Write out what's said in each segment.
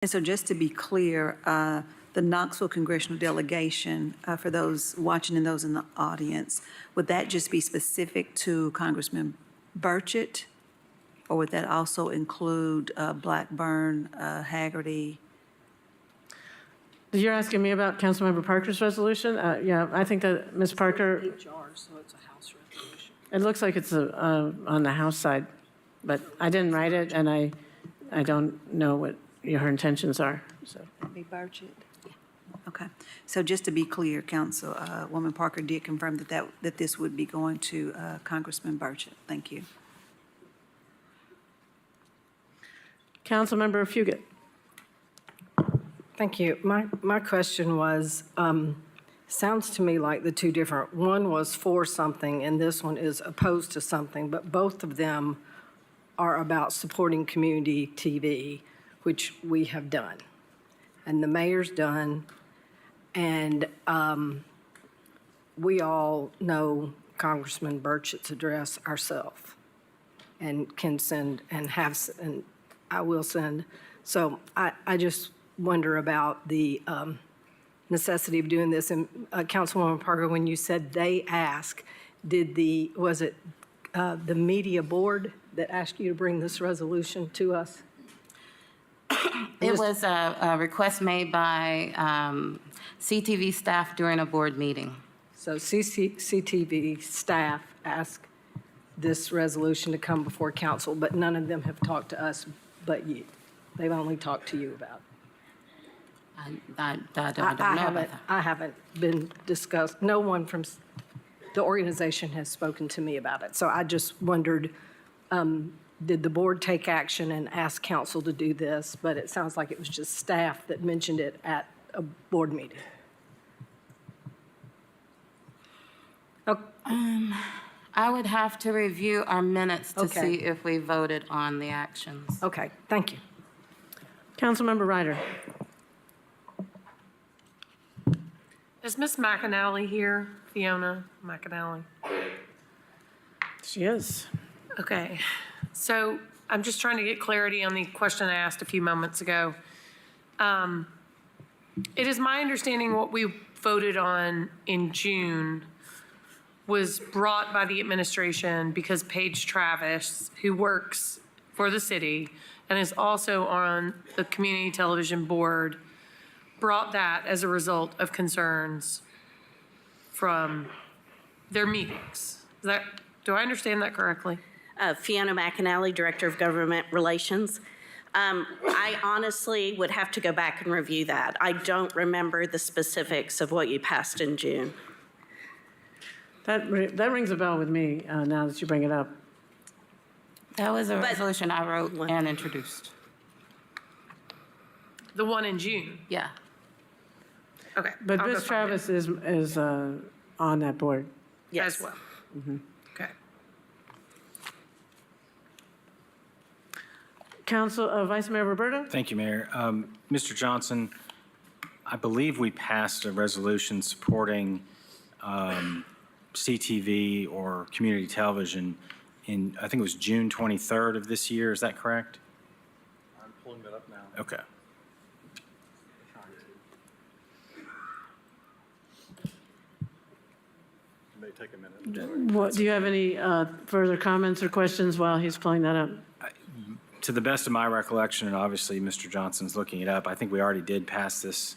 And so just to be clear, the Knoxville Congressional delegation, for those watching and those in the audience, would that just be specific to Congressman Burchett? Or would that also include Blackburn, Haggerty? You're asking me about Councilmember Parker's resolution? Yeah, I think that Ms. Parker, HR, so it's a House resolution. it looks like it's on the House side, but I didn't write it, and I don't know what her intentions are, so. That'd be Burchett? Yeah. Okay. So just to be clear, Councilwoman Parker did confirm that this would be going to Congressman Burchett. Thank you. Councilmember Fugit. Thank you. My question was, sounds to me like the two different, one was for something and this one is opposed to something, but both of them are about supporting community TV, which we have done. And the mayor's done, and we all know Congressman Burchett's address ourselves and can send and have, and I will send. So I just wonder about the necessity of doing this. And Councilwoman Parker, when you said they ask, was it the media board that asked you to bring this resolution to us? It was a request made by CTV staff during a board meeting. So CTV staff asked this resolution to come before council, but none of them have talked to us but you. They've only talked to you about it. I don't know about that. I haven't been discussed. No one from the organization has spoken to me about it. So I just wondered, did the board take action and ask council to do this? But it sounds like it was just staff that mentioned it at a board meeting. Okay. I would have to review our minutes to Okay. see if we voted on the actions. Okay, thank you. Councilmember Ryder. Is Miss McAnally here? Fiona McAnally? She is. Okay, so I'm just trying to get clarity on the question I asked a few moments ago. It is my understanding what we voted on in June was brought by the administration because Paige Travis, who works for the city and is also on the community television board, brought that as a result of concerns from their meetings. Do I understand that correctly? Fiona McAnally, Director of Government Relations. I honestly would have to go back and review that. I don't remember the specifics of what you passed in June. That rings a bell with me now that you bring it up. That was a resolution I wrote and introduced. The one in June? Yeah. Okay. But I'll go Ms. find Travis is on that board. it Yes. as well. Okay. Vice Mayor Roberto? Thank you, Mayor. Mr. Johnson, I believe we passed a resolution supporting CTV or community television in, I think it was June 23rd of this year. Is that correct? I'm pulling that up now. Okay. It may take a minute. What, do you have any further comments or questions while he's pulling that up? To the best of my recollection, and obviously Mr. Johnson's looking it up, I think we already did pass this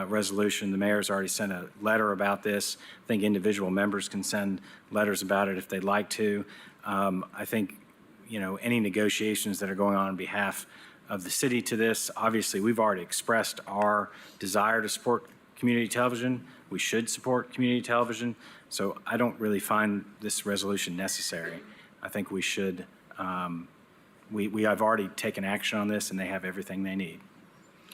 resolution. The mayor's already sent a letter about this. I think individual members can send letters about it if they'd like to. I think, any negotiations that are going on behalf of the city to this, obviously we've already expressed our desire to support community television. We should support community television. So I don't really find this resolution necessary. I think we should, we have already taken action on this and they have everything they need.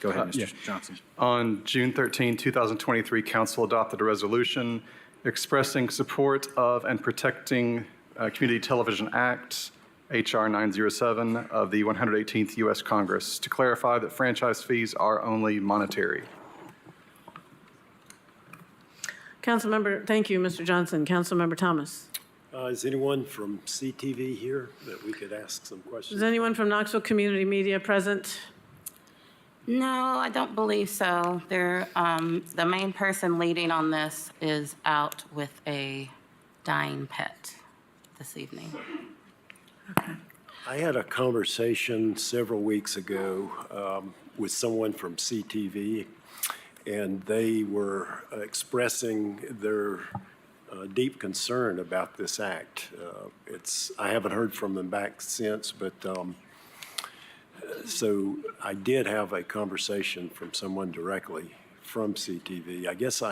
Go ahead, Mr. Johnson. On June 13, 2023, Council adopted a resolution expressing support of and protecting Community Television Act, H.R. 907 of the 118th U.S. Congress, to clarify that franchise fees are only monetary. Councilmember, thank you, Mr. Johnson. Councilmember Thomas. Is anyone from CTV here that we could ask some questions? Is anyone from Knoxville Community Media present? No, I don't believe so. The main person leading on this is out with a dying pet this evening. I had a conversation several weeks ago with someone from CTV, and they were expressing their deep concern about this act. I haven't heard from them back since, but so I did have a conversation from someone directly from CTV. I guess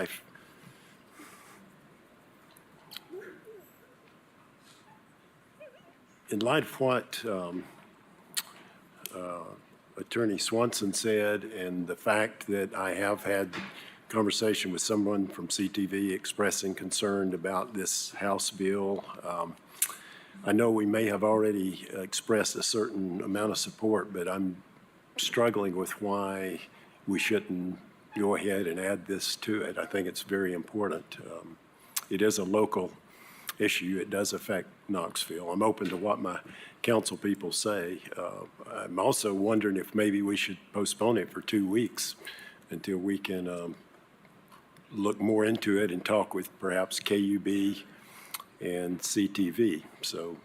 in light of what Attorney Swanson said and the fact that I have had conversation with someone from CTV expressing concern about this House bill, I know we may have already expressed a certain amount of support, but I'm struggling with why we shouldn't go ahead and add this to it. I think it's very important. It is a local issue. It does affect Knoxville. I'm open to what my council people say. I'm also wondering if maybe we should postpone it for 2 weeks until we can look more into it and talk with perhaps KUB and CTV. So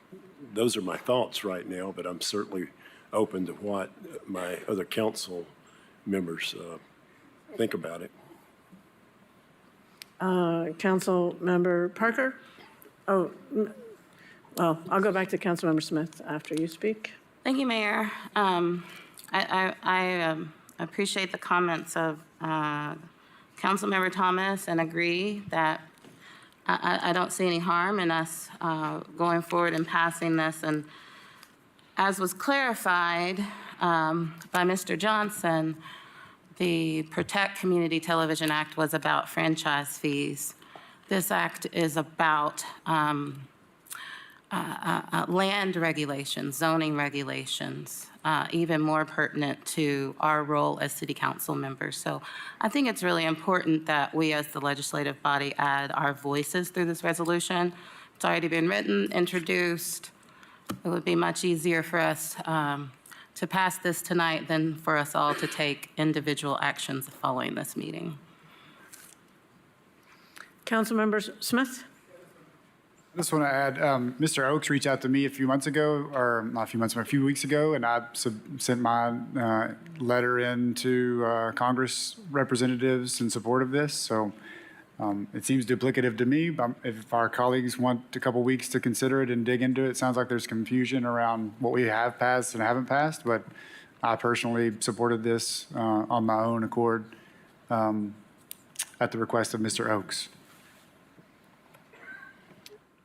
those are my thoughts right now, but I'm certainly open to what my other council members think about it. Council Member Parker? Oh, well, I'll go back to Councilmember Smith after you speak. Thank you, Mayor. I appreciate the comments of Councilmember Thomas and agree that I don't see any harm in us going forward and passing this. And as was clarified by Mr. Johnson, the Protect Community Television Act was about franchise fees. This act is about land regulations, zoning regulations, even more pertinent to our role as city council members. So I think it's really important that we as the legislative body add our voices through this resolution. It's already been written, introduced. It would be much easier for us to pass this tonight than for us all to take individual actions following this meeting. Councilmember Smith? I just want to add, Mr. Oakes reached out to me a few months ago, or not a few months, but a few weeks ago, and I sent my letter in to Congress representatives in support of this. So it seems duplicative to me. If our colleagues want a couple weeks to consider it and dig into it, it sounds like there's confusion around what we have passed and haven't passed, but I personally supported this on my own accord at the request of Mr. Oakes.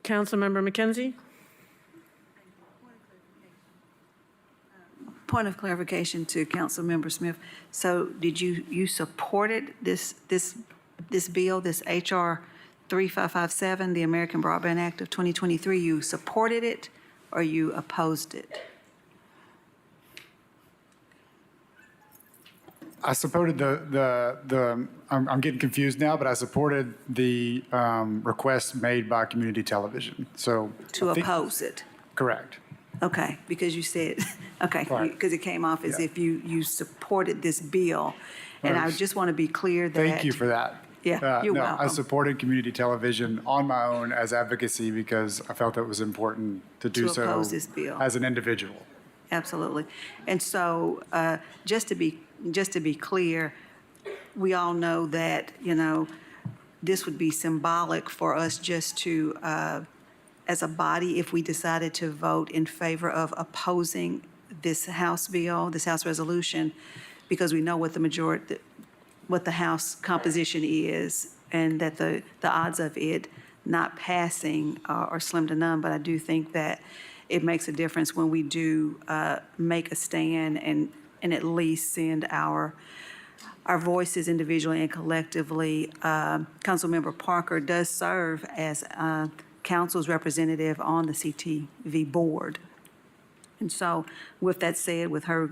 Councilmember McKenzie? Point of clarification to Councilmember Smith. So did you supported this bill, this HR 3557, the American Broadband Act of 2023? You supported it or you opposed it? I supported I'm getting confused now, but I supported the request made by community television. So To oppose it? Correct. Okay, because you said, okay, Right. because it came off as Yeah. if you supported this bill. And I Right. just want to be clear that. Thank you for that. Yeah, you're no, I welcome. supported community television on my own as advocacy because I felt it was important to do so oppose this bill. as an individual. Absolutely. And so, just to be clear, we all know that, this would be symbolic for us just to, as a body, if we decided to vote in favor of opposing this House bill, this House resolution, because we know what what the House composition is, and that the odds of it not passing are slim to none. But I do think that it makes a difference when we do make a stand and at least send our voices individually and collectively. Councilmember Parker does serve as council's representative on the CTV board. And so with that said, with her,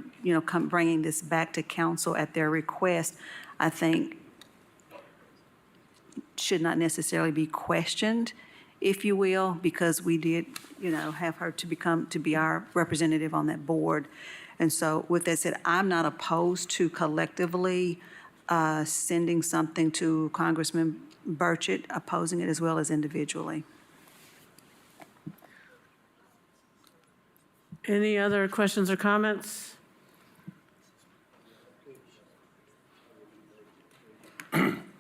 bringing this back to council at their request, I think should not necessarily be questioned, if you will, because we did, have her to be our representative on that board. And so with that said, I'm not opposed to collectively sending something to Congressman Burchett, opposing it as well as individually. Any other questions or comments?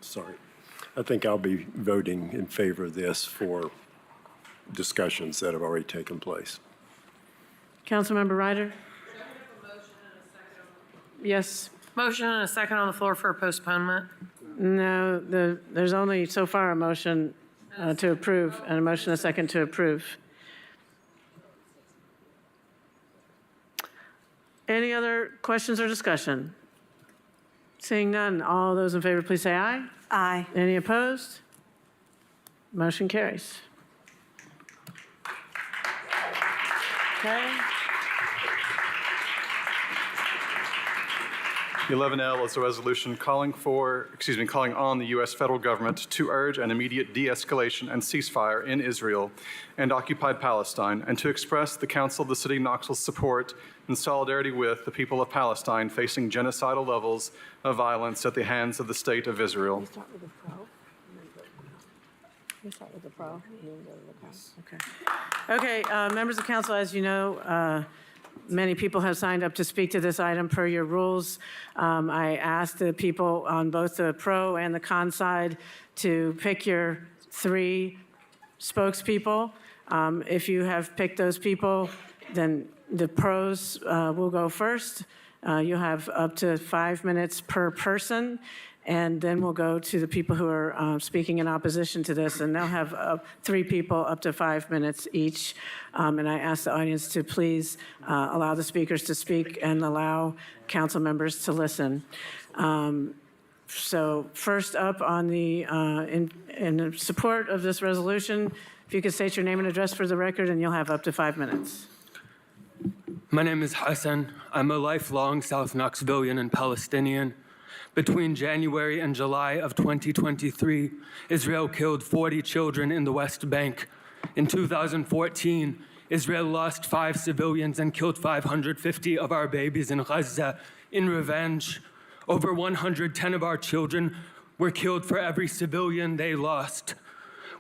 Sorry. I think I'll be voting in favor of this for discussions that have already taken place. Councilmember Ryder? Yes. Motion and a second on the floor for postponement. No, there's only so far a motion to approve and a motion and a second to approve. Any other questions or discussion? Seeing none, all those in favor, please say aye. Aye. Any opposed? Motion carries. Okay. 11L is a resolution calling on the U.S. federal government to urge an immediate de-escalation and ceasefire in Israel and occupied Palestine, and to express the Council of the City of Knoxville's support and solidarity with the people of Palestine facing genocidal levels of violence at the hands of the State of Israel. Start with the pro. You start with the pro, and then go to the con. Okay. Okay, members of council, as you know, many people have signed up to speak to this item per your rules. I asked the people on both the pro and the con side to pick your 3 spokespeople. If you have picked those people, then the pros will go first. You have up to 5 minutes per person. And then we'll go to the people who are speaking in opposition to this, and they'll have 3 people up to 5 minutes each. And I ask the audience to please allow the speakers to speak and allow council members to listen. So first up on the, in support of this resolution, if you could state your name and address for the record, and you'll have up to 5 minutes. My name is Hassan. I'm a lifelong South Knoxvillian and Palestinian. Between January and July of 2023, Israel killed 40 children in the West Bank. In 2014, Israel lost 5 civilians and killed 550 of our babies in Gaza. In revenge, over 110 of our children were killed for every civilian they lost.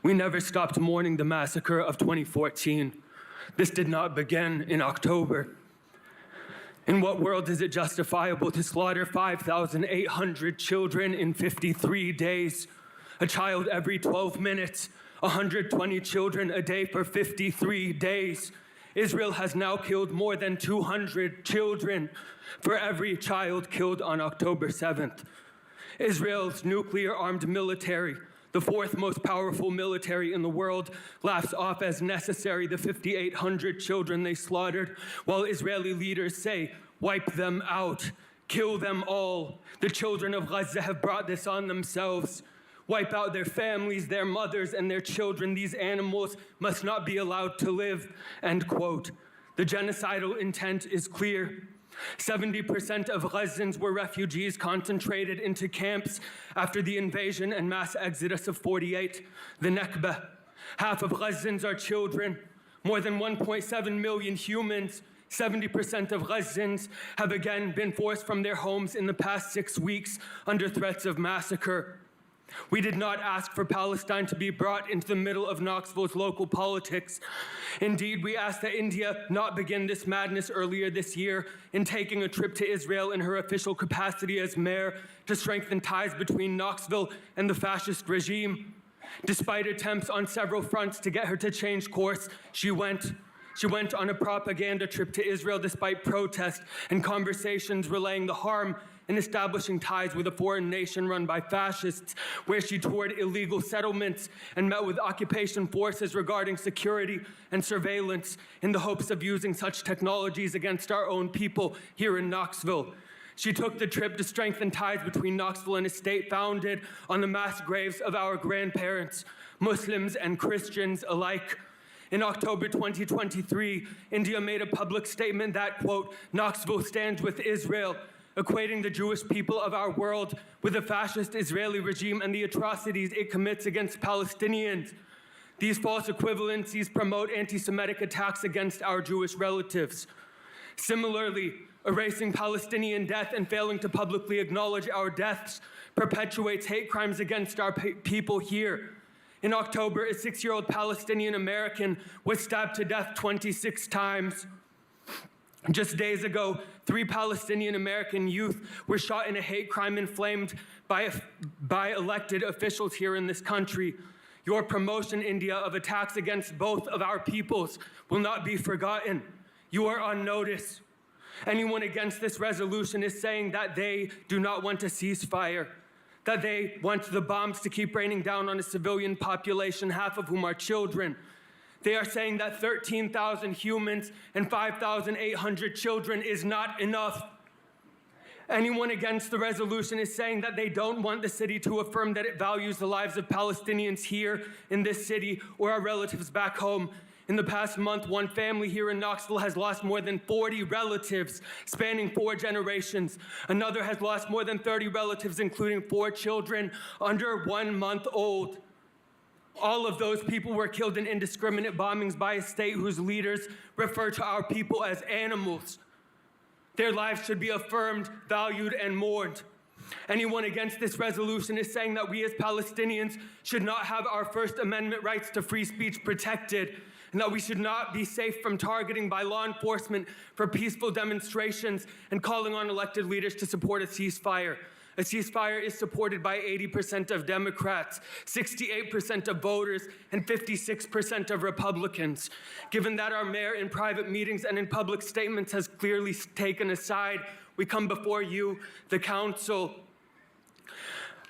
We never stopped mourning the massacre of 2014. This did not begin in October. In what world is it justifiable to slaughter 5,800 children in 53 days? A child every 12 minutes, 120 children a day for 53 days. Israel has now killed more than 200 children for every child killed on October 7th. Israel's nuclear-armed military, the 4th most powerful military in the world, laughs off as necessary the 5,800 children they slaughtered, while Israeli leaders say, wipe them out, kill them all. The children of Gaza have brought this on themselves. Wipe out their families, their mothers, and their children. These animals must not be allowed to live, end quote. The genocidal intent is clear. 70% of Gazans were refugees concentrated into camps after the invasion and mass exodus of 48, the Nakba. Half of Gazans are children. More than 1.7 million humans, 70% of Gazans, have again been forced from their homes in the past 6 weeks under threats of massacre. We did not ask for Palestine to be brought into the middle of Knoxville's local politics. Indeed, we asked that India not begin this madness earlier this year in taking a trip to Israel in her official capacity as mayor to strengthen ties between Knoxville and the fascist regime. Despite attempts on several fronts to get her to change course, she went on a propaganda trip to Israel despite protests and conversations relaying the harm in establishing ties with a foreign nation run by fascists, where she toured illegal settlements and met with occupation forces regarding security and surveillance in the hopes of using such technologies against our own people here in Knoxville. She took the trip to strengthen ties between Knoxville and a state founded on the mass graves of our grandparents, Muslims and Christians alike. In October 2023, India made a public statement that, quote, Knoxville stands with Israel, equating the Jewish people of our world with the fascist Israeli regime and the atrocities it commits against Palestinians. These false equivalencies promote anti-Semitic attacks against our Jewish relatives. Similarly, Erasing Palestinian death and failing to publicly acknowledge our deaths perpetuates hate crimes against our people here. In October, a 6-year-old Palestinian American was stabbed to death 26 times. Just days ago, 3 Palestinian American youth were shot in a hate crime inflamed by elected officials here in this country. Your promotion, India, of attacks against both of our peoples will not be forgotten. You are on notice. Anyone against this resolution is saying that they do not want a ceasefire, that they want the bombs to keep raining down on a civilian population, half of whom are children. They are saying that 13,000 humans and 5,800 children is not enough. Anyone against the resolution is saying that they don't want the city to affirm that it values the lives of Palestinians here in this city or our relatives back home. In the past month, one family here in Knoxville has lost more than 40 relatives, spanning 4 generations. Another has lost more than 30 relatives, including 4 children under 1 month old. All of those people were killed in indiscriminate bombings by a state whose leaders refer to our people as animals. Their lives should be affirmed, valued, and mourned. Anyone against this resolution is saying that we as Palestinians should not have our First Amendment rights to free speech protected, and that we should not be safe from targeting by law enforcement for peaceful demonstrations, and calling on elected leaders to support a ceasefire. A ceasefire is supported by 80% of Democrats, 68% of voters, and 56% of Republicans. Given that our mayor in private meetings and in public statements has clearly taken a side, we come before you, the council,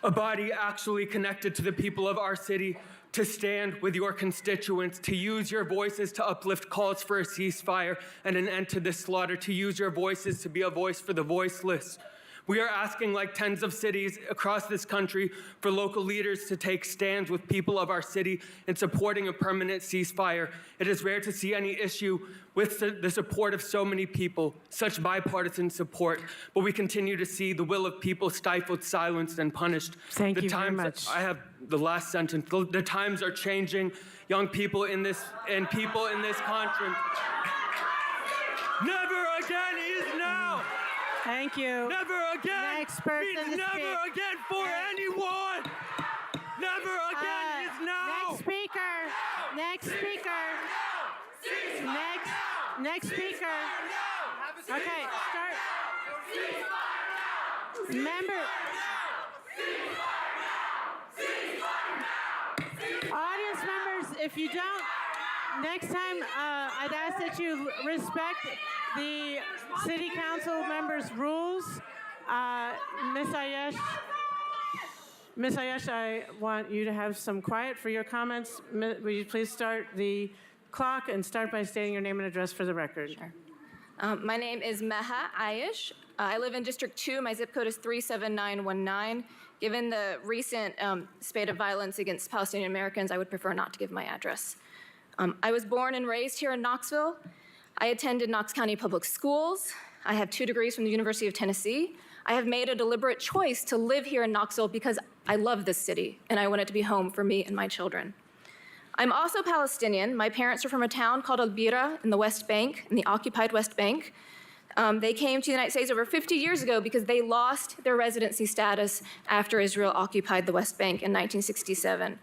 a body actually connected to the people of our city, to stand with your constituents, to use your voices to uplift calls for a ceasefire and an end to this slaughter, to use your voices to be a voice for the voiceless. We are asking, like tens of cities across this country, for local leaders to take stands with people of our city in supporting a permanent ceasefire. It is rare to see any issue with the support of so many people, such bipartisan support, but we continue to see the will of people stifled, silenced, and punished. Thank you very much. I have the last sentence. The times are changing. Young people in this and people in this conference. Never again is now. Thank you. Never again Next person means to never speak. again for anyone. Never again is now. Next speaker. Next speaker. Next speaker. Okay, start. Member. Audience members, if you don't, next time I'd ask that you respect the city council members' rules. Ms. Ayesh, I want you to have some quiet for your comments. Will you please start the clock and start by stating your name and address for the record? Sure. My name is Meha Ayesh. I live in District 2. My zip code is 37919. Given the recent spate of violence against Palestinian Americans, I would prefer not to give my address. I was born and raised here in Knoxville. I attended Knox County Public Schools. I have 2 degrees from the University of Tennessee. I have made a deliberate choice to live here in Knoxville because I love this city and I want it to be home for me and my children. I'm also Palestinian. My parents are from a town called Al-Bira in the West Bank, in the occupied West Bank. They came to the United States over 50 years ago because they lost their residency status after Israel occupied the West Bank in 1967.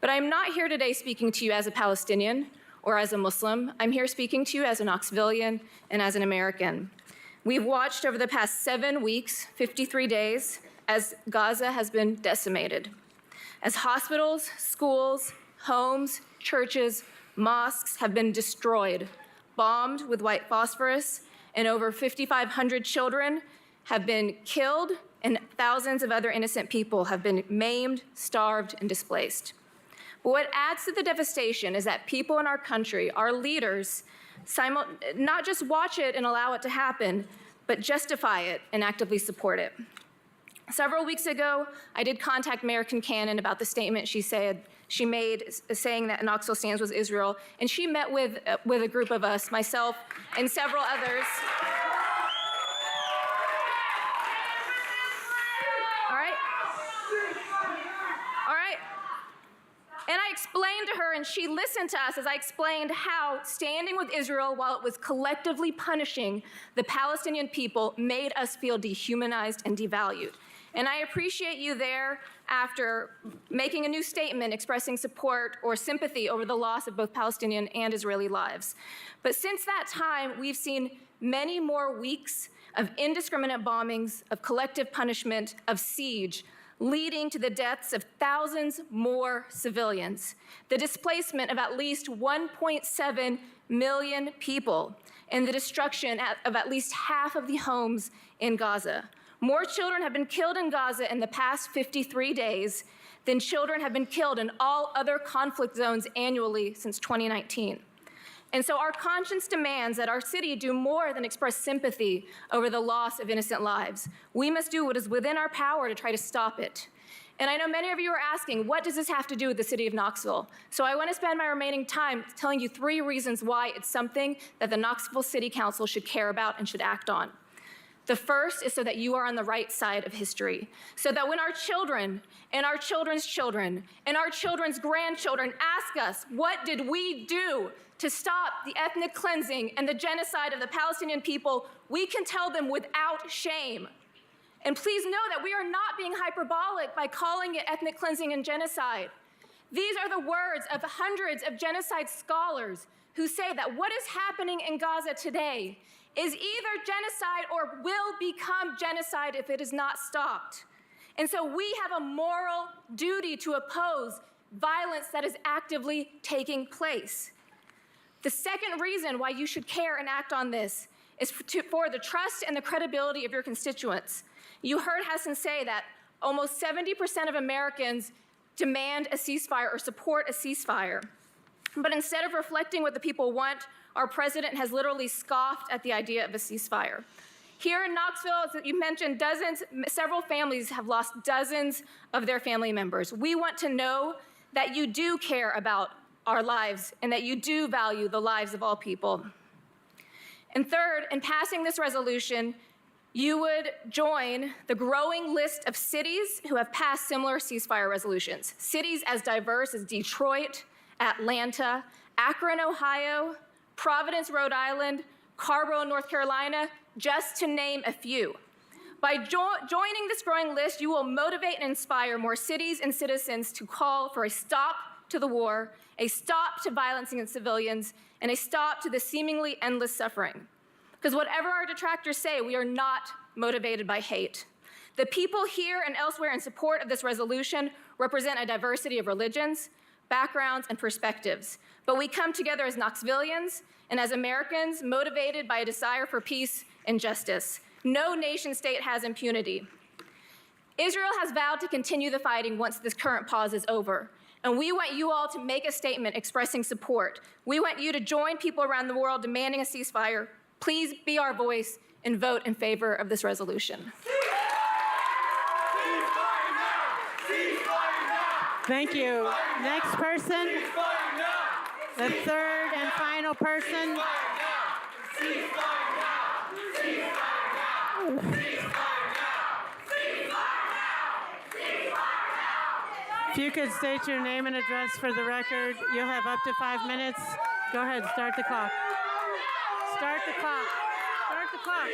But I'm not here today speaking to you as a Palestinian or as a Muslim. I'm here speaking to you as a Knoxvillian and as an American. We've watched over the past 7 weeks, 53 days, as Gaza has been decimated. As hospitals, schools, homes, churches, mosques have been destroyed, bombed with white phosphorus, and over 5,500 children have been killed, and thousands of other innocent people have been maimed, starved, and displaced. But what adds to the devastation is that people in our country, our leaders, not just watch it and allow it to happen, but justify it and actively support it. Several weeks ago, I did contact Mayor Concannon about the statement she made saying that Knoxville stands with Israel, and she met with a group of us, myself and several others. And I explained to her, and she listened to us as I explained how standing with Israel while it was collectively punishing the Palestinian people made us feel dehumanized and devalued. And I appreciate you there after making a new statement expressing support or sympathy over the loss of both Palestinian and Israeli lives. But since that time, we've seen many more weeks of indiscriminate bombings, of collective punishment, of siege, leading to the deaths of thousands more civilians, the displacement of at least 1.7 million people, and the destruction of at least half of the homes in Gaza. More children have been killed in Gaza in the past 53 days than children have been killed in all other conflict zones annually since 2019. And so our conscience demands that our city do more than express sympathy over the loss of innocent lives. We must do what is within our power to try to stop it. And I know many of you are asking, what does this have to do with the city of Knoxville? So I want to spend my remaining time telling you 3 reasons why it's something that the Knoxville City Council should care about and should act on. The first is so that you are on the right side of history, so that when our children and our children's children and our children's grandchildren ask us, what did we do to stop the ethnic cleansing and the genocide of the Palestinian people, we can tell them without shame. And please know that we are not being hyperbolic by calling it ethnic cleansing and genocide. These are the words of hundreds of genocide scholars who say that what is happening in Gaza today is either genocide or will become genocide if it is not stopped. And so we have a moral duty to oppose violence that is actively taking place. The second reason why you should care and act on this is for the trust and the credibility of your constituents. You heard Hassan say that almost 70% of Americans demand a ceasefire or support a ceasefire. But instead of reflecting what the people want, our president has literally scoffed at the idea of a ceasefire. Here in Knoxville, as you mentioned, several families have lost dozens of their family members. We want to know that you do care about our lives and that you do value the lives of all people. And third, in passing this resolution, you would join the growing list of cities who have passed similar ceasefire resolutions. Cities as diverse as Detroit, Atlanta, Akron, Ohio, Providence, Rhode Island, Carrboro, North Carolina, just to name a few. By joining this growing list, you will motivate and inspire more cities and citizens to call for a stop to the war, a stop to violence against civilians, and a stop to the seemingly endless suffering. Because whatever our detractors say, we are not motivated by hate. The people here and elsewhere in support of this resolution represent a diversity of religions, backgrounds, and perspectives. But we come together as Knoxvillians and as Americans motivated by a desire for peace and justice. No nation state has impunity. Israel has vowed to continue the fighting once this current pause is over. And we want you all to make a statement expressing support. We want you to join people around the world demanding a ceasefire. Please be our voice and vote in favor of this resolution. Thank you. Next person. The third and final person. If you could state your name and address for the record, you'll have up to 5 minutes. Go ahead, start the clock. Start the clock. Start the clock.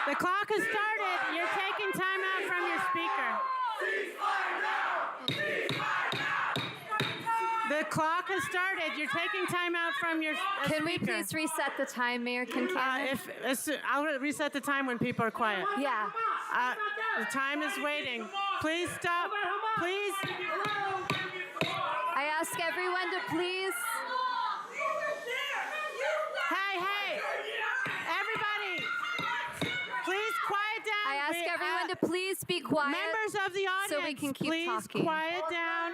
The clock has started. You're taking time out from your speaker. The clock has started. You're taking time out from your speaker. Can we please reset the time, Mayor Kincaid? I'll reset the time when people are quiet. Yeah. The time is waiting. Please stop. Please. I ask everyone to please. Hey, everybody. Please quiet down. I ask everyone to please be quiet. Members of the audience, so we can keep please talking. Quiet down.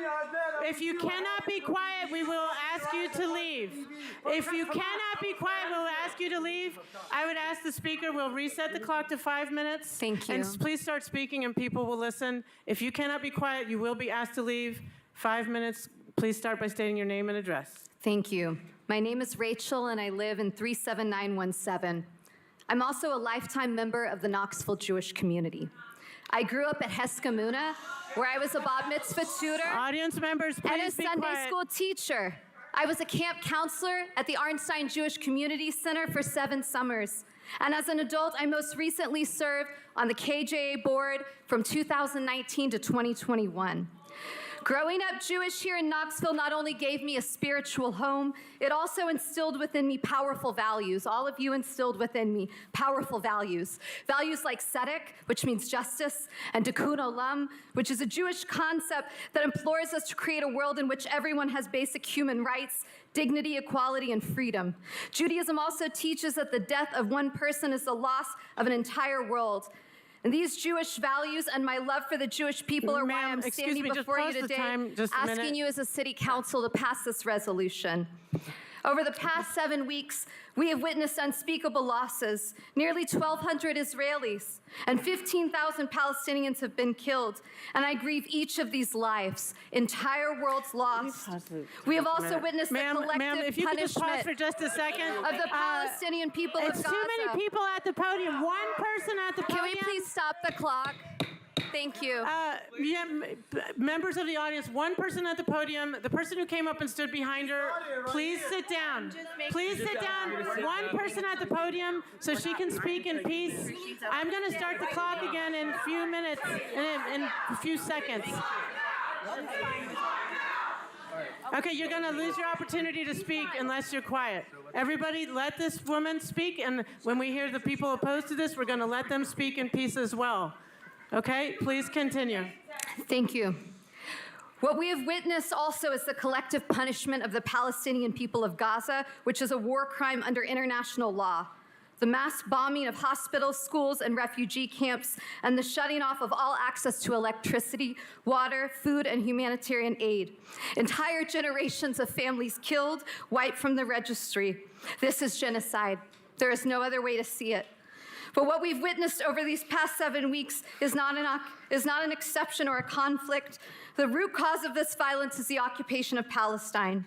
If you cannot be quiet, we will ask you to leave. If you cannot be quiet, we'll ask you to leave. I would ask the speaker, we'll reset the clock to 5 minutes. Thank you. And please start speaking and people will listen. If you cannot be quiet, you will be asked to leave. 5 minutes. Please start by stating your name and address. Thank you. My name is Rachel, and I live in 37917. I'm also a lifetime member of the Knoxville Jewish community. I grew up at Heskamuna, where I was a bat mitzvah tutor Audience members, and a please be Sunday quiet. school teacher. I was a camp counselor at the Arnstein Jewish Community Center for 7 summers. And as an adult, I most recently served on the KJA board from 2019 to 2021. Growing up Jewish here in Knoxville not only gave me a spiritual home, it also instilled within me powerful values. All of you instilled within me powerful values. Values like tzedek, which means justice, and tikkun olam, which is a Jewish concept that implores us to create a world in which everyone has basic human rights, dignity, equality, and freedom. Judaism also teaches that the death of one person is the loss of an entire world. And these Jewish values and my love for the Jewish people are why Ma'am, I'm excuse standing me, just before you pause the today, time just a minute. asking you as a city council to pass this resolution. Over the past 7 weeks, we have witnessed unspeakable losses. Nearly 1,200 Israelis and 15,000 Palestinians have been killed, and I grieve each of these lives. Entire worlds lost. We have also witnessed the Ma'am, collective if you could just pause punishment for just a second. of the Palestinian people of It's Gaza. too many people at the podium. One person at the Can podium. we please stop the clock? Thank you. Members of the audience, one person at the podium, the person who came up and stood behind her, please sit down. Please sit down. One person at the podium so she can speak in peace. I'm going to start the clock again in a few minutes, in a few seconds. Okay, you're going to lose your opportunity to speak unless you're quiet. Everybody, let this woman speak, and when we hear the people opposed to this, we're going to let them speak in peace as well. Okay, please continue. Thank you. What we have witnessed also is the collective punishment of the Palestinian people of Gaza, which is a war crime under international law. The mass bombing of hospitals, schools, and refugee camps, and the shutting off of all access to electricity, water, food, and humanitarian aid. Entire generations of families killed, wiped from the registry. This is genocide. There is no other way to see it. But what we've witnessed over these past 7 weeks is not an exception or a conflict. The root cause of this violence is the occupation of Palestine.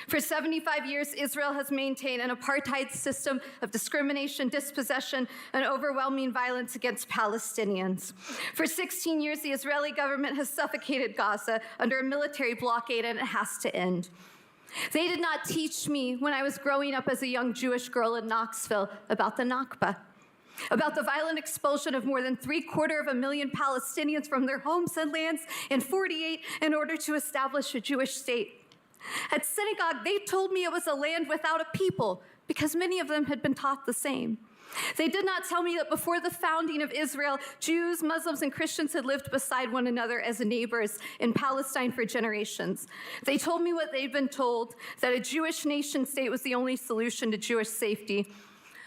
For 75 years, Israel has maintained an apartheid system of discrimination, dispossession, and overwhelming violence against Palestinians. For 16 years, the Israeli government has suffocated Gaza under a military blockade, and it has to end. They did not teach me when I was growing up as a young Jewish girl in Knoxville about the Nakba, about the violent expulsion of more than 750,000 Palestinians from their homes and lands in 1948 in order to establish a Jewish state. At synagogue, they told me it was a land without a people because many of them had been taught the same. They did not tell me that before the founding of Israel, Jews, Muslims, and Christians had lived beside one another as neighbors in Palestine for generations. They told me what they'd been told, that a Jewish nation state was the only solution to Jewish safety.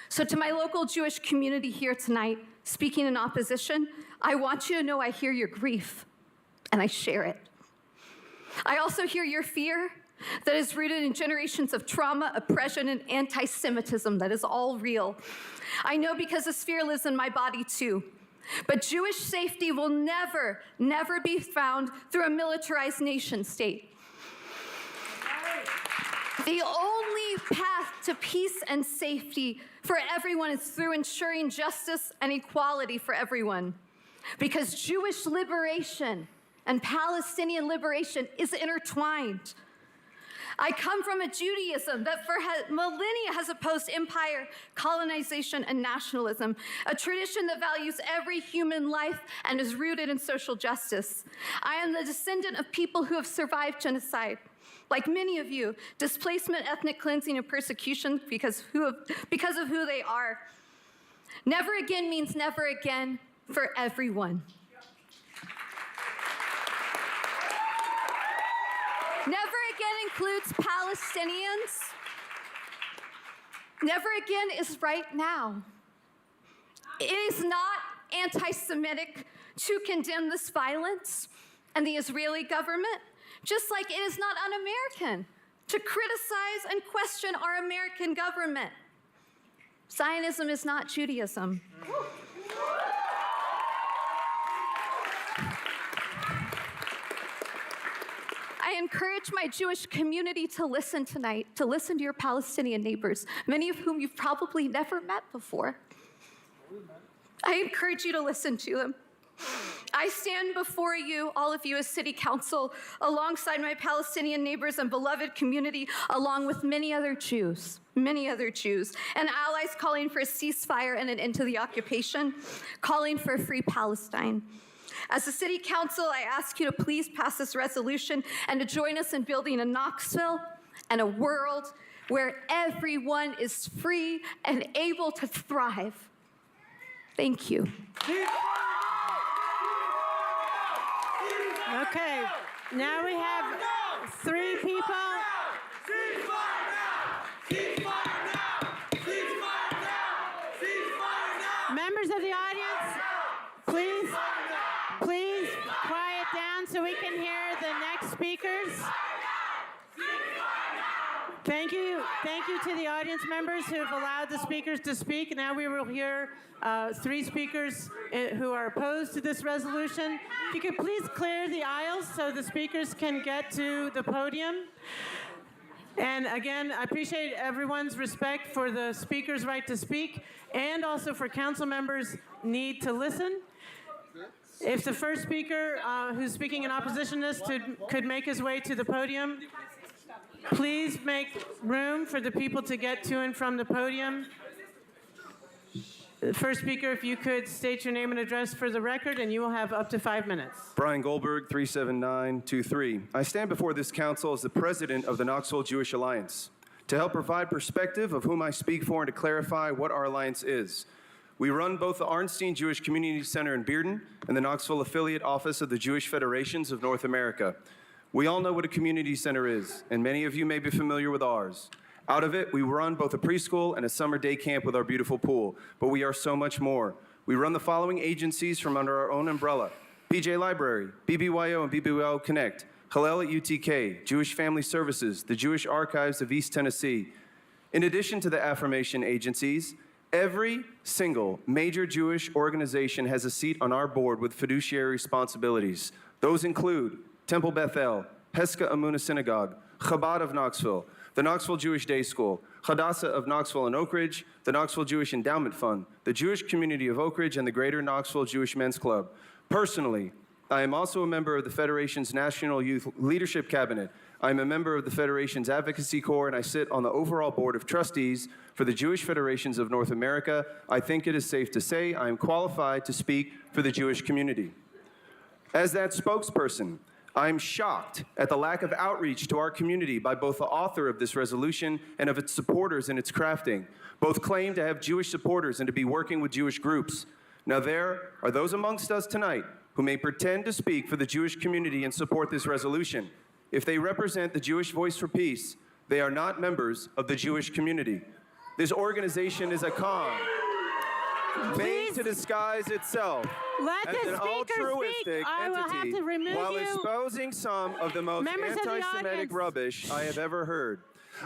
So to my local Jewish community here tonight, speaking in opposition, I want you to know I hear your grief, and I share it. I also hear your fear that is rooted in generations of trauma, oppression, and anti-Semitism that is all real. I know because this fear lives in my body too. But Jewish safety will never, never be found through a militarized nation state. The only path to peace and safety for everyone is through ensuring justice and equality for everyone. Because Jewish liberation and Palestinian liberation is intertwined. I come from a Judaism that for millennia has opposed empire, colonization, and nationalism, a tradition that values every human life and is rooted in social justice. I am the descendant of people who have survived genocide. Like many of you, displacement, ethnic cleansing, and persecution because of who they are. Never again means never again for everyone. Never again includes Palestinians. Never again is right now. It is not anti-Semitic to condemn this violence and the Israeli government, just like it is not un-American to criticize and question our American government. Zionism is not Judaism. I encourage my Jewish community to listen tonight, to listen to your Palestinian neighbors, many of whom you've probably never met before. I encourage you to listen to them. I stand before you, all of you as City Council, alongside my Palestinian neighbors and beloved community, along with many other Jews, and allies calling for a ceasefire and an end to the occupation, calling for a free Palestine. As a City Council, I ask you to please pass this resolution and to join us in building a Knoxville and a world where everyone is free and able to thrive. Thank you. Okay, now we have 3 people. Members of the audience, please quiet down so we can hear the next speakers. Thank you to the audience members who have allowed the speakers to speak. Now we will hear 3 speakers who are opposed to this resolution. If you could please clear the aisles so the speakers can get to the podium. And again, I appreciate everyone's respect for the speaker's right to speak and also for council members' need to listen. If the first speaker who's speaking in opposition to this could make his way to the podium, please make room for the people to get to and from the podium. The first speaker, if you could state your name and address for the record, and you will have up to 5 minutes. Brian Goldberg, 37923. I stand before this council as the president of the Knoxville Jewish Alliance to help provide perspective of whom I speak for and to clarify what our alliance is. We run both the Arnstein Jewish Community Center in Bearden and the Knoxville affiliate office of the Jewish Federations of North America. We all know what a community center is, and many of you may be familiar with ours. Out of it, we run both a preschool and a summer day camp with our beautiful pool, but we are so much more. We run the following agencies from under our own umbrella: PJ Library, BBYO and BBYO Connect, Hillel at UTK, Jewish Family Services, the Jewish Archives of East Tennessee. In addition to the affirmation agencies, every single major Jewish organization has a seat on our board with fiduciary responsibilities. Those include Temple Bethel, Heska Amuna Synagogue, Chabad of Knoxville, the Knoxville Jewish Day School, Hadassah of Knoxville and Oak Ridge, the Knoxville Jewish Endowment Fund, the Jewish Community of Oak Ridge, and the Greater Knoxville Jewish Men's Club. Personally, I am also a member of the Federation's National Youth Leadership Cabinet. I am a member of the Federation's Advocacy Corps, and I sit on the overall Board of Trustees for the Jewish Federations of North America. I think it is safe to say I am qualified to speak for the Jewish community. As that spokesperson, I'm shocked at the lack of outreach to our community by both the author of this resolution and of its supporters in its crafting. Both claim to have Jewish supporters and to be working with Jewish groups. Now there are those amongst us tonight who may pretend to speak for the Jewish community and support this resolution. If they represent the Jewish Voice for Peace, they are not members of the Jewish community. This organization is a con made to disguise itself as an altruistic entity while exposing some of the most anti-Semitic rubbish I have ever heard.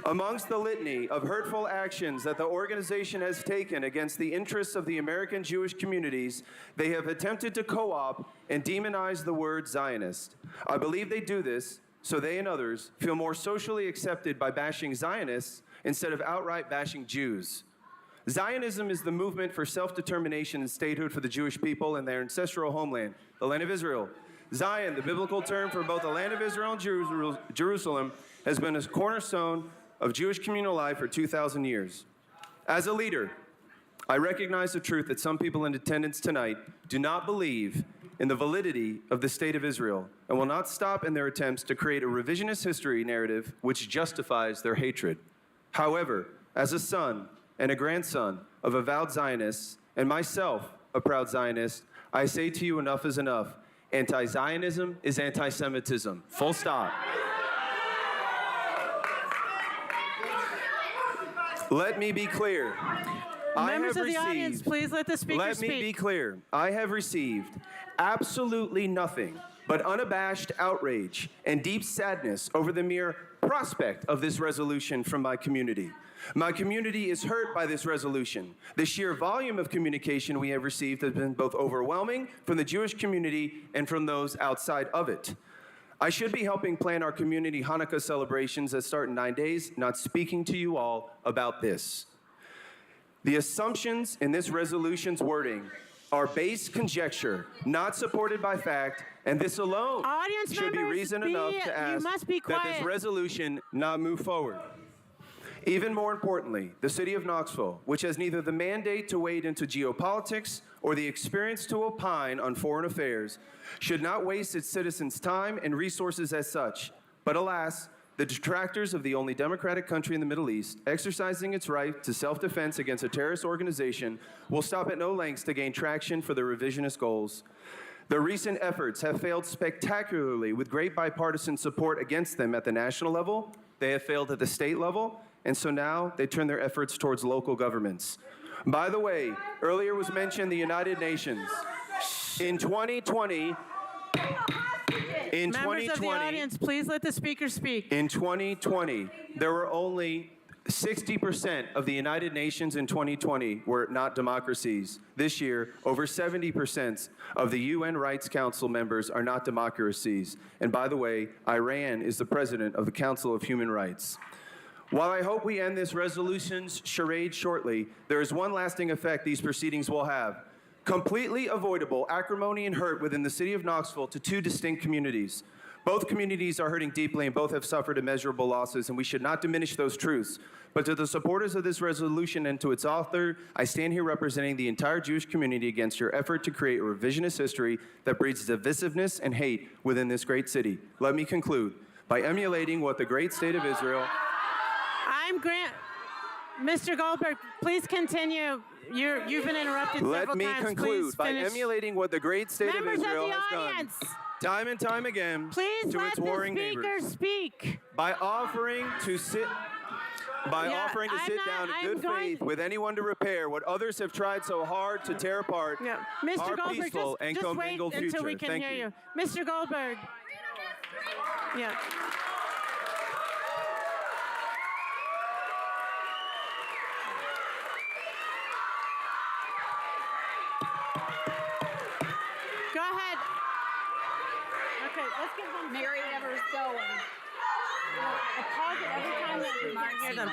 Amongst the litany of hurtful actions that the organization has taken against the interests of the American Jewish communities, they have attempted to co-opt and demonize the word Zionist. I believe they do this so they and others feel more socially accepted by bashing Zionists instead of outright bashing Jews. Zionism is the movement for self-determination and statehood for the Jewish people and their ancestral homeland, the land of Israel. Zion, the biblical term for both the land of Israel and Jerusalem, has been a cornerstone of Jewish communal life for 2,000 years. As a leader, I recognize the truth that some people in attendance tonight do not believe in the validity of the state of Israel and will not stop in their attempts to create a revisionist history narrative which justifies their hatred. However, as a son and a grandson of avowed Zionists, and myself a proud Zionist, I say to you, enough is enough. Anti-Zionism is anti-Semitism. Full stop. Let me be clear. Members of the audience, please let the speaker speak. Let me be clear. I have received absolutely nothing but unabashed outrage and deep sadness over the mere prospect of this resolution from my community. My community is hurt by this resolution. The sheer volume of communication we have received has been both overwhelming from the Jewish community and from those outside of it. I should be helping plan our community Hanukkah celebrations that start in 9 days, not speaking to you all about this. The assumptions in this resolution's wording are base conjecture, not supported by fact, and this alone Audience should be members, reason enough to you ask must be that this quiet. resolution not move forward. Even more importantly, the city of Knoxville, which has neither the mandate to wade into geopolitics or the experience to opine on foreign affairs, should not waste its citizens' time and resources as such. But alas, the detractors of the only democratic country in the Middle East, exercising its right to self-defense against a terrorist organization, will stop at no lengths to gain traction for their revisionist goals. Their recent efforts have failed spectacularly with great bipartisan support against them at the national level. They have failed at the state level, and so now they turn their efforts towards local governments. By the way, earlier was mentioned the United Nations. In 2020, Members of the audience, please let the speaker speak. in 2020, there were only 60% of the United Nations in 2020 were not democracies. This year, over 70% of the UN Rights Council members are not democracies. And by the way, Iran is the president of the Council of Human Rights. While I hope we end this resolution's charade shortly, there is one lasting effect these proceedings will have. Completely avoidable acrimony and hurt within the city of Knoxville to two distinct communities. Both communities are hurting deeply and both have suffered immeasurable losses, and we should not diminish those truths. But to the supporters of this resolution and to its author, I stand here representing the entire Jewish community against your effort to create a revisionist history that breeds divisiveness and hate within this great city. Let me conclude by emulating what the great state of Israel... Mr. Goldberg, please continue. You've been interrupted several times. Let me conclude by emulating what the great state of Israel has done time and time again to its warring neighbors. Speak. By offering to sit down in good faith with anyone to repair what others have tried so hard to tear apart Mr. our Goldberg, peaceful and just wait commingled until future. we can Thank hear you. you. Mr. Goldberg. Yeah. Go ahead. Okay, let's give them. Mary Evers going. Pause it every time that we can't hear them.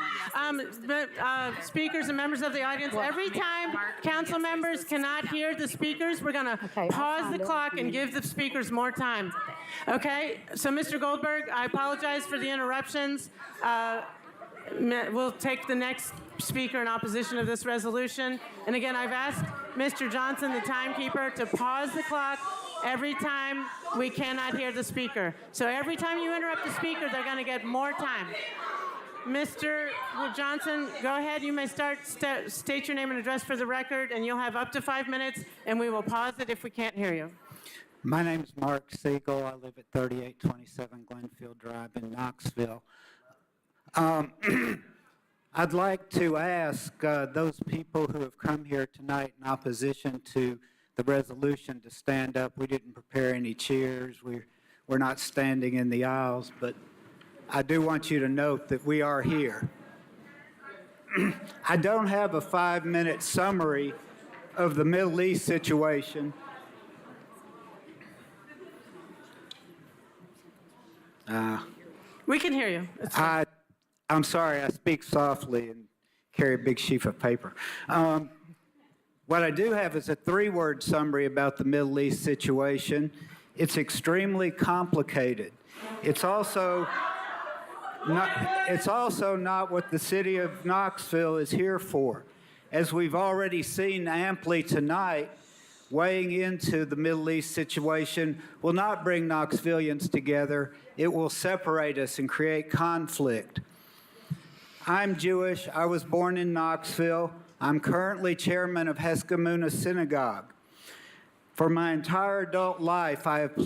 Speakers and members of the audience, every time council members cannot hear the speakers, we're going to pause the clock and give the speakers more time. Okay? So, Mr. Goldberg, I apologize for the interruptions. We'll take the next speaker in opposition of this resolution. And again, I've asked Mr. Johnson, the timekeeper, to pause the clock every time we cannot hear the speaker. So every time you interrupt the speaker, they're going to get more time. Mr. Johnson, go ahead. You may state your name and address for the record, and you'll have up to 5 minutes, and we will pause it if we can't hear you. My name is Mark Siegel. I live at 3827 Glenfield Drive in Knoxville. I'd like to ask those people who have come here tonight in opposition to the resolution to stand up. We didn't prepare any chairs. We're not standing in the aisles, but I do want you to note that we are here. I don't have a 5-minute summary of the Middle East situation. We can hear you. I'm sorry, I speak softly and carry a big sheaf of paper. What I do have is a 3-word summary about the Middle East situation. It's extremely complicated. It's also not what the city of Knoxville is here for. As we've already seen amply tonight, weighing into the Middle East situation will not bring Knoxvillians together. It will separate us and create conflict. I'm Jewish. I was born in Knoxville. I'm currently chairman of Heskemuna Synagogue. For my entire adult life, I have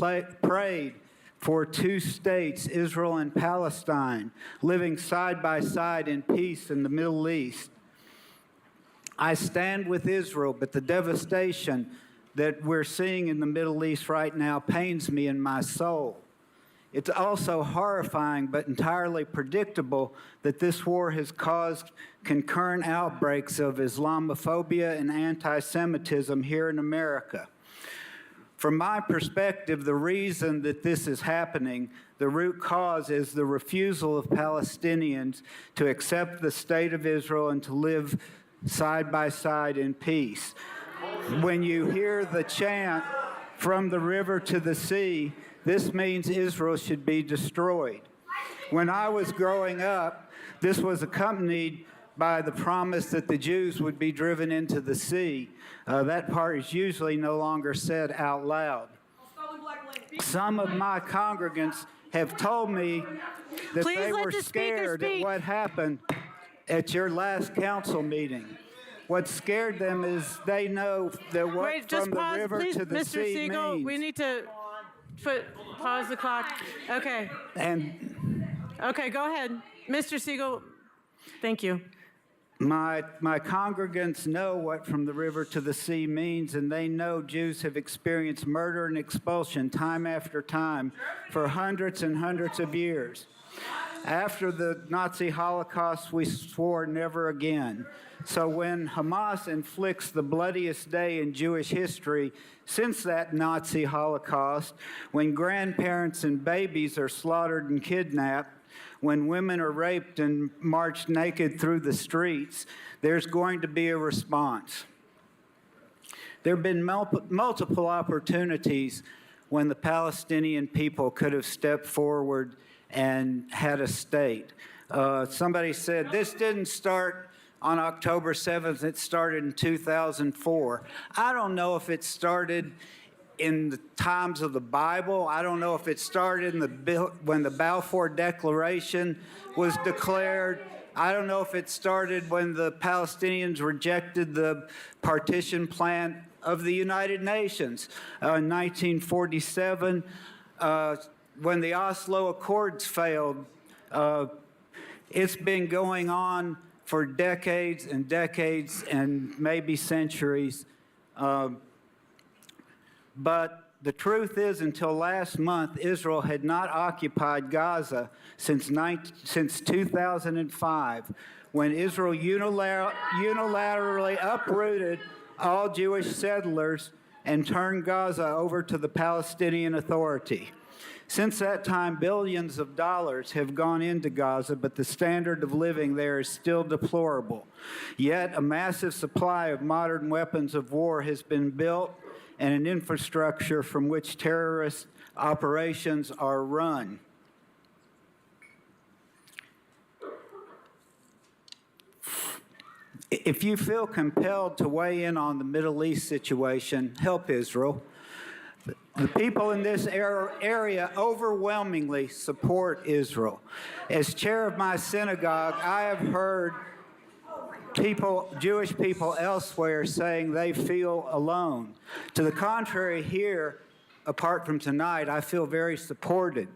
prayed for 2 states, Israel and Palestine, living side by side in peace in the Middle East. I stand with Israel, but the devastation that we're seeing in the Middle East right now pains me in my soul. It's also horrifying but entirely predictable that this war has caused concurrent outbreaks of Islamophobia and anti-Semitism here in America. From my perspective, the reason that this is happening, the root cause is the refusal of Palestinians to accept the state of Israel and to live side by side in peace. when you hear the chant, "From the river to the sea," this means Israel should be destroyed. When I was growing up, this was accompanied by the promise that the Jews would be driven into the sea. That part is usually no longer said out loud. Some of my congregants have told me that Please they let were the speaker scared at speak. what happened at your last council meeting. What scared them is they know that what Wait, just from the pause, river please, to the Mr. sea Siegel. means. We need to pause the clock. Okay. And Okay, go ahead. Mr. Siegel, thank you. my congregants know what from the river to the sea means, and they know Jews have experienced murder and expulsion time after time for hundreds and hundreds of years. After the Nazi Holocaust, we swore never again. So when Hamas inflicts the bloodiest day in Jewish history since that Nazi Holocaust, when grandparents and babies are slaughtered and kidnapped, when women are raped and marched naked through the streets, there's going to be a response. There have been multiple opportunities when the Palestinian people could have stepped forward and had a state. Somebody said this didn't start on October 7th, it started in 2004. I don't know if it started in the times of the Bible. I don't know if it started when the Balfour Declaration was declared. I don't know if it started when the Palestinians rejected the partition plan of the United Nations in 1947, when the Oslo Accords failed. It's been going on for decades and decades and maybe centuries. But the truth is, until last month, Israel had not occupied Gaza since 2005, when Israel unilaterally uprooted all Jewish settlers and turned Gaza over to the Palestinian Authority. Since that time, billions of dollars have gone into Gaza, but the standard of living there is still deplorable. Yet a massive supply of modern weapons of war has been built and an infrastructure from which terrorist operations are run. If you feel compelled to weigh in on the Middle East situation, help Israel. The people in this area overwhelmingly support Israel. As chair of my synagogue, I have heard Jewish people elsewhere saying they feel alone. To the contrary, here, apart from tonight, I feel very supported.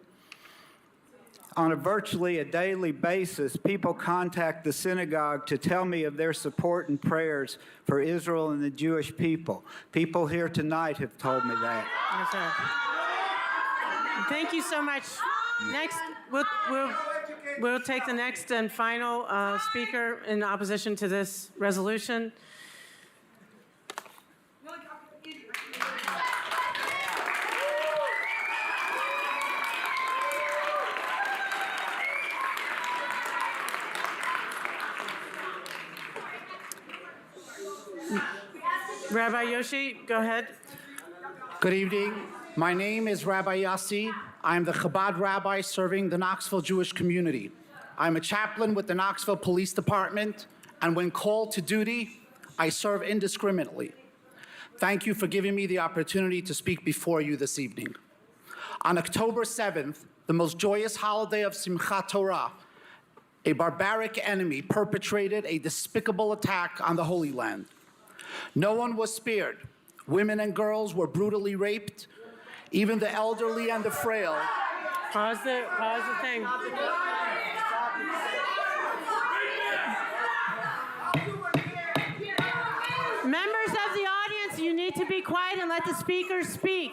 On a virtually daily basis, people contact the synagogue to tell me of their support and prayers for Israel and the Jewish people. People here tonight have told me that. Yes, sir. Thank you so much. Next, we'll take the next and final speaker in opposition to this resolution. Rabbi Yoshi, go ahead. Good evening. My name is Rabbi Yossi. I'm the Chabad rabbi serving the Knoxville Jewish community. I'm a chaplain with the Knoxville Police Department, and when called to duty, I serve indiscriminately. Thank you for giving me the opportunity to speak before you this evening. On October 7th, the most joyous holiday of Simchat Torah, a barbaric enemy perpetrated a despicable attack on the Holy Land. No one was spared. Women and girls were brutally raped. Even the elderly and the frail. Pause the thing. Members of the audience, you need to be quiet and let the speakers speak.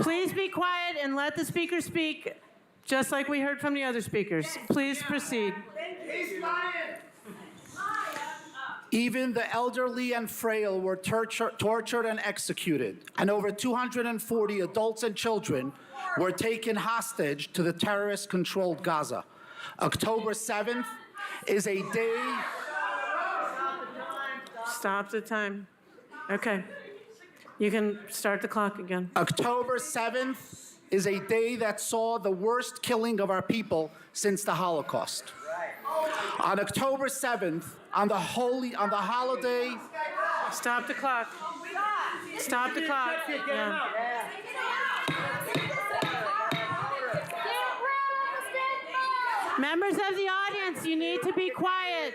Please be quiet and let the speakers speak, just like we heard from the other speakers. Please proceed. Even the elderly and frail were tortured and executed, and over 240 adults and children were taken hostage to the terrorist-controlled Gaza. October 7th is a day... Stop the time. Okay. You can start the clock again. October 7th is a day that saw the worst killing of our people since the Holocaust. On October 7th, on the holiday. Stop the clock. Stop the clock. Yeah. Members of the audience, you need to be quiet.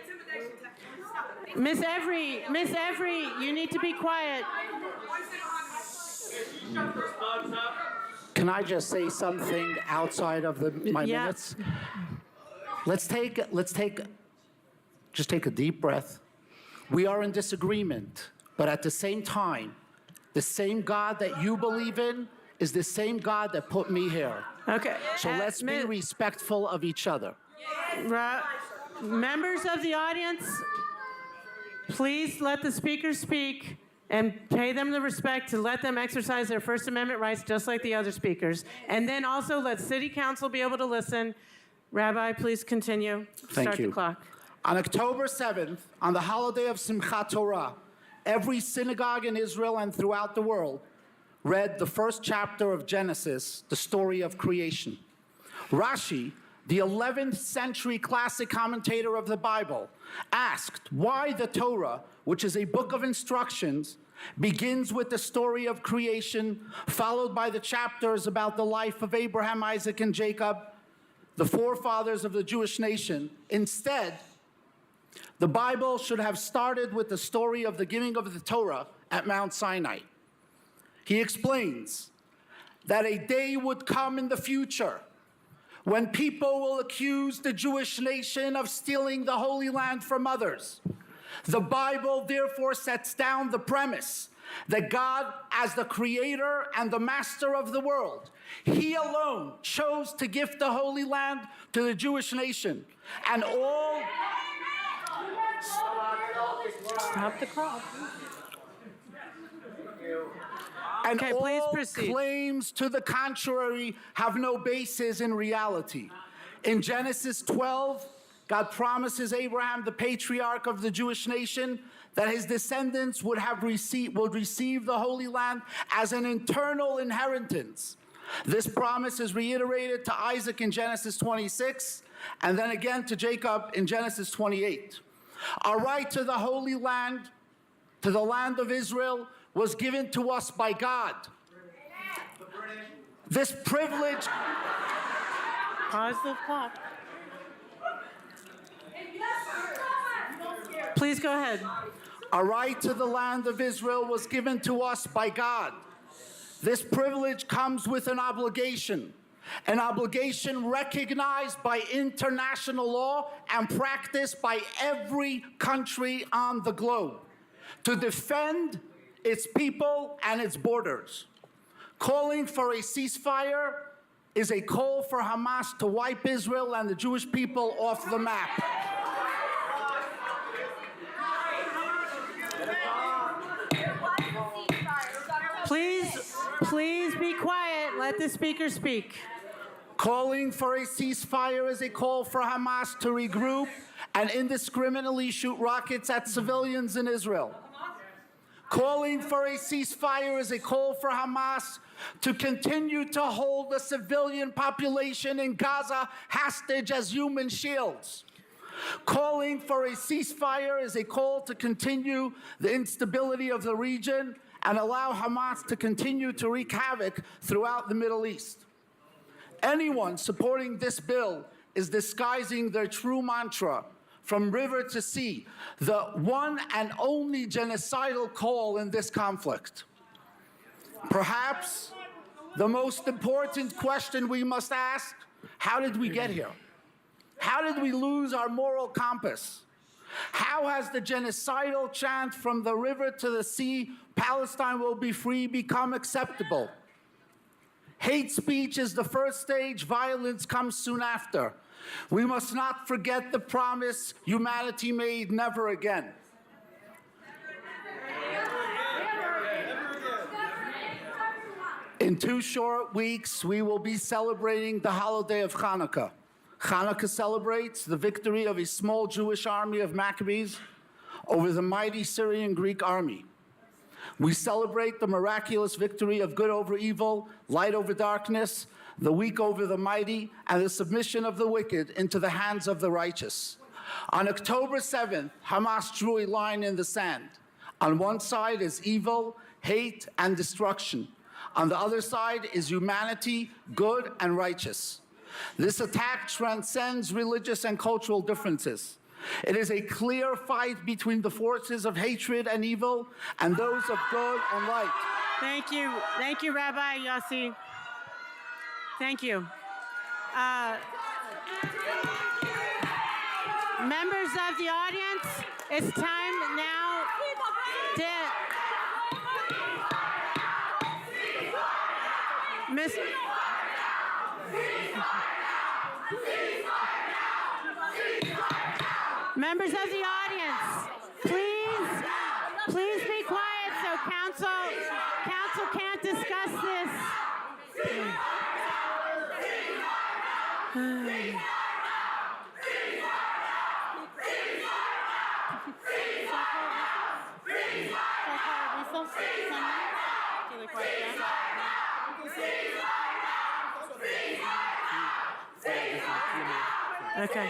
Miss Every, you need to be quiet. Can I just say something outside of my minutes? Just take a deep breath. We are in disagreement, but at the same time, the same God that you believe in is the same God that put me here. Okay. So let's be respectful of each other. Members of the audience, please let the speakers speak and pay them the respect to let them exercise their First Amendment rights just like the other speakers. And then also let City Council be able to listen. Rabbi, please continue. Thank you. Start the clock. On October 7th, on the holiday of Simchat Torah, every synagogue in Israel and throughout the world read the first chapter of Genesis, the story of creation. Rashi, the 11th century classic commentator of the Bible, asked why the Torah, which is a book of instructions, begins with the story of creation, followed by the chapters about the life of Abraham, Isaac, and Jacob, the forefathers of the Jewish nation. Instead, the Bible should have started with the story of the giving of the Torah at Mount Sinai. He explains that a day would come in the future when people will accuse the Jewish nation of stealing the Holy Land from others. The Bible therefore sets down the premise that God, as the creator and the master of the world, he alone chose to gift the Holy Land to the Jewish nation. And all... Stop the clock. And Okay, please proceed. claims to the contrary have no basis in reality. In Genesis 12, God promises Abraham, the patriarch of the Jewish nation, that his descendants would receive the Holy Land as an eternal inheritance. This promise is reiterated to Isaac in Genesis 26, and then again to Jacob in Genesis 28. Our right to the Holy Land, to the land of Israel, was given to us by God. This privilege... Pause the clock. Please go ahead. Our right to the land of Israel was given to us by God. This privilege comes with an obligation recognized by international law and practiced by every country on the globe, to defend its people and its borders. Calling for a ceasefire is a call for Hamas to wipe Israel and the Jewish people off the map. Please be quiet. Let the speaker speak. Calling for a ceasefire is a call for Hamas to regroup and indiscriminately shoot rockets at civilians in Israel. Calling for a ceasefire is a call for Hamas to continue to hold the civilian population in Gaza hostage as human shields. Calling for a ceasefire is a call to continue the instability of the region and allow Hamas to continue to wreak havoc throughout the Middle East. Anyone supporting this bill is disguising their true mantra, from river to sea, the one and only genocidal call in this conflict. Perhaps the most important question we must ask: how did we get here? How did we lose our moral compass? How has the genocidal chant from the river to the sea, Palestine will be free, become acceptable? Hate speech is the first stage, violence comes soon after. We must not forget the promise humanity made: never again. In 2 short weeks, we will be celebrating the holiday of Hanukkah. Hanukkah celebrates the victory of a small Jewish army of Maccabees over the mighty Syrian Greek army. We celebrate the miraculous victory of good over evil, light over darkness, the weak over the mighty, and the submission of the wicked into the hands of the righteous. On October 7th, Hamas drew a line in the sand. On one side is evil, hate, and destruction. On the other side is humanity, good and righteous. This attack transcends religious and cultural differences. It is a clear fight between the forces of hatred and evil and those of good and light. Thank you. Thank you, Rabbi Yossi. Thank you. Members of the audience, it's time now to... Members of the audience, please be quiet so council can't discuss this. Okay.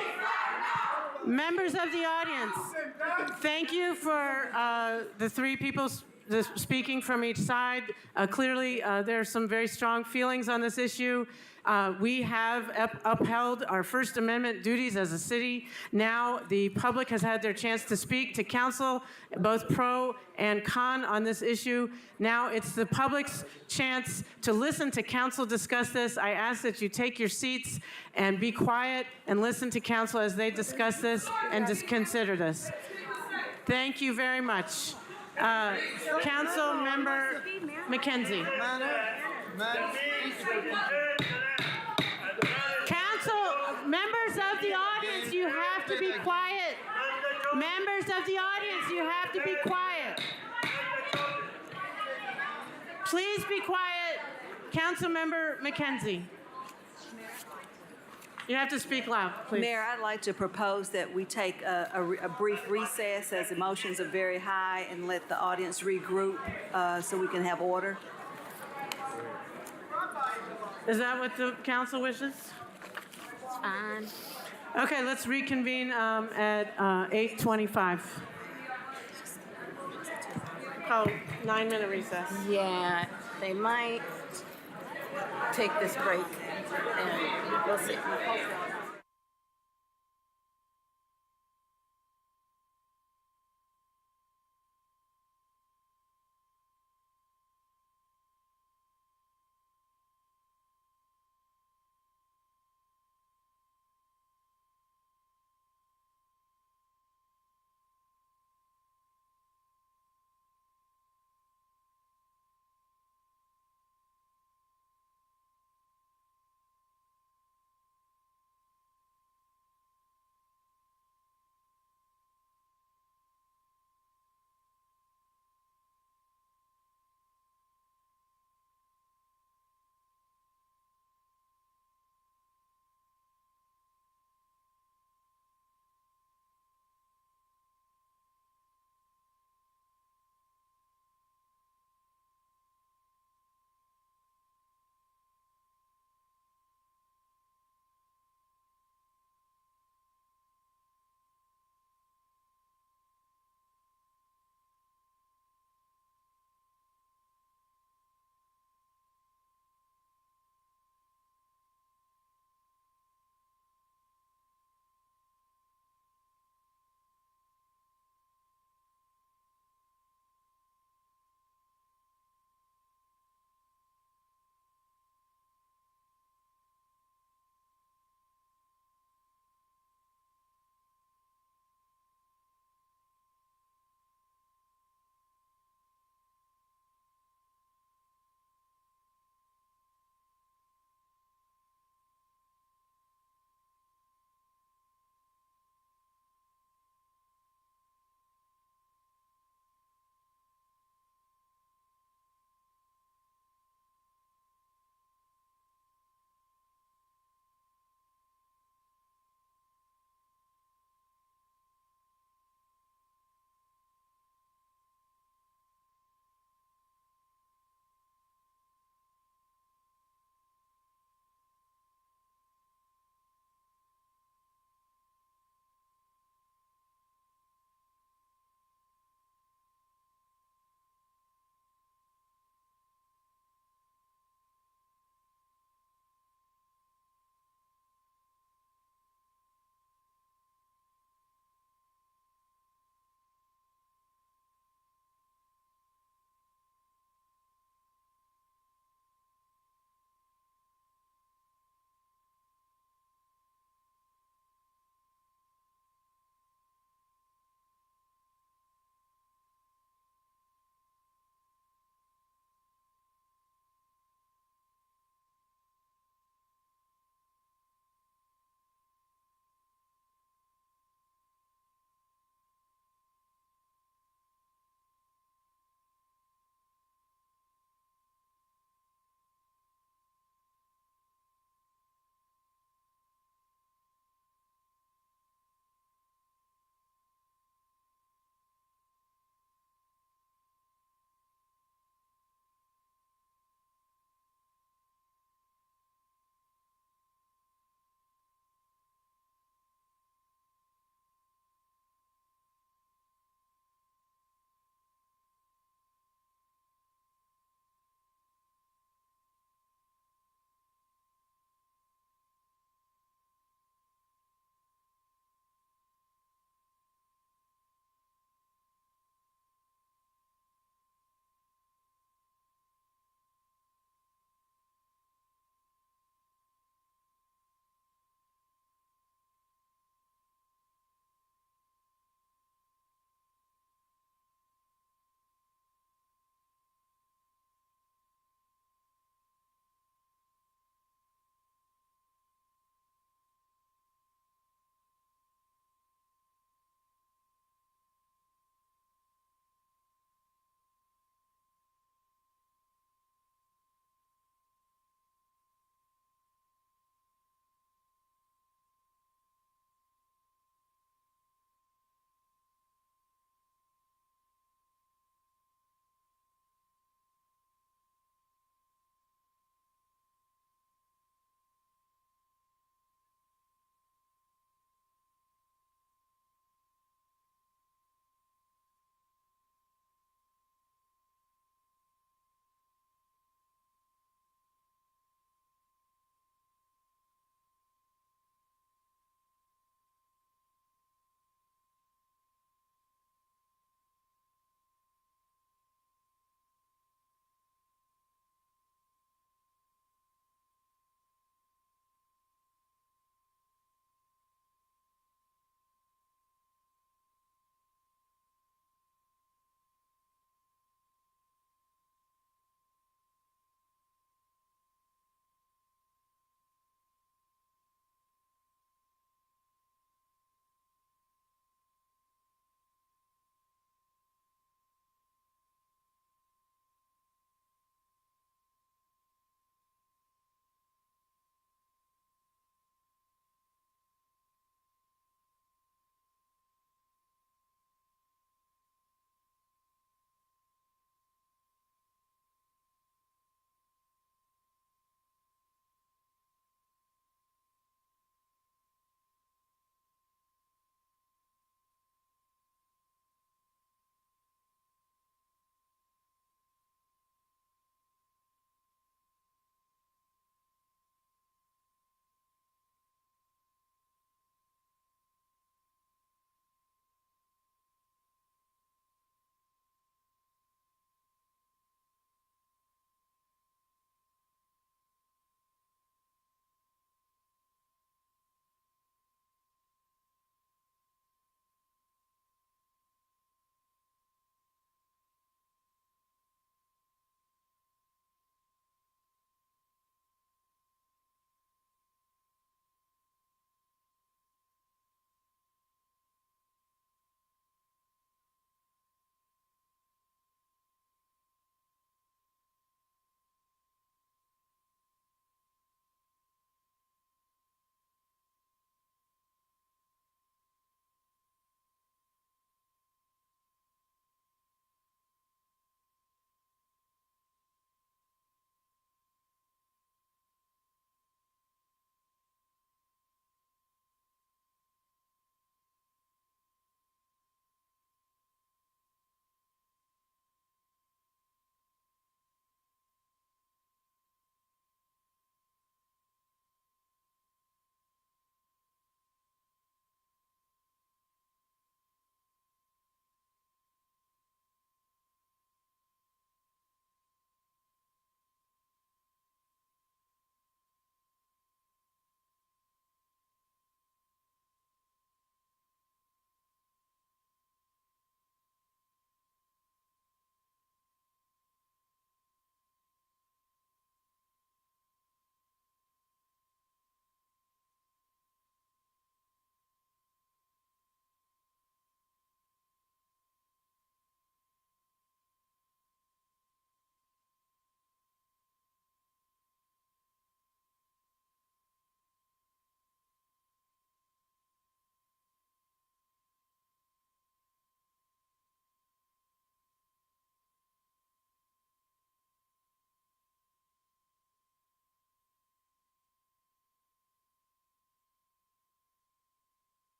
Members of the audience, thank you for the three people speaking from each side. Clearly, there are some very strong feelings on this issue. We have upheld our First Amendment duties as a city. Now the public has had their chance to speak to council, both pro and con on this issue. Now it's the public's chance to listen to council discuss this. I ask that you take your seats and be quiet and listen to council as they discuss this and just consider this. Thank you very much. Council Member McKenzie. Members of the audience, you have to be quiet. Members of the audience, you have to be quiet. Please be quiet. Councilmember McKenzie. You have to speak loud, please. Mayor, I'd like to propose that we take a brief recess as emotions are very high and let the audience regroup so we can have order. Is that what the council wishes? Fine. Okay, let's reconvene at 8:25. Call 9-minute recess. Yeah, they might take this break, and we'll see.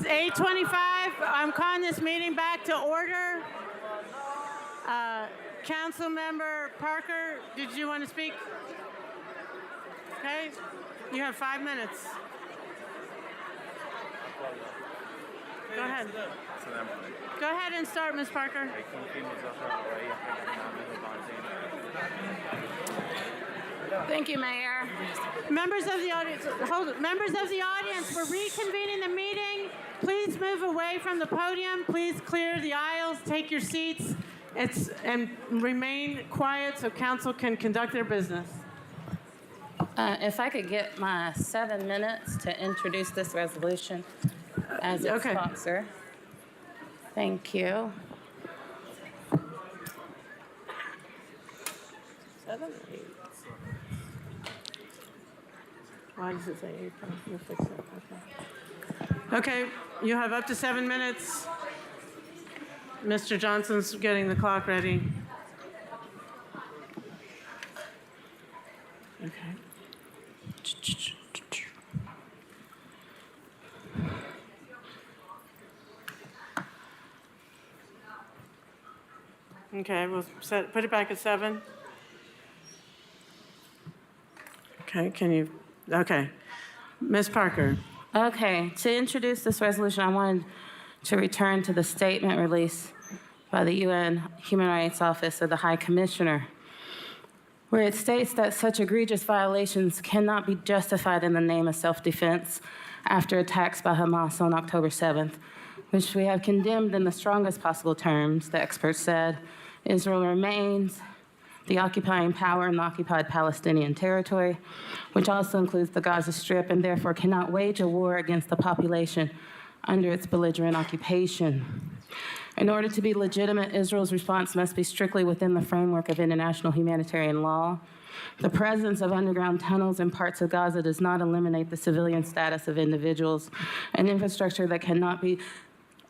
8:25. I'm calling this meeting back to order. Councilmember Parker, did you want to speak? Okay, you have 5 minutes. Go ahead. Go ahead and start, Ms. Parker. Thank you, Mayor. Members of the audience, hold it. Members of the audience, we're reconvening the meeting. Please move away from the podium. Please clear the aisles, take your seats, and remain quiet so council can conduct their business. If I could get my 7 minutes to introduce this resolution as its sponsor. Thank you. 7 or 8? Why does it say 8? We'll fix it. Okay, you have up to 7 minutes. Mr. Johnson's getting the clock ready. Okay. Okay, we'll put it back at 7. Okay, okay. Ms. Parker. Okay, to introduce this resolution, I wanted to return to the statement released by the UN Human Rights Office of the High Commissioner, where it states that such egregious violations cannot be justified in the name of self-defense after attacks by Hamas on October 7th, which we have condemned in the strongest possible terms. The experts said Israel remains the occupying power in the occupied Palestinian territory, which also includes the Gaza Strip, and therefore cannot wage a war against the population under its belligerent occupation. In order to be legitimate, Israel's response must be strictly within the framework of international humanitarian law. The presence of underground tunnels in parts of Gaza does not eliminate the civilian status of individuals, an infrastructure that cannot be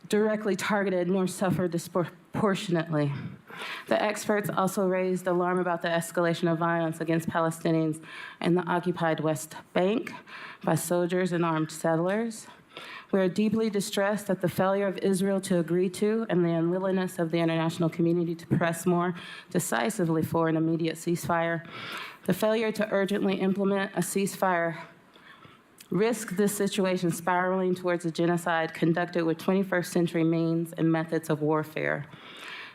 directly targeted nor suffer disproportionately. The experts also raised alarm about the escalation of violence against Palestinians in the occupied West Bank by soldiers and armed settlers. We are deeply distressed at the failure of Israel to agree to and the unwillingness of the international community to press more decisively for an immediate ceasefire. The failure to urgently implement a ceasefire risk this situation spiraling towards a genocide conducted with 21st century means and methods of warfare.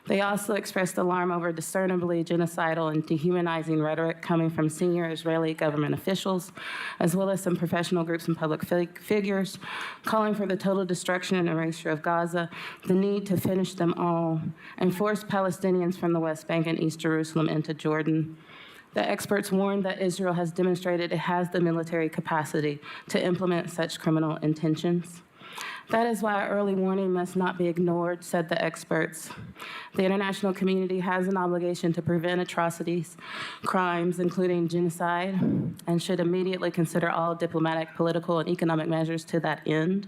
They also expressed alarm over discernibly genocidal and dehumanizing rhetoric coming from senior Israeli government officials, as well as some professional groups and public figures, calling for the total destruction and erasure of Gaza, the need to finish them all, and force Palestinians from the West Bank and East Jerusalem into Jordan. The experts warned that Israel has demonstrated it has the military capacity to implement such criminal intentions. That is why early warning must not be ignored, said the experts. The international community has an obligation to prevent atrocities, crimes, including genocide, and should immediately consider all diplomatic, political, and economic measures to that end.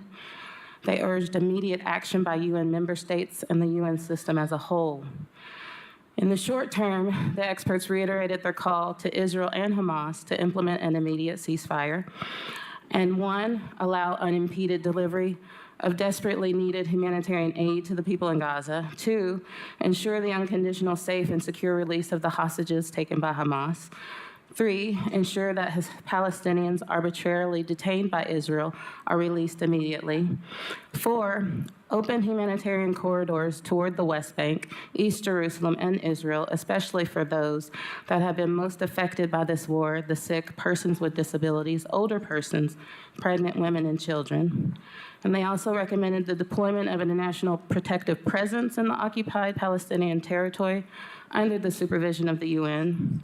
They urged immediate action by UN member states and the UN system as a whole. In the short term, the experts reiterated their call to Israel and Hamas to implement an immediate ceasefire and 1, allow unimpeded delivery of desperately needed humanitarian aid to the people in Gaza. 2, ensure the unconditional, safe, and secure release of the hostages taken by Hamas. 3, ensure that Palestinians arbitrarily detained by Israel are released immediately. 4, open humanitarian corridors toward the West Bank, East Jerusalem, and Israel, especially for those that have been most affected by this war, the sick, persons with disabilities, older persons, pregnant women, and children. And they also recommended the deployment of an international protective presence in the occupied Palestinian territory under the supervision of the UN.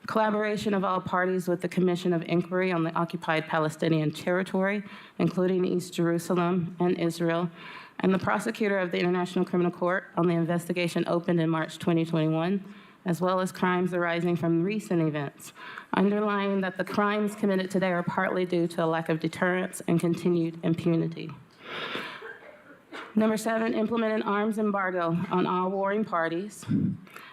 Collaboration of all parties with the Commission of Inquiry on the Occupied Palestinian Territory, including East Jerusalem and Israel, and the prosecutor of the International Criminal Court on the investigation opened in March 2021, as well as crimes arising from recent events, underlying that the crimes committed today are partly due to a lack of deterrence and continued impunity. Number 7, implement an arms embargo on all warring parties.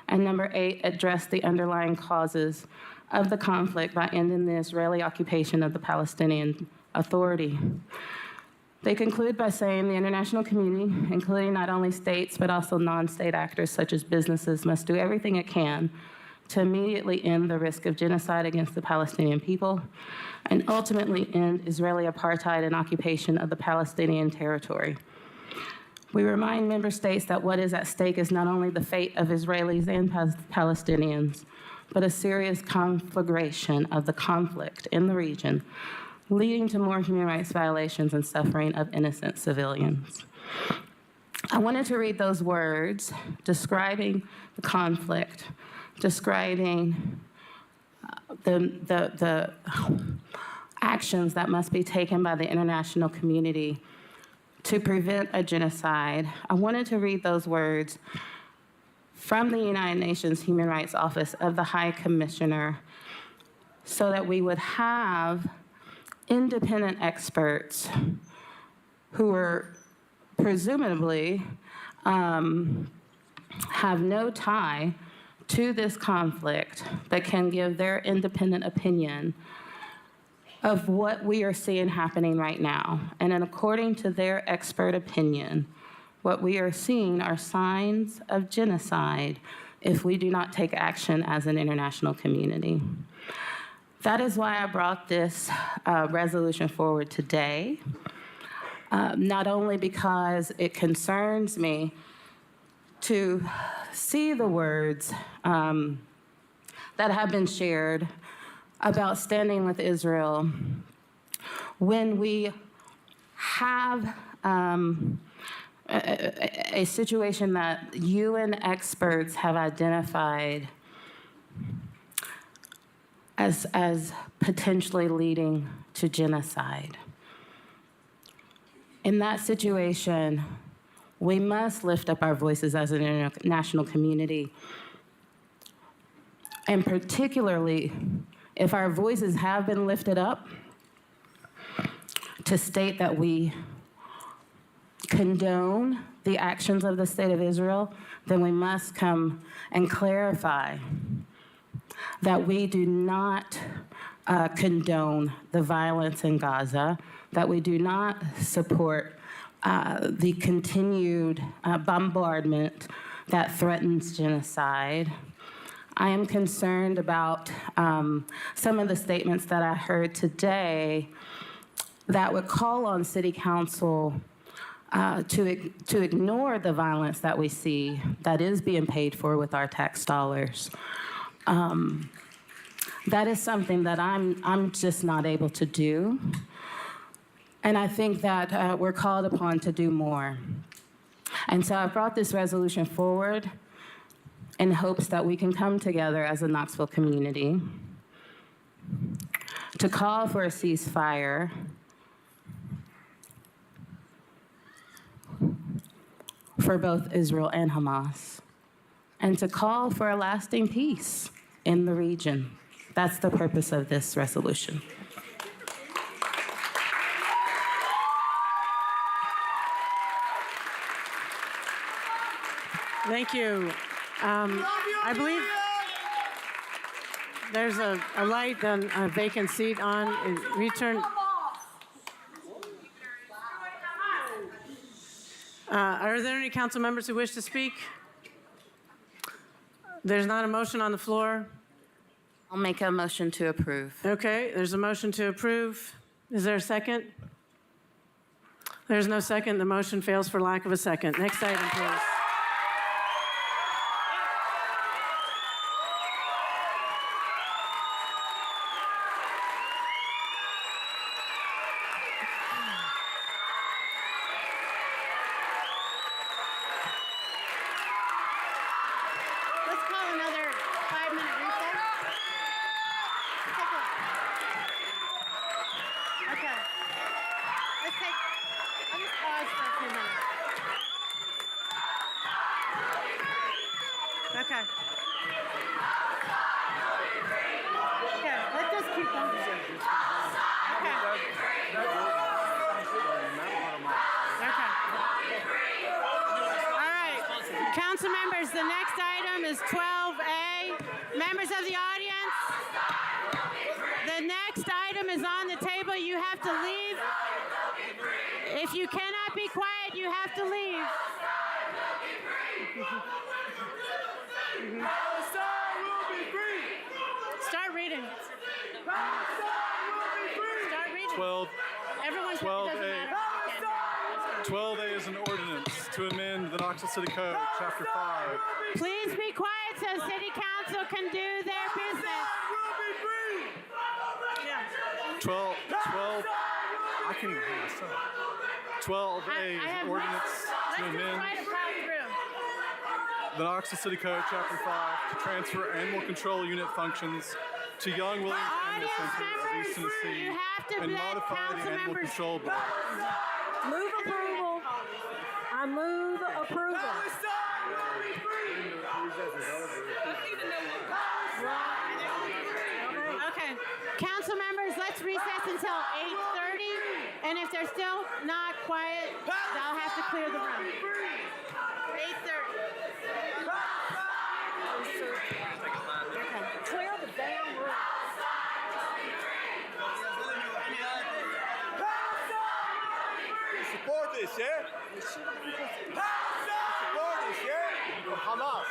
And number 8, address the underlying causes of the conflict by ending the Israeli occupation of the Palestinian Authority. They conclude by saying the international community, including not only states but also non-state actors such as businesses, must do everything it can to immediately end the risk of genocide against the Palestinian people and ultimately end Israeli apartheid and occupation of the Palestinian territory. We remind member states that what is at stake is not only the fate of Israelis and Palestinians, but a serious conflagration of the conflict in the region, leading to more human rights violations and suffering of innocent civilians. I wanted to read those words describing the conflict, describing the actions that must be taken by the international community to prevent a genocide. I wanted to read those words from the United Nations Human Rights Office of the High Commissioner so that we would have independent experts who were presumably have no tie to this conflict that can give their independent opinion of what we are seeing happening right now. And then according to their expert opinion, what we are seeing are signs of genocide if we do not take action as an international community. That is why I brought this resolution forward today, not only because it concerns me to see the words that have been shared about standing with Israel when we have a situation that UN experts have identified as potentially leading to genocide. In that situation, we must lift up our voices as an international community, and particularly if our voices have been lifted up to state that we condone the actions of the state of Israel, then we must come and clarify that we do not condone the violence in Gaza, that we do not support the continued bombardment that threatens genocide. I am concerned about some of the statements that I heard today that would call on City Council to ignore the violence that we see that is being paid for with our tax dollars. That is something that I'm just not able to do. And I think that we're called upon to do more. And so I brought this resolution forward in hopes that we can come together as a Knoxville community to call for a ceasefire for both Israel and Hamas, and to call for a lasting peace in the region. That's the purpose of this resolution. Thank you. I believe there's a light on a vacant seat on. Return. Are there any council members who wish to speak? There's not a motion on the floor. I'll make a motion to approve. Okay, there's a motion to approve. Is there a second? There's no second. The motion fails for lack of a second. Next item, please. Let's call another 5-minute recess. Okay. I'll just pause for a few minutes. Okay. Okay, let's just keep going. Okay. Okay. All right, council members, the next item is 12A. Members of the audience, the next item is on the table. You have to leave. If you cannot be quiet, you have to leave. Start reading. Start reading. 12. Everyone, 12A. 12A is an ordinance to amend the Knoxville City Code, Chapter 5. Please be quiet so City Council can do their business. 12. I can't even hear myself. 12A is an ordinance to amend the Knoxville City Code, Chapter 5, to transfer animal control unit functions to Young Williams Animal Center of East Tennessee and modify the animal control board. Move approval. I move approval. Okay, council members, let's recess until 8:30, and if they're still not quiet, I'll have to clear the room. 8:30. Clear the damn room. Support this, yeah? Support this, yeah? Hamas.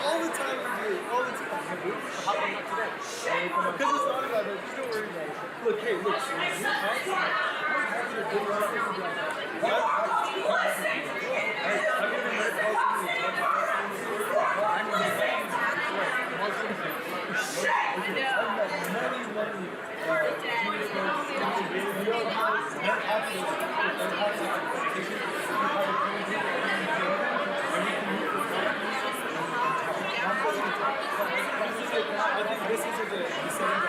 All the time we do, all the time. How come not today? Because it's not about it. Just don't worry about it. Look, hey, look. I think this is a good setting.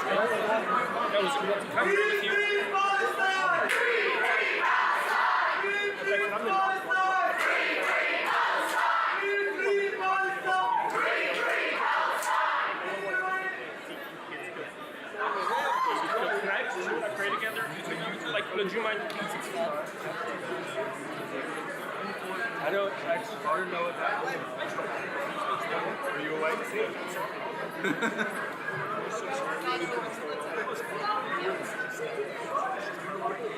That was good to come here with you. Should I pray together? Like, would you mind? I don't actually know what that is. Are you awake?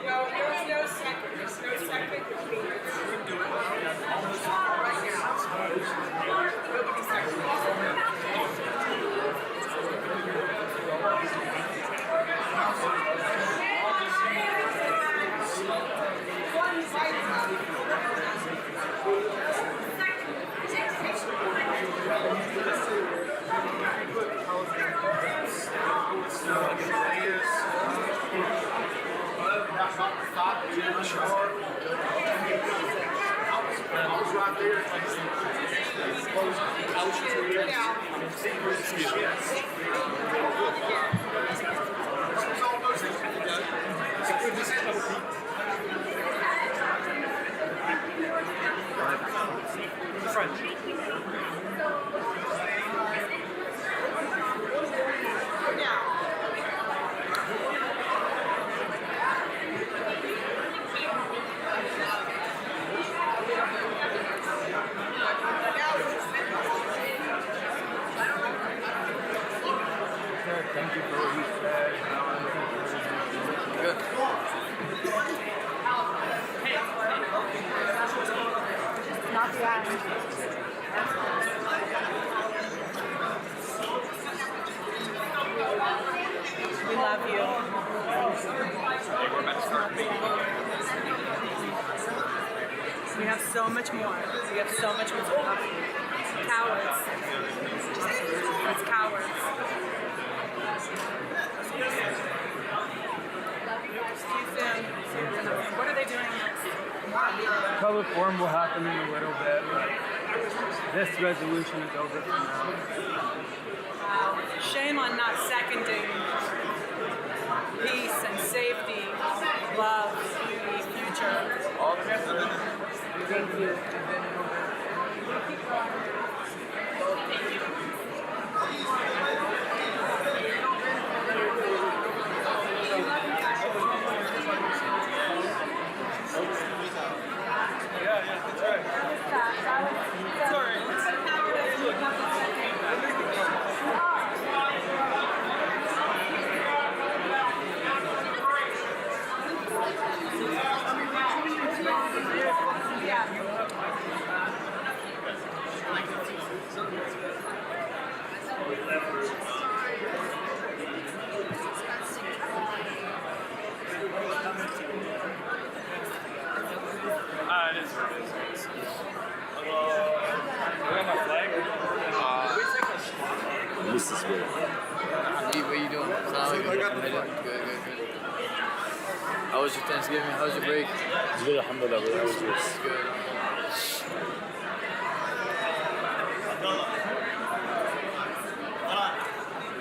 No, there's no second. There's no second. You can do it right now. Nobody second. Thank you for We love you. We have so much more. We have so much more. Cowards. It's cowards. See you soon. What are they doing next? Public forum will happen in a little bit, but this resolution is over for now. Wow. Shame on not seconding peace and safety, love, beauty, future. Thank you. This is good. What are you doing? Good. How was your Thanksgiving? How was your break? It's good, alhamdulillah. How was yours? Good.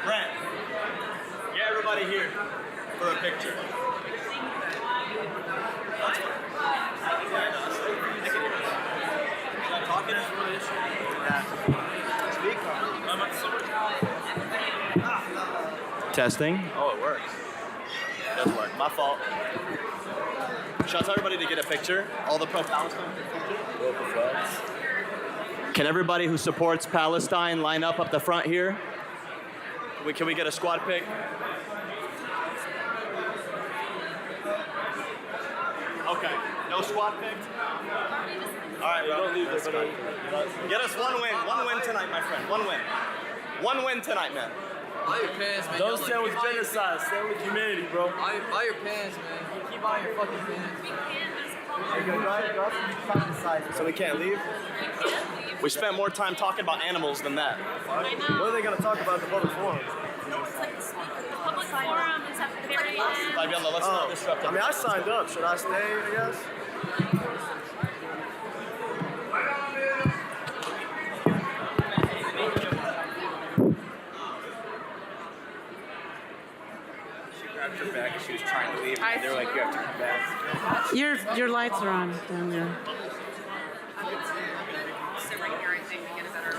Brent, get everybody here for a picture. Testing. Oh, it works. It does work. My fault. Should I tell everybody to get a picture? All the pro-Palestine pictures? Can everybody who supports Palestine line up the front here? Can we get a squad pic? Okay, no squad pic? All right, bro. Get us one win tonight, my friend. One win tonight, man. Buy your pants, man. Don't stand with genocide, stand with humanity, bro. Buy your pants, man. Keep buying your fucking pants. So we can't leave? We spent more time talking about animals than that. What are they going to talk about at the public forum? Public forum is at the very end. Fabiana, let's not disrupt them. I mean, I signed up. Should I stay, I guess? Her back as she was trying to leave. They were like, you have to come back. Your lights are on down there. Sit right here, I think, to get a better.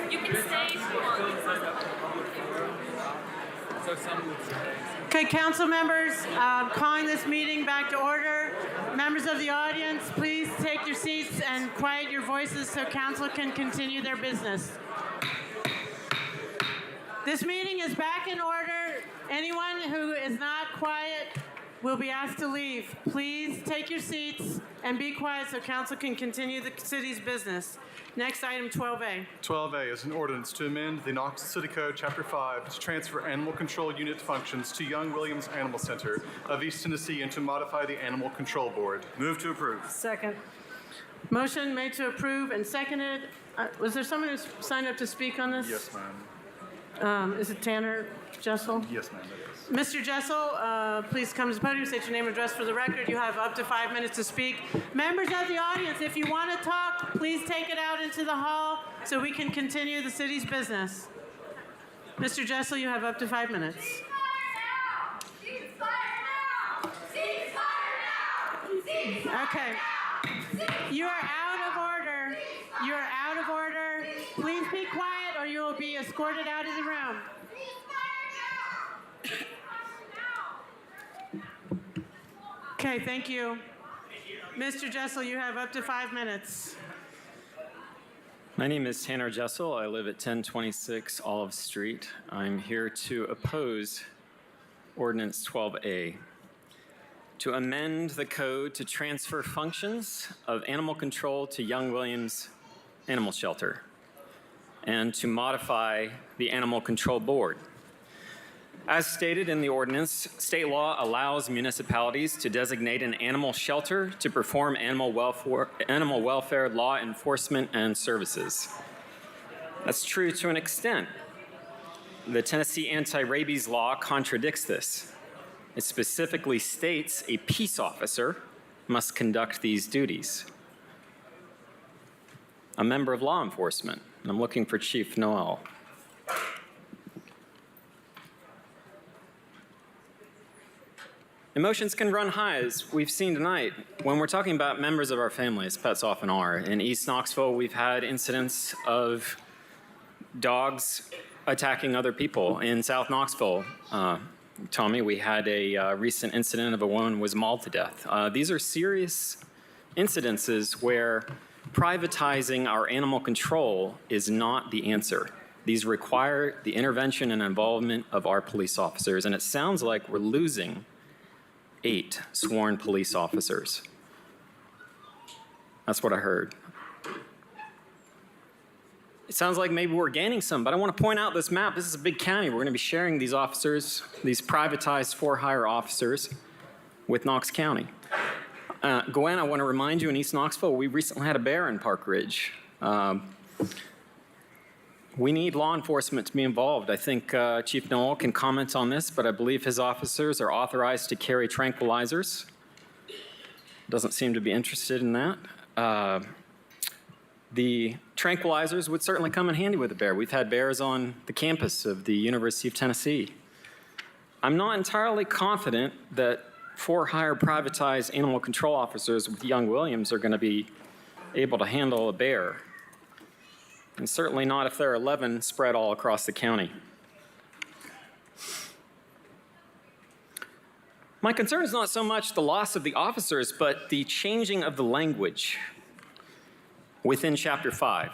You can stay if you want. Okay, council members, calling this meeting back to order. Members of the audience, please take your seats and quiet your voices so council can continue their business. This meeting is back in order. Anyone who is not quiet will be asked to leave. Please take your seats and be quiet so council can continue the city's business. Next item, 12A. 12A is an ordinance to amend the Knoxville City Code, Chapter 5, to transfer animal control unit functions to Young Williams Animal Center of East Tennessee and to modify the Animal Control Board. Move to approve. Second. Motion made to approve and seconded. Was there someone who signed up to speak on this? Yes, ma'am. Is it Tanner Jessel? Yes, ma'am, it is. Mr. Jessel, please come to the podium, state your name and address for the record. You have up to 5 minutes to speak. Members of the audience, if you want to talk, please take it out into the hall so we can continue the city's business. Mr. Jessel, you have up to 5 minutes. Okay. You are out of order. You are out of order. Please be quiet or you will be escorted out of the room. Okay, thank you. Mr. Jessel, you have up to 5 minutes. My name is Tanner Jessel. I live at 1026 Olive Street. I'm here to oppose Ordinance 12A. To to amend the code to transfer functions of animal control to Young Williams Animal Shelter and to modify the Animal Control Board. As stated in the ordinance, state law allows municipalities to designate an animal shelter to perform animal welfare law enforcement and services. That's true to an extent. The Tennessee anti-rabies law contradicts this. It specifically states a peace officer must conduct these duties. A member of law enforcement, and I'm looking for Chief Noel. Emotions can run high, as we've seen tonight, when we're talking about members of our family, as pets often are. In East Knoxville, we've had incidents of dogs attacking other people. In South Knoxville, Tommy, we had a recent incident of a woman who was mauled to death. These are serious incidences where privatizing our animal control is not the answer. These require the intervention and involvement of our police officers, and it sounds like we're losing 8 sworn police officers. That's what I heard. It sounds like maybe we're gaining some, but I want to point out this map. This is a big county. We're going to be sharing these officers, these privatized for-hire officers, with Knox County. Gwen, I want to remind you, in East Knoxville, we recently had a bear in Park Ridge. We need law enforcement to be involved. I think Chief Noel can comment on this, but I believe his officers are authorized to carry tranquilizers. Doesn't seem to be interested in that. The tranquilizers would certainly come in handy with a bear. We've had bears on the campus of the University of Tennessee. I'm not entirely confident that for-hire privatized animal control officers with Young Williams are going to be able to handle a bear. And certainly not if there are 11 spread all across the county. My concern is not so much the loss of the officers, but the changing of the language within Chapter 5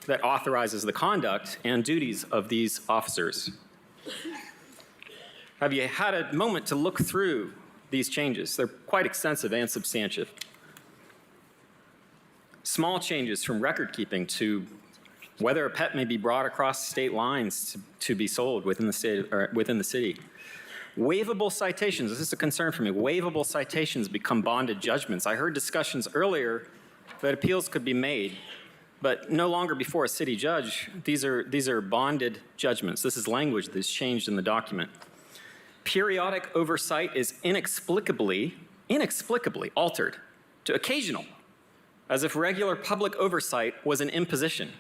that authorizes the conduct and duties of these officers. Have you had a moment to look through these changes? They're quite extensive and substantive. Small changes from record keeping to whether a pet may be brought across state lines to be sold within the state or within the city. Waivable citations, this is a concern for me. Waivable citations become bonded judgments. I heard discussions earlier that appeals could be made, but no longer before a city judge. These are bonded judgments. This is language that's changed in the document. Periodic oversight is inexplicably altered to occasional, as if regular public oversight was an imposition.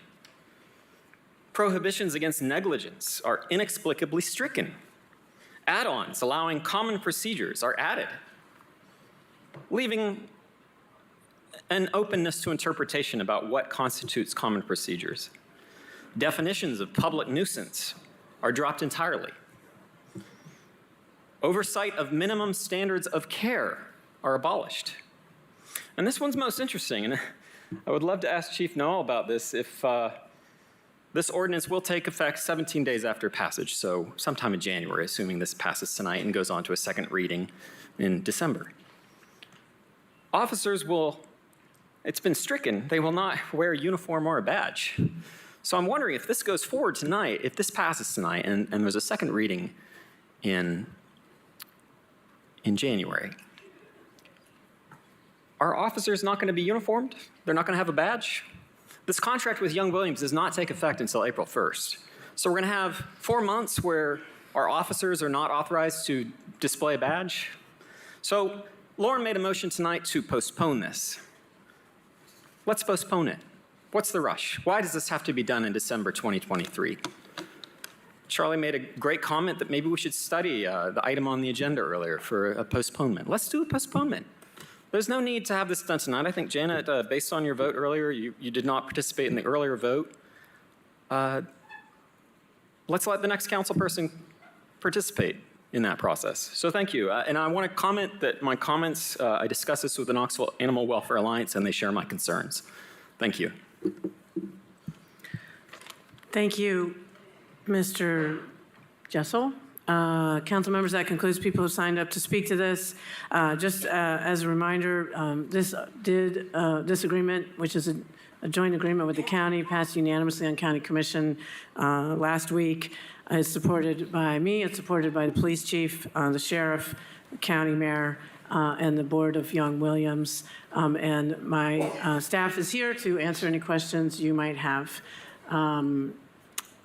Prohibitions against negligence are inexplicably stricken. Add-ons allowing common procedures are added, leaving an openness to interpretation about what constitutes common procedures. Definitions of public nuisance are dropped entirely. Oversight of minimum standards of care are abolished. And this one's most interesting, and I would love to ask Chief Noel about this. If this ordinance will take effect 17 days after passage, so sometime in January, assuming this passes tonight and goes on to a second reading in December. Officers will, it's been stricken, they will not wear a uniform or a badge. So I'm wondering if this goes forward tonight, if this passes tonight and there's a second reading in January, are officers not going to be uniformed? They're not going to have a badge? This contract with Young Williams does not take effect until April 1st. So we're going to have 4 months where our officers are not authorized to display a badge. So Lauren made a motion tonight to postpone this. Let's postpone it. What's the rush? Why does this have to be done in December 2023? Charlie made a great comment that maybe we should study the item on the agenda earlier for a postponement. Let's do a postponement. There's no need to have this done tonight. I think, Janet, based on your vote earlier, you did not participate in the earlier vote. Let's let the next council person participate in that process. So thank you. And I want to comment that my comments, I discussed this with the Knoxville Animal Welfare Alliance, and they share my concerns. Thank you. Thank you, Mr. Jessel. Council members, that concludes people who signed up to speak to this. Just as a reminder, this agreement, which is a joint agreement with the county, passed unanimously on County Commission last week. It's supported by me, it's supported by the police chief, the sheriff, the county mayor, and the board of Young Williams. And my staff is here to answer any questions you might have.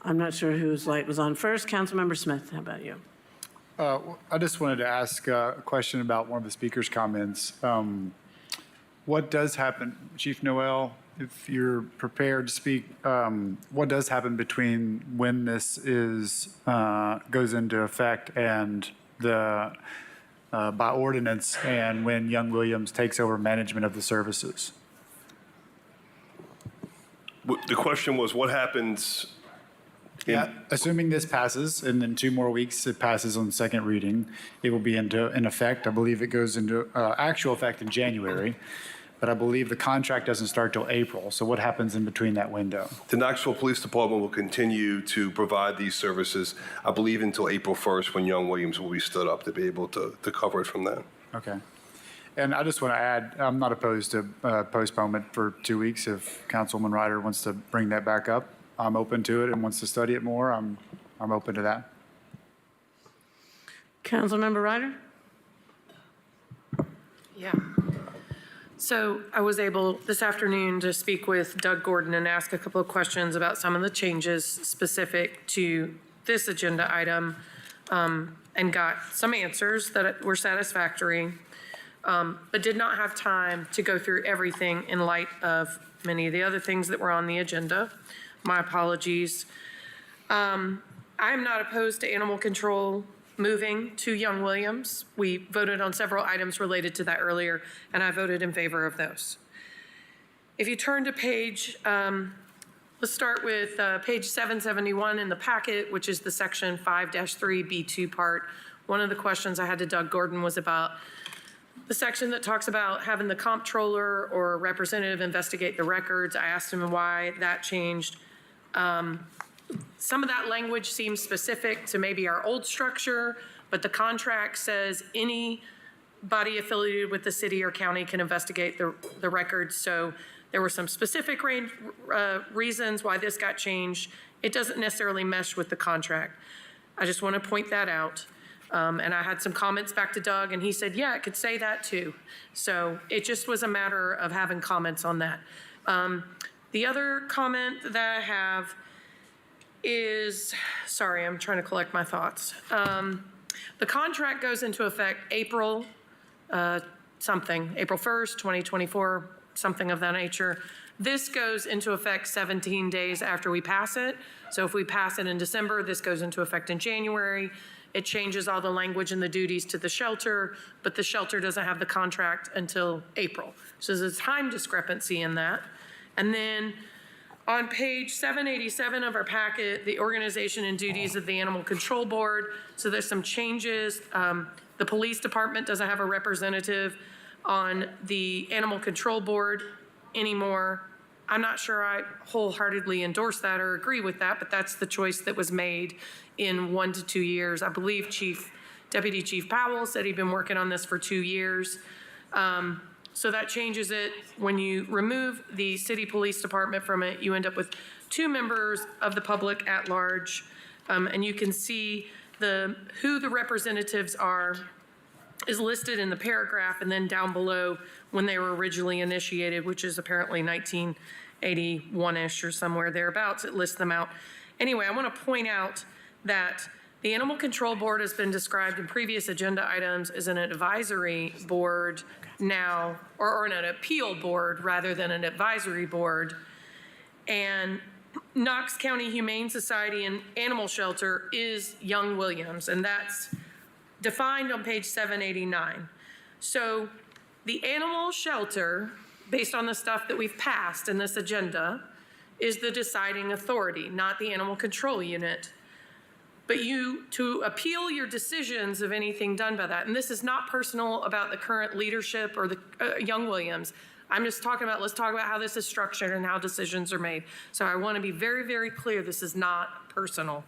I'm not sure whose light was on first. Councilmember Smith, how about you? I just wanted to ask a question about one of the speaker's comments. What does happen, Chief Noel, if you're prepared to speak, what does happen between when this goes into effect and the by ordinance and when Young Williams takes over management of the services? The question was, what happens? Yeah, assuming this passes, and in 2 more weeks it passes on second reading, it will be in effect. I believe it goes into actual effect in January, but I believe the contract doesn't start till April. So what happens in between that window? The Knoxville Police Department will continue to provide these services, I believe, until April 1st, when Young Williams will be stood up to be able to cover it from then. Okay. And I just want to add, I'm not opposed to postponement for 2 weeks. If Councilwoman Ryder wants to bring that back up, I'm open to it, and wants to study it more, I'm open to that. Councilmember Ryder? Yeah. So I was able this afternoon to speak with Doug Gordon and ask a couple of questions about some of the changes specific to this agenda item, and got some answers that were satisfactory, but did not have time to go through everything in light of many of the other things that were on the agenda. My apologies. I am not opposed to animal control moving to Young Williams. We voted on several items related to that earlier, and I voted in favor of those. If you turn to page, let's start with page 771 in the packet, which is the section 5-3B2 part. One of the questions I had to Doug Gordon was about the section that talks about having the comptroller or representative investigate the records. I asked him why that changed. Some of that language seems specific to maybe our old structure, but the contract says anybody affiliated with the city or county can investigate the records. So there were some specific reasons why this got changed. It doesn't necessarily mesh with the contract. I just want to point that out. And I had some comments back to Doug, and he said, yeah, it could say that too. So it just was a matter of having comments on that. The other comment that I have is, sorry, I'm trying to collect my thoughts. The contract goes into effect April 1st, 2024, something of that nature. This goes into effect 17 days after we pass it. So if we pass it in December, this goes into effect in January. It changes all the language and the duties to the shelter, but the shelter doesn't have the contract until April. So there's a time discrepancy in that. And then on page 787 of our packet, the organization and duties of the Animal Control Board. So there's some changes. The police department doesn't have a representative on the Animal Control Board anymore. I'm not sure I wholeheartedly endorse that or agree with that, but that's the choice that was made in 1 to 2 years. I believe Deputy Chief Powell said he'd been working on this for 2 years. So that changes it. When you remove the city police department from it, you end up with 2 members of the public at large. And you can see who the representatives are is listed in the paragraph, and then down below when they were originally initiated, which is apparently 1981-ish or somewhere thereabouts, it lists them out. Anyway, I want to point out that the Animal Control Board has been described in previous agenda items as an advisory board now, or an appeal board rather than an advisory board. And Knox County Humane Society and Animal Shelter is Young Williams, and that's defined on page 789. So the animal shelter, based on the stuff that we've passed in this agenda, is the deciding authority, not the animal control unit. But to appeal your decisions of anything done by that, and this is not personal about the current leadership or the Young Williams. I'm just talking about, let's talk about how this is structured and how decisions are made. So I want to be very, very clear, this is not personal.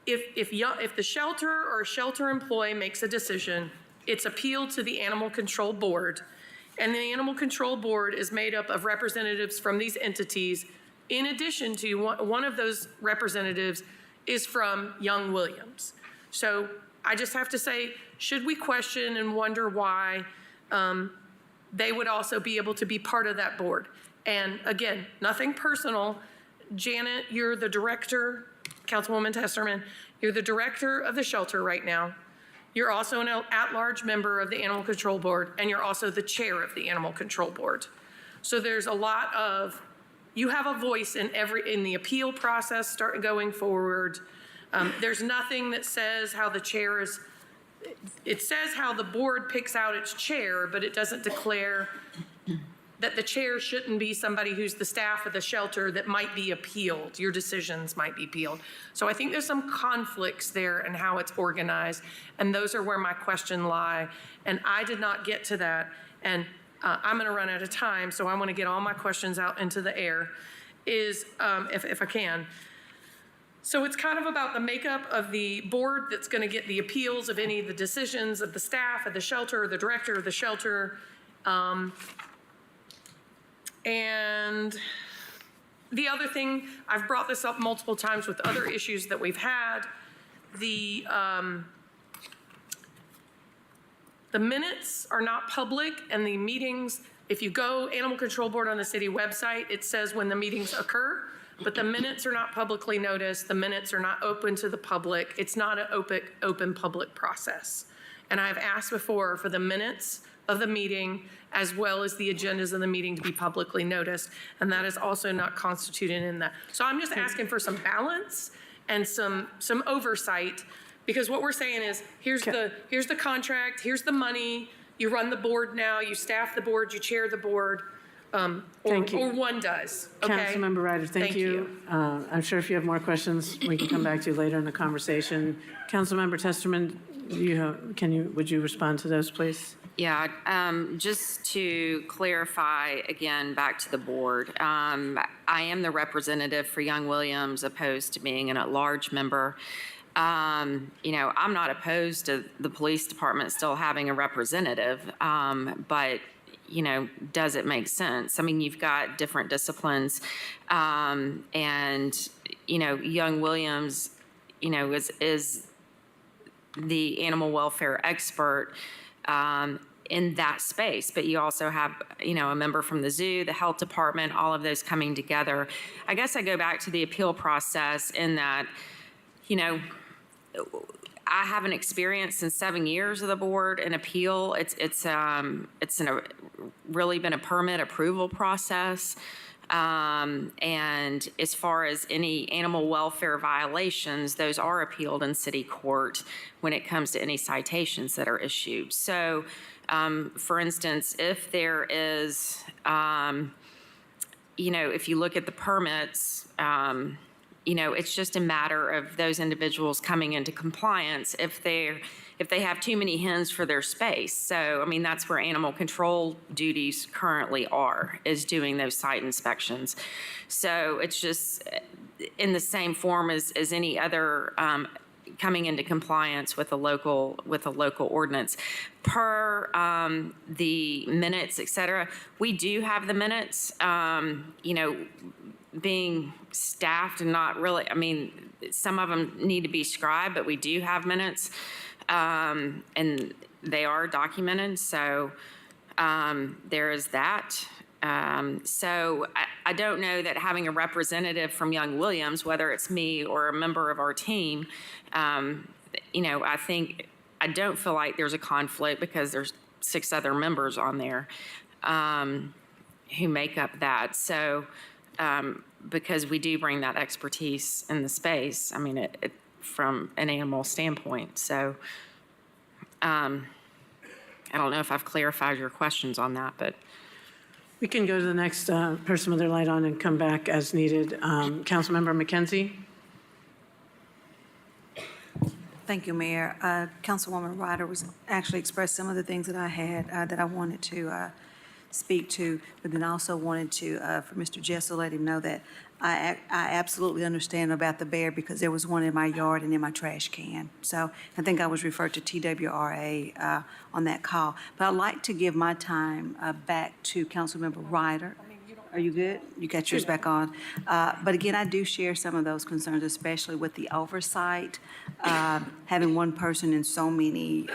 if the shelter or a shelter employee makes a decision, it's appealed to the Animal Control Board, and the Animal Control Board is made up of representatives from these entities. In addition to one of those representatives is from Young Williams. So I just have to say, should we question and wonder why they would also be able to be part of that board? And again, nothing personal. Janet, you're the director, Councilwoman Testerman, you're the director of the shelter right now. You're also an at-large member of the Animal Control Board, and you're also the chair of the Animal Control Board. So there's a lot of, you have a voice in the appeal process going forward. There's nothing that says how the chair is, it says how the board picks out its chair, but it doesn't declare that the chair shouldn't be somebody who's the staff of the shelter that might be appealed. Your decisions might be appealed. So I think there's some conflicts there in how it's organized, and those are where my question lie. And I did not get to that, and I'm gonna run out of time, so I wanna get all my questions out into the air, if I can. So it's kind of about the makeup of the board that's gonna get the appeals of any of the decisions of the staff of the shelter, or the director of the shelter. And the other thing, I've brought this up multiple times with other issues that we've had, the minutes are not public, and the meetings, if you go Animal Control Board on the city website, it says when the meetings occur, but the minutes are not publicly noticed, the minutes are not open to the public, it's not an open public process. And I've asked before for the minutes of the meeting as well as the agendas of the meeting to be publicly noticed, and that is also not constituted in that. So I'm just asking for some balance and some oversight, because what we're saying is, here's the contract, here's the money, you run the board now, you staff the board, you chair the board, Thank you. or one does, okay? Councilmember Ryder, thank you. I'm sure if you have more questions, we can come back to you later in the conversation. Councilmember Testerman, would you respond to those, please? Yeah, just to clarify again, back to the board, I am the representative for Young Williams, opposed to being an at-large member. I'm not opposed to the police department still having a representative, but does it make sense? I mean, you've got different disciplines, and Young Williams, is the animal welfare expert in that space, but you also have, a member from the zoo, the health department, all of those coming together. I guess I go back to the appeal process in that, I haven't experienced in 7 years of the board an appeal. It's really been a permit approval process. And as far as any animal welfare violations, those are appealed in city court when it comes to any citations that are issued. So, for instance, if there is, if you look at the permits, it's just a matter of those individuals coming into compliance if they have too many hens for their space. So, I mean, that's where animal control duties currently are, is doing those site inspections. So it's just in the same form as any other coming into compliance with a local ordinance. Per the minutes, et cetera, we do have the minutes, being staffed and not really, I mean, some of them need to be scribed, but we do have minutes. And they are documented, so there is that. So I don't know that having a representative from Young Williams, whether it's me or a member of our team, I don't feel like there's a conflict because there's 6 other members on there who make up that. So because we do bring that expertise in the space, I mean, from an animal standpoint. So I don't know if I've clarified your questions on that, but. We can go to the next person with their light on and come back as needed. Councilmember McKenzie. Thank you, Mayor. Councilwoman Ryder was actually expressed some of the things that I had that I wanted to speak to, but then I also wanted to, for Mr. Jess, to let him know that I absolutely understand about the bear because there was one in my yard and in my trash can. So I think I was referred to TWRA on that call. But I'd like to give my time back to Councilmember Ryder. Are you good? You got yours back on. But again, I do share some of those concerns, especially with the oversight, having one person in so many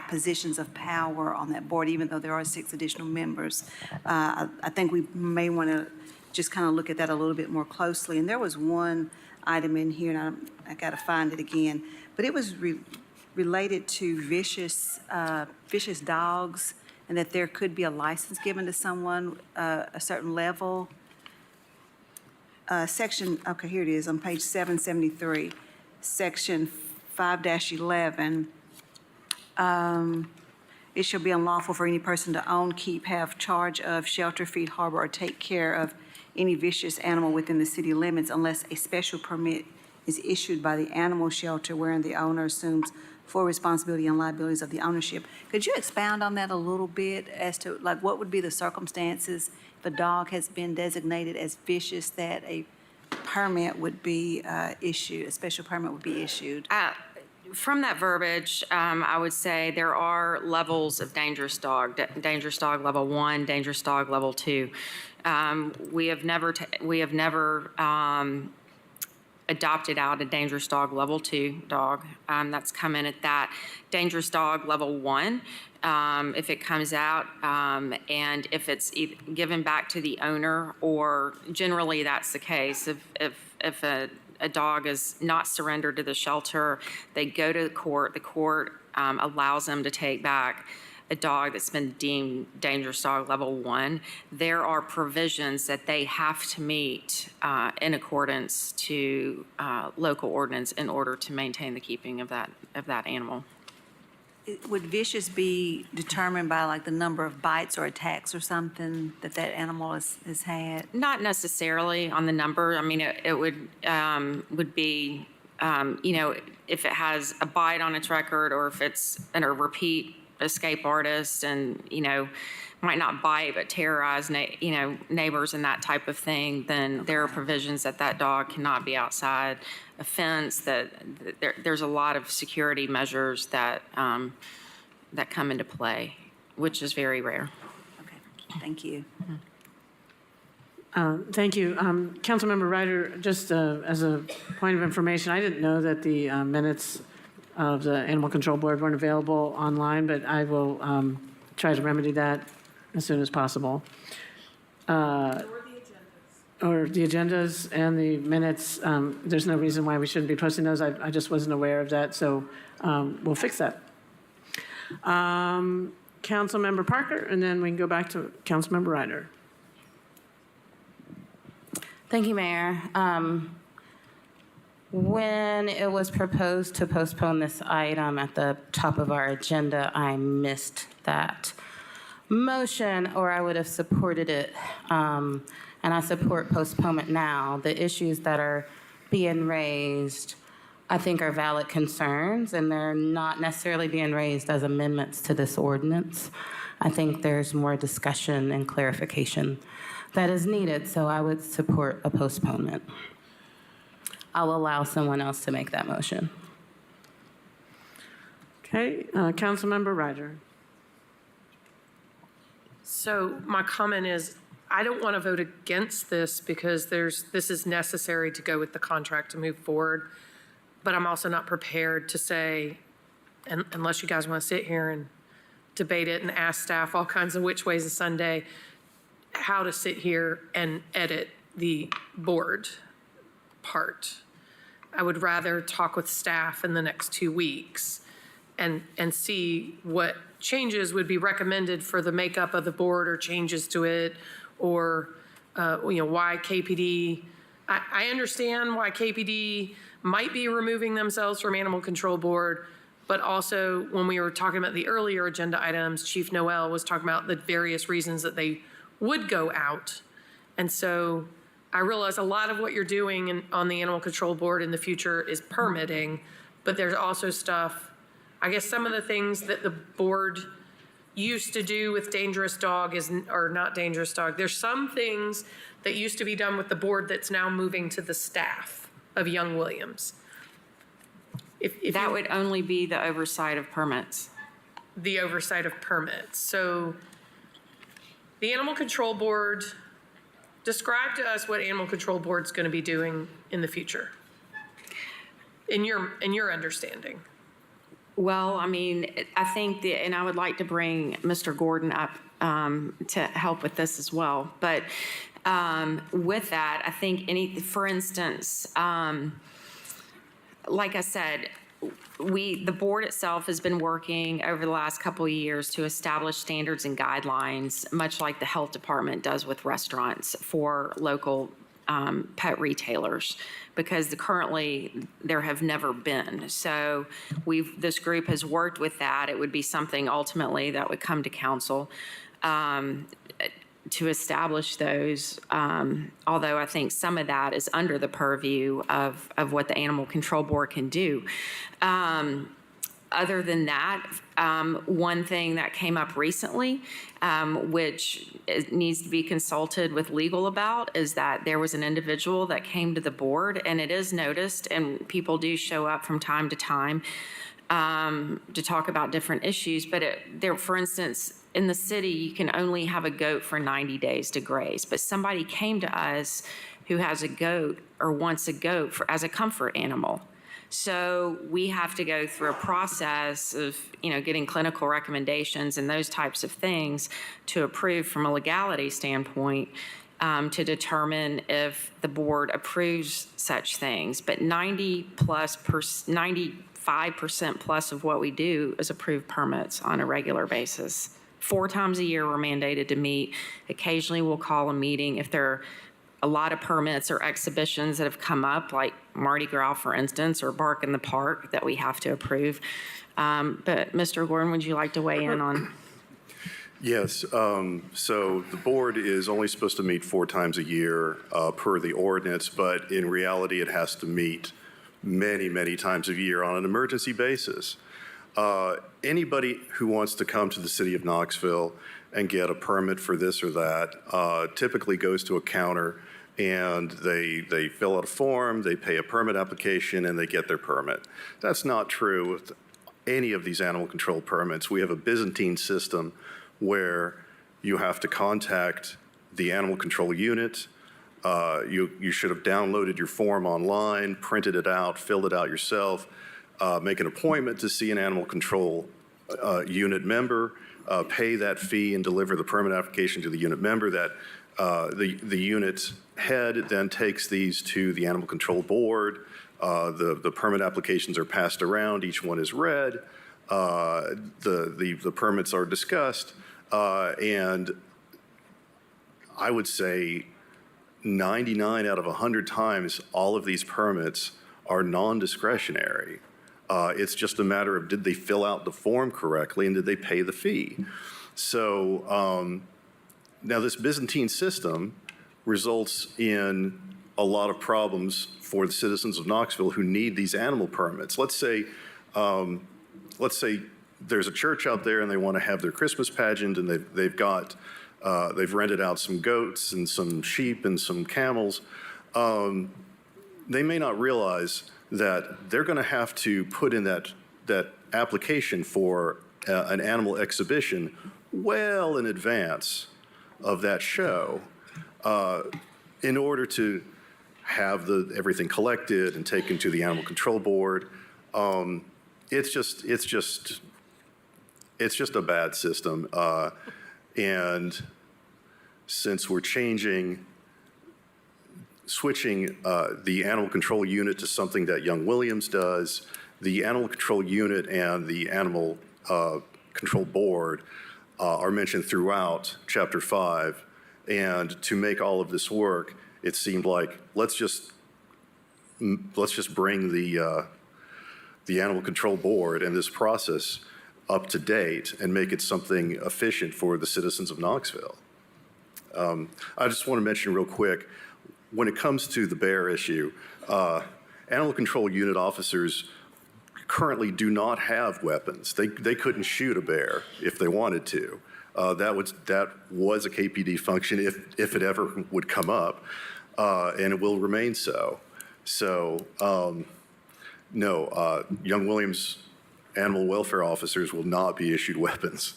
positions of power on that board, even though there are 6 additional members. I think we may want to just kind of look at that a little bit more closely. And there was one item in here, and I got to find it again, but it was related to vicious dogs, and that there could be a license given to someone, a certain level. Section, okay, here it is, on page 773, section 5-11. It shall be unlawful for any person to own, keep, have charge of, shelter, feed, harbor, or take care of any vicious animal within the city limits unless a special permit is issued by the animal shelter wherein the owner assumes full responsibility and liabilities of the ownership. Could you expound on that a little bit as to, like, what would be the circumstances if a dog has been designated as vicious that a permit would be issued, a special permit would be issued? From that verbiage, I would say there are levels of dangerous dog level 1, dangerous dog level 2. We have never adopted out a dangerous dog level 2 dog. That's come in at that. Dangerous dog level 1, if it comes out and if it's given back to the owner, or generally that's the case. If a dog is not surrendered to the shelter, they go to the court allows them to take back a dog that's been deemed dangerous dog level 1. There are provisions that they have to meet in accordance to local ordinance in order to maintain the keeping of that animal. Would vicious be determined by like the number of bites or attacks or something that animal has had? Not necessarily on the number. I mean, it would be, if it has a bite on its record, or if it's a repeat escape artist and, might not bite but terrorize, neighbors and that type of thing, then there are provisions that dog cannot be outside a fence, that there's a lot of security measures that come into play, which is very rare. Okay, thank you. Thank you. Councilmember Ryder, just as a point of information, I didn't know that the minutes of the Animal Control Board weren't available online, but I will try to remedy that as soon as possible. Or the agendas and the minutes. There's no reason why we shouldn't be posting those. I just wasn't aware of that, so we'll fix that. Councilmember Parker, and then we can go back to Councilmember Ryder. Thank you, Mayor. When it was proposed to postpone this item at the top of our agenda, I missed that motion, or I would have supported it. And I support postponement now. The issues that are being raised, I think, are valid concerns, and they're not necessarily being raised as amendments to this ordinance. I think there's more discussion and clarification that is needed, so I would support a postponement. I'll allow someone else to make that motion. Okay, Councilmember Ryder. So my comment is, I don't want to vote against this because this is necessary to go with the contract to move forward. But I'm also not prepared to say, unless you guys want to sit here and debate it and ask staff all kinds of which ways a Sunday, how to sit here and edit the board part. I would rather talk with staff in the next 2 weeks and see what changes would be recommended for the makeup of the board, or changes to it, or why KPD. I understand why KPD might be removing themselves from Animal Control Board, but also when we were talking about the earlier agenda items, Chief Noel was talking about the various reasons that they would go out. And so I realize a lot of what you're doing on the Animal Control Board in the future is permitting, but there's also stuff, I guess some of the things that the board used to do with dangerous dog or not dangerous dog. There's some things that used to be done with the board that's now moving to the staff of Young Williams. If That would only be the oversight of permits. the oversight of permits. So the Animal Control Board, describe to us what Animal Control Board's going to be doing in the future, in your understanding. Well, I mean, I think and I would like to bring Mr. Gordon up to help with this as well. But with that, I think for instance, like I said, the board itself has been working over the last couple of years to establish standards and guidelines, much like the health department does with restaurants for local pet retailers, because currently there have never been. So this group has worked with that. It would be something ultimately that would come to council to establish those, although I think some of that is under the purview of what the Animal Control Board can do. Other than that, one thing that came up recently, which needs to be consulted with legal about, is that there was an individual that came to the board, and it is noticed, and people do show up from time to time to talk about different issues. But for instance, in the city, you can only have a goat for 90 days to graze. But somebody came to us who has a goat or wants a goat as a comfort animal. So we have to go through a process of, getting clinical recommendations and those types of things to approve from a legality standpoint to determine if the board approves such things. But 95% plus of what we do is approve permits on a regular basis. 4 times a year, we're mandated to meet. Occasionally, we'll call a meeting if there are a lot of permits or exhibitions that have come up, like Mardi Gras, for instance, or Bark in the Park, that we have to approve. But Mr. Gordon, would you like to weigh in on? Yes. So the board is only supposed to meet 4 times a year per the ordinance, but in reality, it has to meet many, many times a year on an emergency basis. Anybody who wants to come to the city of Knoxville and get a permit for this or that typically goes to a counter, and they fill out a form, they pay a permit application, and they get their permit. That's not true with any of these animal control permits. We have a Byzantine system where you have to contact the animal control unit. You should have downloaded your form online, printed it out, filled it out yourself, make an appointment to see an animal control unit member, pay that fee and deliver the permit application to the unit member. That the unit head then takes these to the Animal Control Board. The permit applications are passed around. Each one is read. The permits are discussed. And I would say 99 out of 100 times, all of these permits are non-discretionary. It's just a matter of, did they fill out the form correctly and did they pay the fee? So now this Byzantine system results in a lot of problems for the citizens of Knoxville who need these animal permits. Let's say there's a church out there and they want to have their Christmas pageant, and they've rented out some goats and some sheep and some camels. They may not realize that they're going to have to put in that application for an animal exhibition well in advance of that show in order to have everything collected and taken to the Animal Control Board. It's just a bad system. And since we're switching the animal control unit to something that Young Williams does, the animal control unit and the Animal Control Board are mentioned throughout Chapter 5. And to make all of this work, it seemed like let's just bring the Animal Control Board and this process up to date and make it something efficient for the citizens of Knoxville. I just want to mention real quick, when it comes to the bear issue, animal control unit officers currently do not have weapons. They couldn't shoot a bear if they wanted to. That was a KPD function if it ever would come up, and it will remain so. So, no, Young Williams animal welfare officers will not be issued weapons.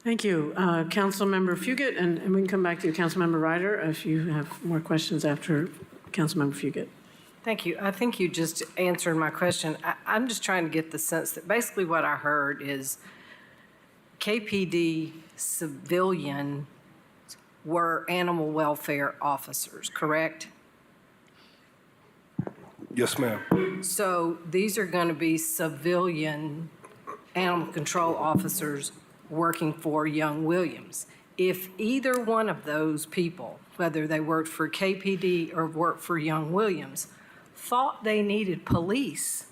Thank you. Councilmember Fugit, and we can come back to you, Councilmember Ryder, if you have more questions after Councilmember Fugit. Thank you. I think you just answered my question. I'm just trying to get the sense that basically what I heard is KPD civilian were animal welfare officers, correct? Yes, ma'am. So these are going to be civilian animal control officers working for Young Williams. If either one of those people, whether they worked for KPD or worked for Young Williams, thought they needed police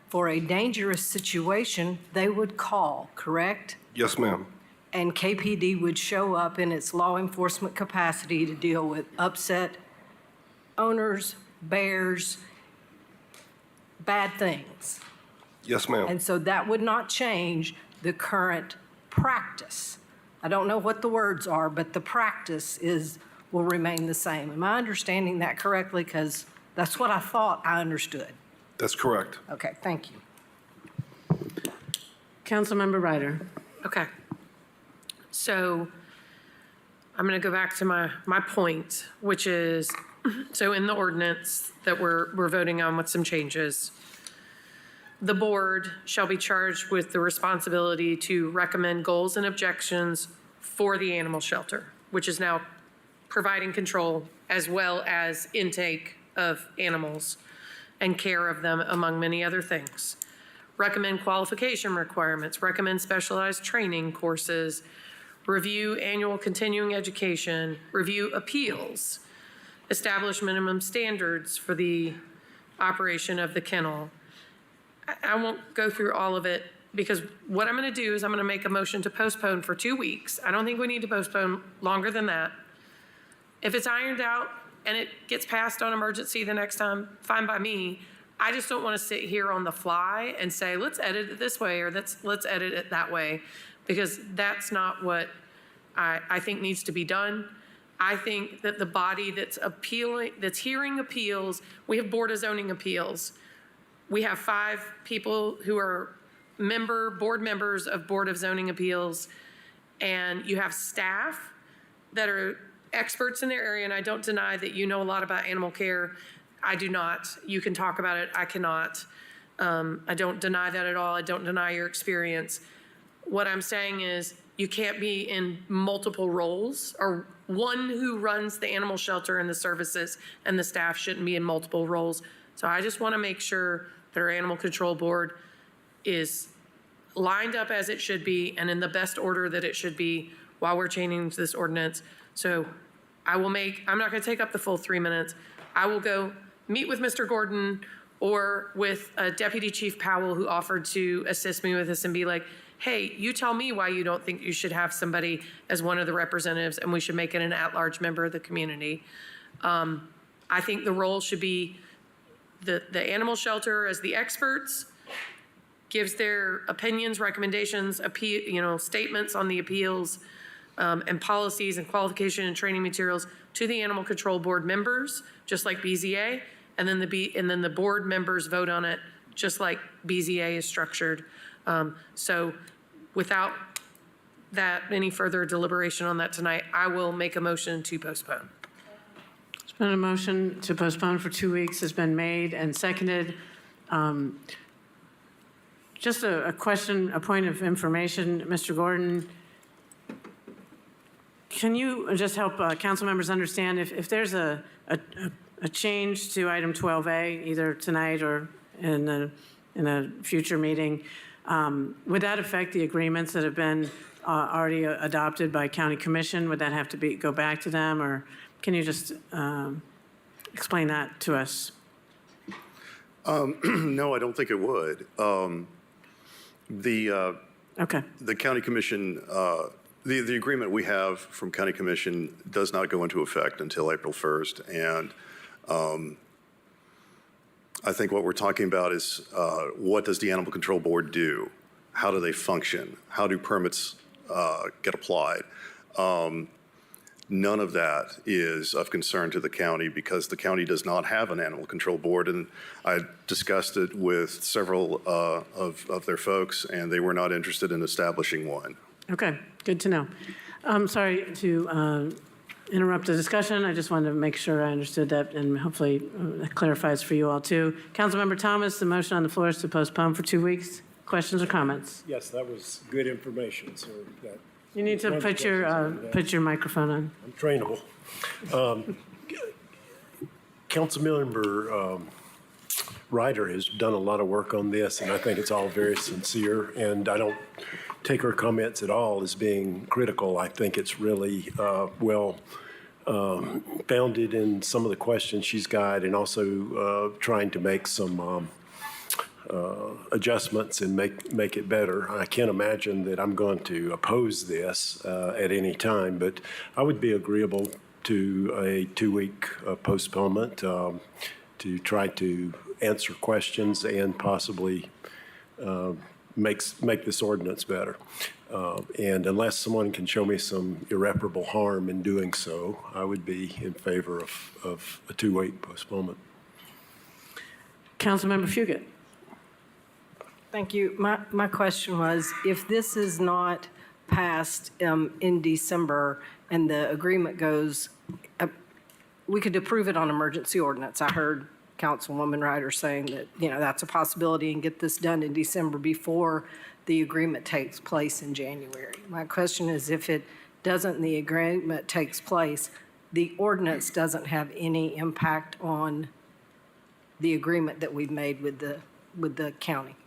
for a dangerous situation, they would call, correct? Yes, ma'am. And KPD would show up in its law enforcement capacity to deal with upset owners, bears, bad things. Yes, ma'am. And so that would not change the current practice. I don't know what the words are, but the practice will remain the same. Am I understanding that correctly? Because that's what I thought I understood. That's correct. Okay, thank you. Councilmember Ryder. Okay. So I'm going to go back to my point, which is, so in the ordinance that we're voting on with some changes, the board shall be charged with the responsibility to recommend goals and objections for the animal shelter, which is now providing control as well as intake of animals and care of them, among many other things. Recommend qualification requirements, recommend specialized training courses, review annual continuing education, review appeals, establish minimum standards for the operation of the kennel. I won't go through all of it because what I'm going to do is I'm going to make a motion to postpone for 2 weeks. I don't think we need to postpone longer than that. If it's ironed out and it gets passed on emergency the next time, fine by me. I just don't want to sit here on the fly and say, let's edit it this way or let's edit it that way, because that's not what I think needs to be done. I think that the body that's hearing appeals, we have Board of Zoning Appeals. We have 5 people who are board members of Board of Zoning Appeals, and you have staff that are experts in their area, and I don't deny that you know a lot about animal care. I do not. You can talk about it. I cannot. I don't deny that at all. I don't deny your experience. What I'm saying is you can't be in multiple roles, or one who runs the animal shelter and the services and the staff shouldn't be in multiple roles. So I just want to make sure that our animal control board is lined up as it should be and in the best order that it should be while we're changing this ordinance. So I'm not going to take up the full 3 minutes. I will go meet with Mr. Gordon or with Deputy Chief Powell, who offered to assist me with this, and be like, hey, you tell me why you don't think you should have somebody as one of the representatives and we should make it an at-large member of the community. I think the role should be the animal shelter as the experts, gives their opinions, recommendations, statements on the appeals, and policies and qualification and training materials to the Animal Control Board members, just like BZA, and then the board members vote on it, just like BZA is structured. So without that, any further deliberation on that tonight, I will make a motion to postpone. It's been a motion to postpone for 2 weeks has been made and seconded. Just a question, a point of information, Mr. Gordon. Can you just help council members understand if there's a change to item 12A, either tonight or in a future meeting, would that affect the agreements that have been already adopted by County Commission? Would that have to go back to them, or can you just explain that to us? No, I don't think it would. Okay. The County Commission, the agreement we have from County Commission does not go into effect until April 1st, and I think what we're talking about is what does the Animal Control Board do? How do they function? How do permits get applied? None of that is of concern to the county because the county does not have an animal control board. And I discussed it with several of their folks, and they were not interested in establishing one. Okay, good to know. I'm sorry to interrupt the discussion. I just wanted to make sure I understood that, and hopefully that clarifies for you all too. Councilmember Thomas, the motion on the floor is to postpone for 2 weeks. Questions or comments? Yes, that was good information, sir. You need to put your microphone on. I'm trainable. Councilmember Ryder has done a lot of work on this, and I think it's all very sincere, and I don't take her comments at all as being critical. I think it's really well founded in some of the questions she's got, and also trying to make some adjustments and make it better. I can't imagine that I'm going to oppose this at any time, but I would be agreeable to a 2-week postponement to try to answer questions and possibly make this ordinance better. And unless someone can show me some irreparable harm in doing so, I would be in favor of a 2-week postponement. Councilmember Fugit. Thank you. My question was, if this is not passed in December and the agreement goes, we could approve it on emergency ordinance. I heard Councilwoman Ryder saying that, that's a possibility and get this done in December before the agreement takes place in January. My question is, if it doesn't and the agreement takes place, the ordinance doesn't have any impact on the agreement that we've made with the county.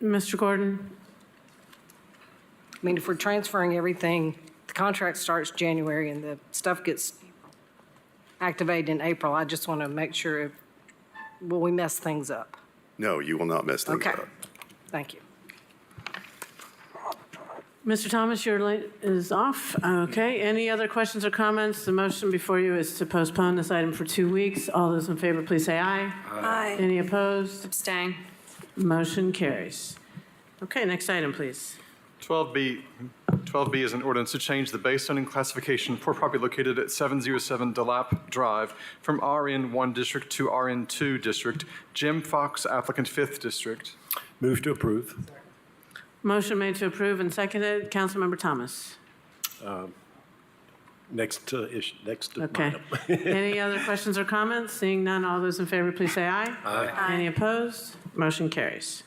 Mr. Gordon? I mean, if we're transferring everything, the contract starts January and the stuff gets activated in April, I just want to make sure, will we mess things up? No, you will not mess things Okay. up. Thank you. Mr. Thomas, your light is off. Okay, any other questions or comments? The motion before you is to postpone this item for 2 weeks. All those in favor, please say aye. Aye. Any opposed? Abstain. Motion carries. Okay, next item, please. 12B is an ordinance to change the base zoning classification for property located at 707 DeLapp Drive from RN1 District to RN2 District. Jim Fox, applicant, 5th District. Move to approve. Motion made to approve and seconded. Councilmember Thomas. Next Okay. item. Any other questions or comments? Seeing none, all those in favor, please say aye. Aye. Any opposed? Motion carries.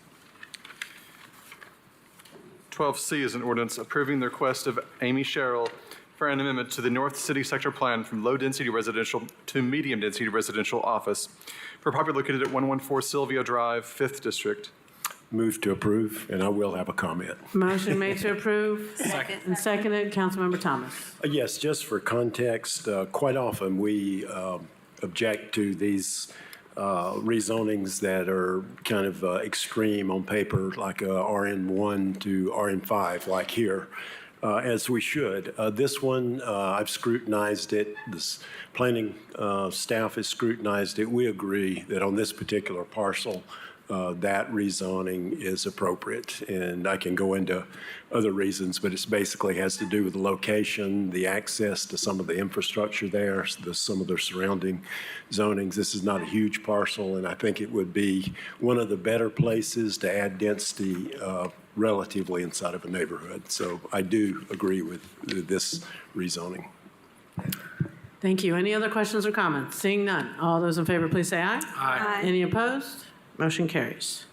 12C is an ordinance approving the request of Amy Sherrill for an amendment to the North City Sector Plan from low-density residential to medium-density residential office for property located at 114 Sylvia Drive, 5th District. Move to approve, and I will have a comment. Motion made to approve. Second. And seconded. Councilmember Thomas. Yes, just for context, quite often we object to these rezonings that are kind of extreme on paper, like RN1 to RN5, like here, as we should. This one, I've scrutinized it. This planning staff has scrutinized it. We agree that on this particular parcel, that rezoning is appropriate. And I can go into other reasons, but it basically has to do with the location, the access to some of the infrastructure there, some of the surrounding zonings. This is not a huge parcel, and I think it would be one of the better places to add density relatively inside of a neighborhood. So I do agree with this rezoning. Thank you. Any other questions or comments? Seeing none, all those in favor, please say aye. Aye. Any opposed? Motion carries.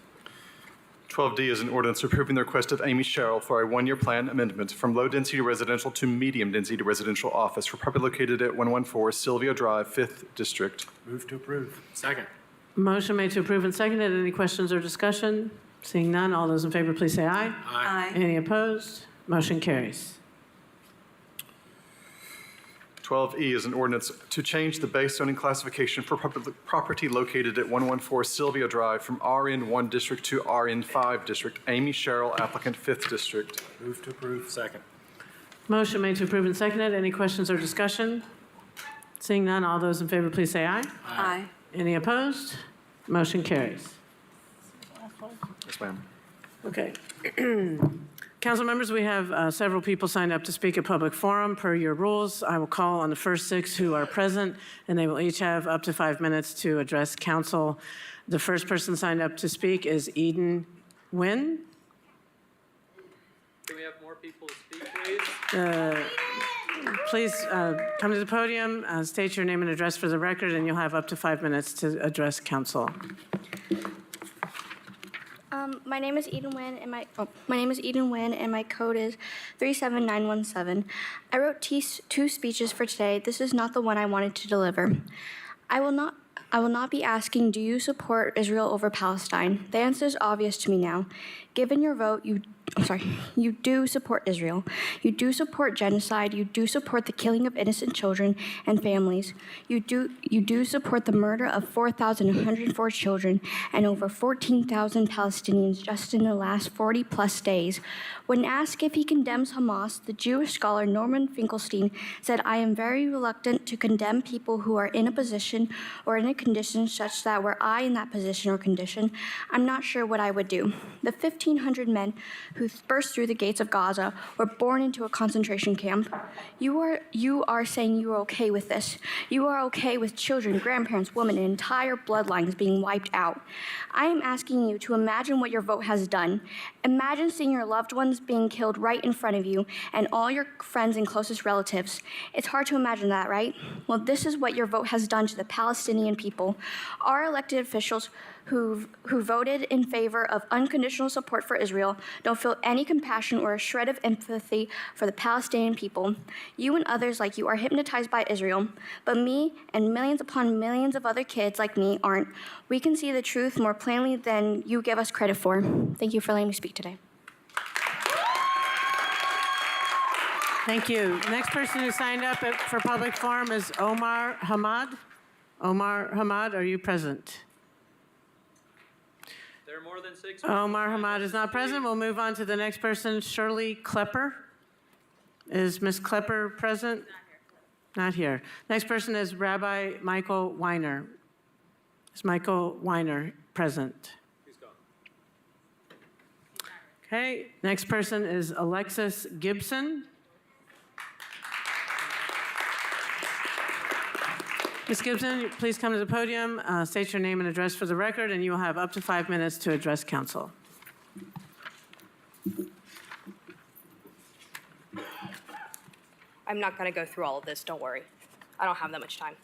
12D is an ordinance approving the request of Amy Sherrill for a 1-year plan amendment from low-density residential to medium-density residential office for property located at 114 Sylvia Drive, 5th District. Move to approve. Second. Motion made to approve and seconded. Any questions or discussion? Seeing none, all those in favor, please say aye. Aye. Any opposed? Motion carries. 12E is an ordinance to change the base zoning classification for property located at 114 Sylvia Drive from RN1 District to RN5 District. Amy Sherrill, applicant, 5th District. Move to approve. Second. Motion made to approve and seconded. Any questions or discussion? Seeing none, all those in favor, please say aye. Aye. Any opposed? Motion carries. Yes, ma'am. Okay. Council members, we have several people signed up to speak at public forum. Per your rules, I will call on the first 6 who are present, and they will each have up to 5 minutes to address council. The first person signed up to speak is Eden Nguyen. Can we have more people speak, please? Please come to the podium, state your name and address for the record, and you'll have up to 5 minutes to address council. My name is Eden Nguyen, and my code is 37917. I wrote 2 speeches for today. This is not the one I wanted to deliver. I will not be asking, do you support Israel over Palestine? The answer is obvious to me now. Given your vote, you do support Israel. You do support genocide. You do support the killing of innocent children and families. You do support the murder of 4,104 children and over 14,000 Palestinians just in the last 40-plus days. When asked if he condemns Hamas, the Jewish scholar Norman Finkelstein said, "I am very reluctant to condemn people who are in a position or in a condition such that were I in that position or condition, I'm not sure what I would do." The 1,500 men who burst through the gates of Gaza were born into a concentration camp. You are saying you are okay with this. You are okay with children, grandparents, women, and entire bloodlines being wiped out. I am asking you to imagine what your vote has done. Imagine seeing your loved ones being killed right in front of you and all your friends and closest relatives. It's hard to imagine that, right? Well, this is what your vote has done to the Palestinian people. Our elected officials who voted in favor of unconditional support for Israel don't feel any compassion or a shred of empathy for the Palestinian people. You and others like you are hypnotized by Israel, but me and millions upon millions of other kids like me aren't. We can see the truth more plainly than you give us credit for. Thank you for letting me speak today. Thank you. Next person who signed up for public forum is Omar Hamad. Omar Hamad, are you present? There are more than 6. Omar Hamad is not present. We'll move on to the next person, Shirley Klepper. Is Ms. Klepper present? Not here. Next person is Rabbi Michael Weiner. Is Michael Weiner present? He's gone. Okay. Next person is Alexis Gibson. Ms. Gibson, please come to the podium, state your name and address for the record, and you will have up to 5 minutes to address council. I'm not going to go through all of this, don't worry. I don't have that much time.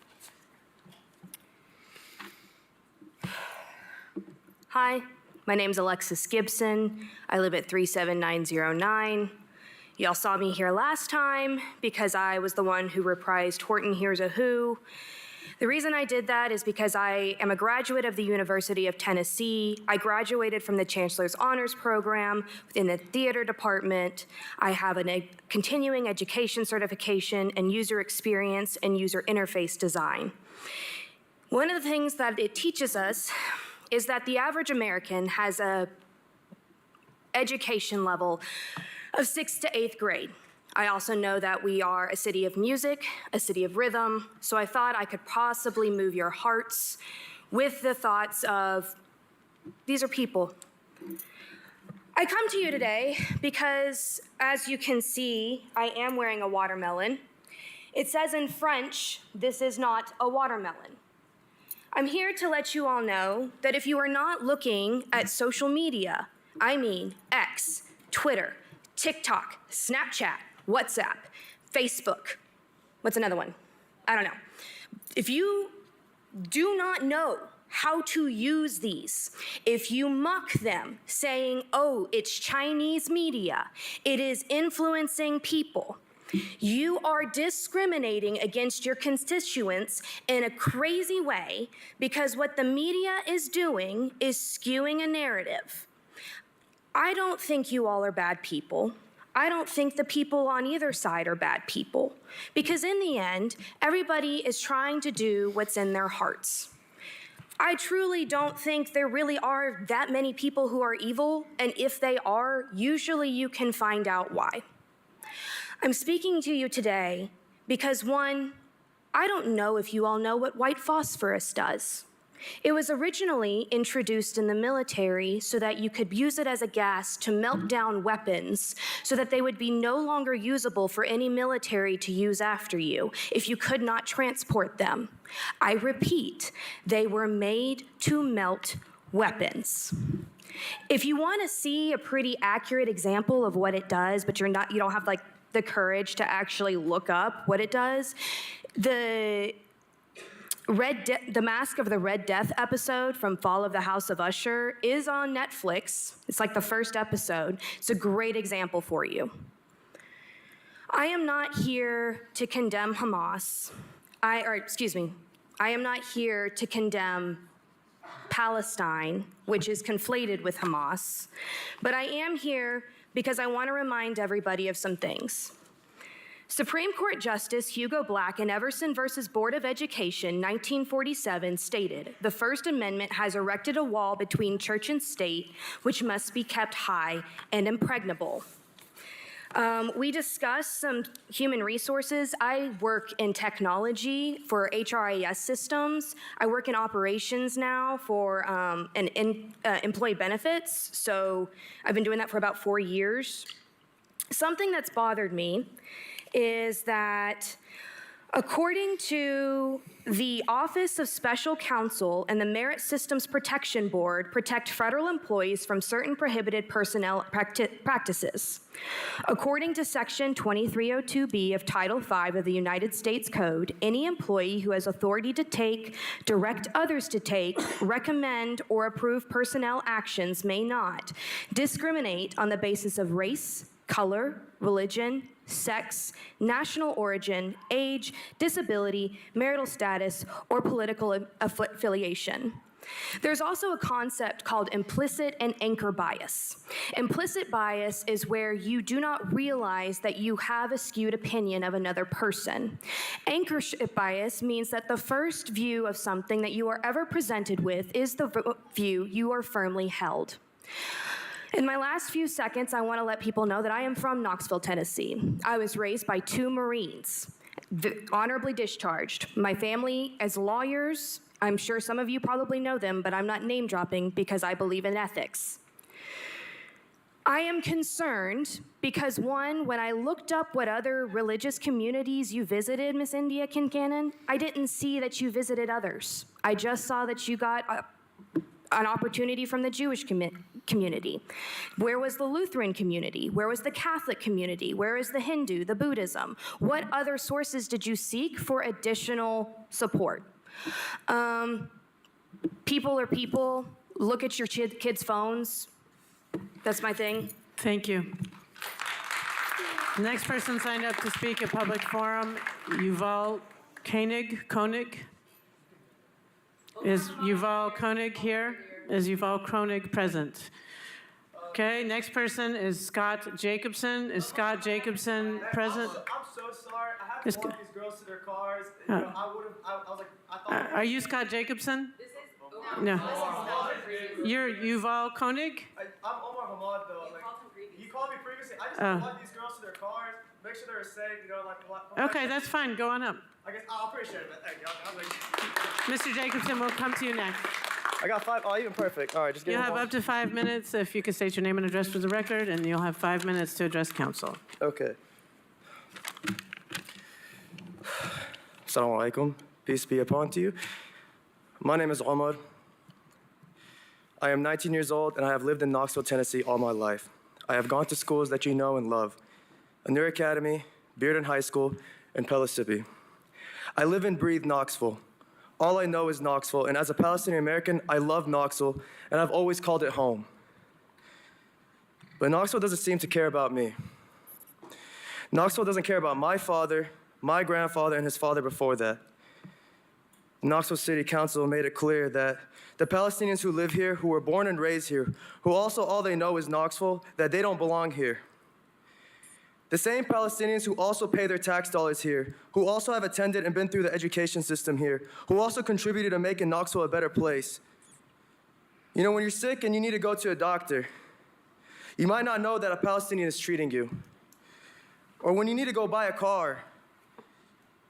Hi, my name's Alexis Gibson. I live at 37909. Y'all saw me here last time because I was the one who reprised Horton Hears a Who. The reason I did that is because I am a graduate of the University of Tennessee. I graduated from the Chancellor's Honors Program within the theater department. I have a continuing education certification in user experience and user interface design. One of the things that it teaches us is that the average American has a education level of 6th to 8th grade. I also know that we are a city of music, a city of rhythm, so I thought I could possibly move your hearts with the thoughts of, these are people. I come to you today because, as you can see, I am wearing a watermelon. It says in French, this is not a watermelon. I'm here to let you all know that if you are not looking at social media, I mean X, Twitter, TikTok, Snapchat, WhatsApp, Facebook. What's another one? I don't know. If you do not know how to use these, if you mock them saying, oh, it's Chinese media, it is influencing people, you are discriminating against your constituents in a crazy way because what the media is doing is skewing a narrative. I don't think you all are bad people. I don't think the people on either side are bad people, because in the end, everybody is trying to do what's in their hearts. I truly don't think there really are that many people who are evil, and if they are, usually you can find out why. I'm speaking to you today because, one, I don't know if you all know what white phosphorus does. It was originally introduced in the military so that you could use it as a gas to melt down weapons so that they would be no longer usable for any military to use after you if you could not transport them. I repeat, they were made to melt weapons. If you want to see a pretty accurate example of what it does, but you don't have like the courage to actually look up what it does, the Mask of the Red Death episode from Fall of the House of Usher is on Netflix. It's like the first episode. It's a great example for you. I am not here to condemn Hamas. I am not here to condemn Palestine, which is conflated with Hamas, but I am here because I want to remind everybody of some things. Supreme Court Justice Hugo Black in Everson versus Board of Education, 1947, stated, "The First Amendment has erected a wall between church and state, which must be kept high and impregnable." We discussed some human resources. I work in technology for HRIS systems. I work in operations now for employee benefits. So I've been doing that for about 4 years. Something that's bothered me is that according to the Office of Special Counsel and the Merit Systems Protection Board protect federal employees from certain prohibited personnel practices. According to Section 2302B of Title V of the United States Code, any employee who has authority to take, direct others to take, recommend, or approve personnel actions may not discriminate on the basis of race, color, religion, sex, national origin, age, disability, marital status, or political affiliation. There's also a concept called implicit and anchor bias. Implicit bias is where you do not realize that you have a skewed opinion of another person. Anchorship bias means that the first view of something that you are ever presented with is the view you are firmly held. In my last few seconds, I want to let people know that I am from Knoxville, Tennessee. I was raised by 2 Marines, honorably discharged. My family as lawyers, I'm sure some of you probably know them, but I'm not name dropping because I believe in ethics. I am concerned because, one, when I looked up what other religious communities you visited, Miss India Kincannon, I didn't see that you visited others. I just saw that you got an opportunity from the Jewish community. Where was the Lutheran community? Where was the Catholic community? Where is the Hindu, the Buddhism? What other sources did you seek for additional support? People are people. Look at your kids' phones. That's my thing. Thank you. Next person signed up to speak at public forum, Yuval Koenig. Is Yuval Koenig here? Is Yuval Koenig present? Okay, next person is Scott Jacobson. Is Scott Jacobson present? I'm so sorry. I have to walk these girls to their cars. I thought. Are you Scott Jacobson? No. You're Yuval Koenig? I'm Omar Hamad, though. You called me previously. I just want to walk these girls to their cars, make sure they're safe, Okay, that's fine. Go on up. I guess I'll appreciate it, but thank you. Mr. Jacobson, we'll come to you next. I got 5. Oh, even perfect. All right, just give You me have one. up to 5 minutes if you could state your name and address for the record, and you'll have 5 minutes to address council. Okay. Assalamu alaikum. Peace be upon you. My name is Omar. I am 19 years old, and I have lived in Knoxville, Tennessee all my life. I have gone to schools that you know and love. Anur Academy, Bearden High School, and Pellissippi. I live and breathe Knoxville. All I know is Knoxville, and as a Palestinian American, I love Knoxville, and I've always called it home. But Knoxville doesn't seem to care about me. Knoxville doesn't care about my father, my grandfather, and his father before that. Knoxville City Council made it clear that the Palestinians who live here, who were born and raised here, who also all they know is Knoxville, that they don't belong here. The same Palestinians who also pay their tax dollars here, who also have attended and been through the education system here, who also contributed to making Knoxville a better place. You know, when you're sick and you need to go to a doctor, you might not know that a Palestinian is treating you. Or when you need to go buy a car,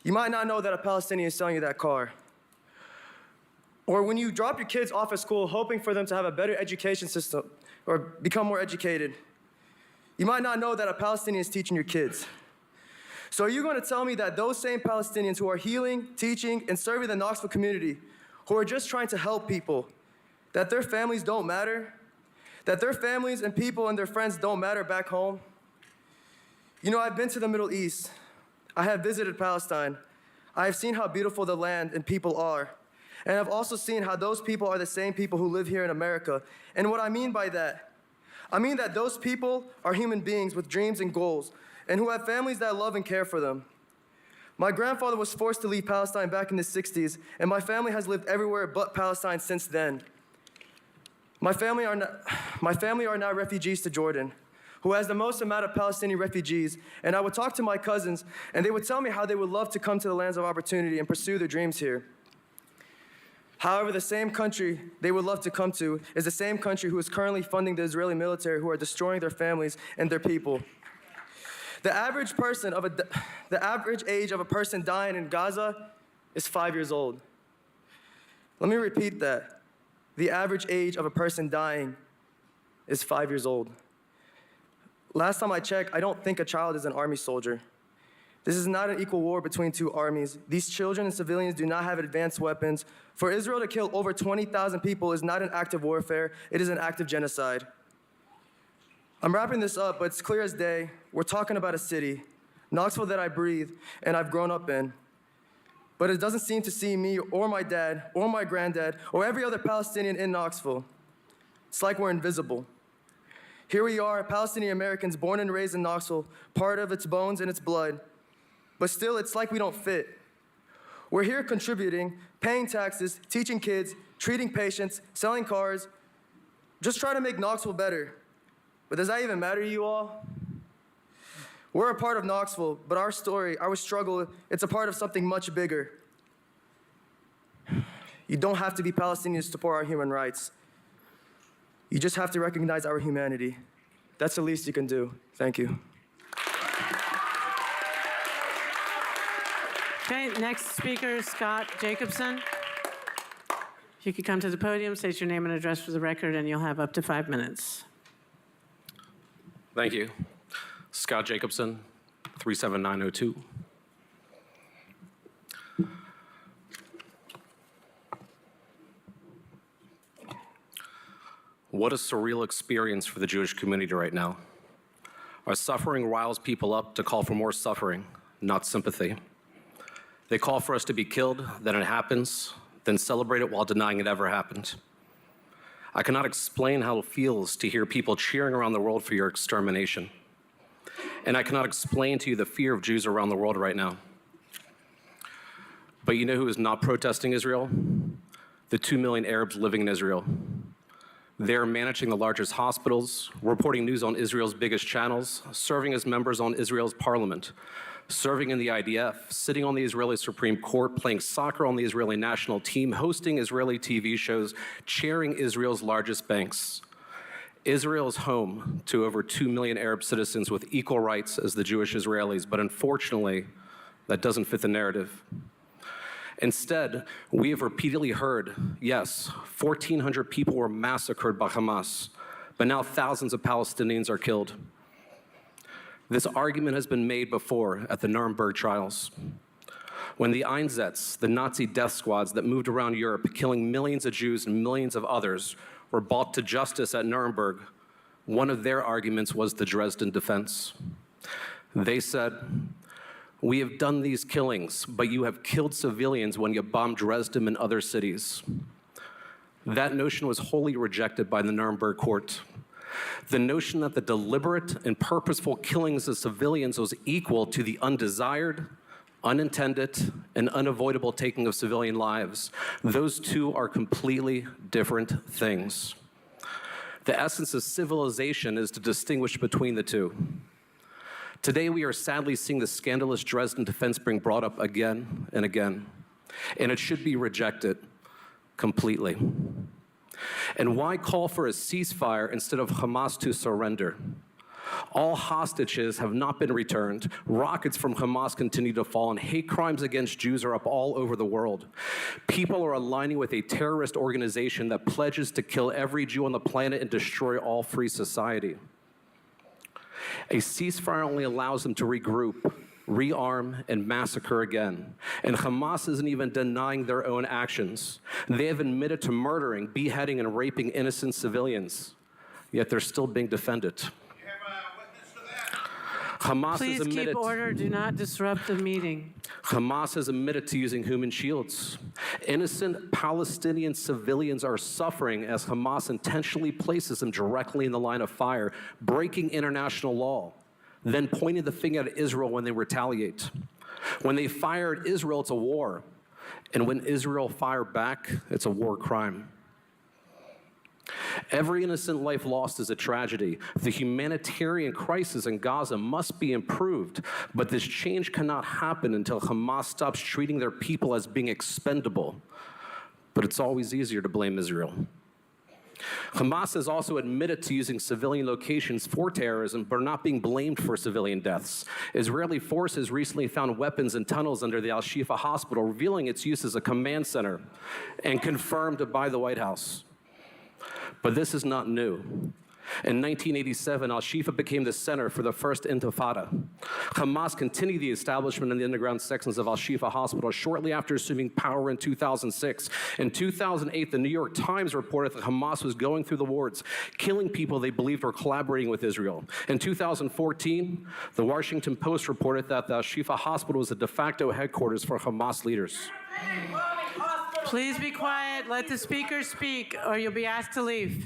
you might not know that a Palestinian is selling you that car. Or when you drop your kids off at school hoping for them to have a better education system or become more educated, you might not know that a Palestinian is teaching your kids. So are you going to tell me that those same Palestinians who are healing, teaching, and serving the Knoxville community, who are just trying to help people, that their families don't matter? That their families and people and their friends don't matter back home? You know, I've been to the Middle East. I have visited Palestine. I have seen how beautiful the land and people are. And I've also seen how those people are the same people who live here in America. And what I mean by that, I mean that those people are human beings with dreams and goals, and who have families that love and care for them. My grandfather was forced to leave Palestine back in the 60s, and my family has lived everywhere but Palestine since then. My family are now refugees to Jordan, who has the most amount of Palestinian refugees. And I would talk to my cousins, and they would tell me how they would love to come to the lands of opportunity and pursue their dreams here. However, the same country they would love to come to is the same country who is currently funding the Israeli military, who are destroying their families and their people. The average age of a person dying in Gaza is 5 years old. Let me repeat that. The average age of a person dying is 5 years old. Last time I checked, I don't think a child is an army soldier. This is not an equal war between two armies. These children and civilians do not have advanced weapons. For Israel to kill over 20,000 people is not an act of warfare, it is an act of genocide. I'm wrapping this up, but it's clear as day. We're talking about a city, Knoxville, that I breathe and I've grown up in. But it doesn't seem to see me or my dad or my granddad or every other Palestinian in Knoxville. It's like we're invisible. Here we are, Palestinian Americans born and raised in Knoxville, part of its bones and its blood. But still, it's like we don't fit. We're here contributing, paying taxes, teaching kids, treating patients, selling cars, just trying to make Knoxville better. But does that even matter to you all? We're a part of Knoxville, but our story, our struggle, it's a part of something much bigger. You don't have to be Palestinian to support our human rights. You just have to recognize our humanity. That's the least you can do. Thank you. Okay, next speaker, Scott Jacobson. If you could come to the podium, state your name and address for the record, and you'll have up to 5 minutes. Thank you. Scott Jacobson, 37902. What a surreal experience for the Jewish community right now. Our suffering riles people up to call for more suffering, not sympathy. They call for us to be killed, then it happens, then celebrate it while denying it ever happened. I cannot explain how it feels to hear people cheering around the world for your extermination. And I cannot explain to you the fear of Jews around the world right now. But you know who is not protesting Israel? The 2 million Arabs living in Israel. They're managing the largest hospitals, reporting news on Israel's biggest channels, serving as members on Israel's parliament, serving in the IDF, sitting on the Israeli Supreme Court, playing soccer on the Israeli national team, hosting Israeli TV shows, chairing Israel's largest banks. Israel is home to over 2 million Arab citizens with equal rights as the Jewish Israelis, but unfortunately, that doesn't fit the narrative. Instead, we have repeatedly heard, yes, 1,400 people were massacred by Hamas, but now thousands of Palestinians are killed. This argument has been made before at the Nuremberg trials. When the Einsätze, the Nazi death squads that moved around Europe, killing millions of Jews and millions of others, were brought to justice at Nuremberg, one of their arguments was the Dresden defense. They said, "We have done these killings, but you have killed civilians when you bombed Dresden and other cities." That notion was wholly rejected by the Nuremberg court. The notion that the deliberate and purposeful killings of civilians was equal to the undesired, unintended, and unavoidable taking of civilian lives, those two are completely different things. The essence of civilization is to distinguish between the two. Today, we are sadly seeing the scandalous Dresden defense being brought up again and again, and it should be rejected completely. And why call for a ceasefire instead of Hamas to surrender? All hostages have not been returned. Rockets from Hamas continue to fall, and hate crimes against Jews are up all over the world. People are aligning with a terrorist organization that pledges to kill every Jew on the planet and destroy all free society. A ceasefire only allows them to regroup, rearm, and massacre again. And Hamas isn't even denying their own actions. They have admitted to murdering, beheading, and raping innocent civilians, yet they're still being defended. Hamas Please has admitted, keep order. Do not disrupt the meeting. Hamas has admitted to using human shields. Innocent Palestinian civilians are suffering as Hamas intentionally places them directly in the line of fire, breaking international law, then pointing the finger at Israel when they retaliate. When they fire at Israel, it's a war. And when Israel fire back, it's a war crime. Every innocent life lost is a tragedy. The humanitarian crisis in Gaza must be improved, but this change cannot happen until Hamas stops treating their people as being expendable. But it's always easier to blame Israel. Hamas has also admitted to using civilian locations for terrorism, but are not being blamed for civilian deaths. Israeli forces recently found weapons in tunnels under the Al-Shifa hospital, revealing its use as a command center, and confirmed by the White House. But this is not new. In 1987, Al-Shifa became the center for the first Intifada. Hamas continued the establishment in the underground sections of Al-Shifa Hospital shortly after assuming power in 2006. In 2008, the New York Times reported that Hamas was going through the wards, killing people they believed were collaborating with Israel. In 2014, the Washington Post reported that the Al-Shifa Hospital was the de facto headquarters for Hamas leaders. Please be quiet. Let the speaker speak, or you'll be asked to leave.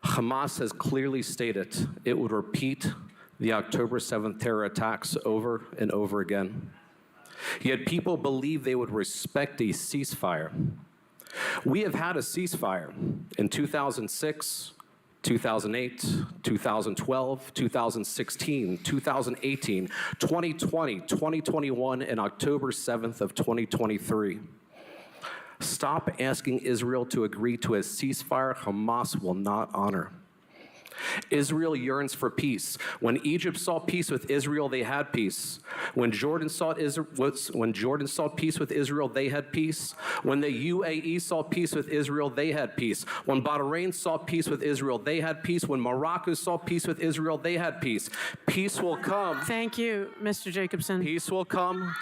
Hamas has clearly stated it would repeat the October 7th terror attacks over and over again. Yet people believe they would respect a ceasefire. We have had a ceasefire in 2006, 2008, 2012, 2016, 2018, 2020, 2021, and October 7th of 2023. Stop asking Israel to agree to a ceasefire Hamas will not honor. Israel yearns for peace. When Egypt saw peace with Israel, they had peace. When Jordan saw peace with Israel, they had peace. When the UAE saw peace with Israel, they had peace. When Bahrain saw peace with Israel, they had peace. When Morocco saw peace with Israel, they had peace. Peace will come. Thank you, Mr. Jacobson. Peace will come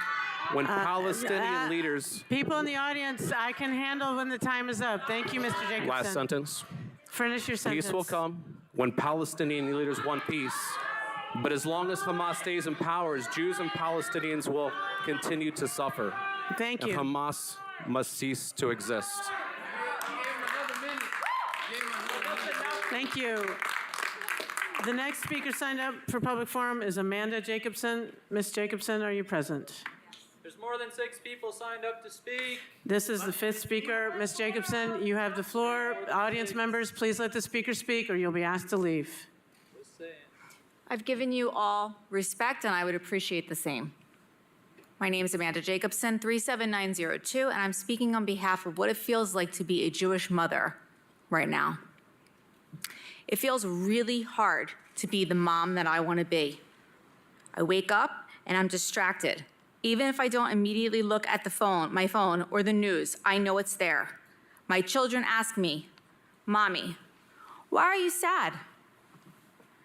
when Palestinian leaders... People in the audience, I can handle when the time is up. Thank you, Mr. Jacobson. Last sentence. Finish your sentence. Peace will come when Palestinian leaders want peace. But as long as Hamas stays in power, Jews and Palestinians will continue to suffer. Thank you. And Hamas must cease to exist. Thank you. The next speaker signed up for public forum is Amanda Jacobson. Ms. Jacobson, are you present? There's more than 6 people signed up to speak. This is the 5th speaker. Ms. Jacobson, you have the floor. Audience members, please let the speaker speak or you'll be asked to leave. I've given you all respect, and I would appreciate the same. My name is Amanda Jacobson, 37902, and I'm speaking on behalf of what it feels like to be a Jewish mother right now. It feels really hard to be the mom that I want to be. I wake up and I'm distracted. Even if I don't immediately look at my phone or the news, I know it's there. My children ask me, "Mommy, why are you sad?"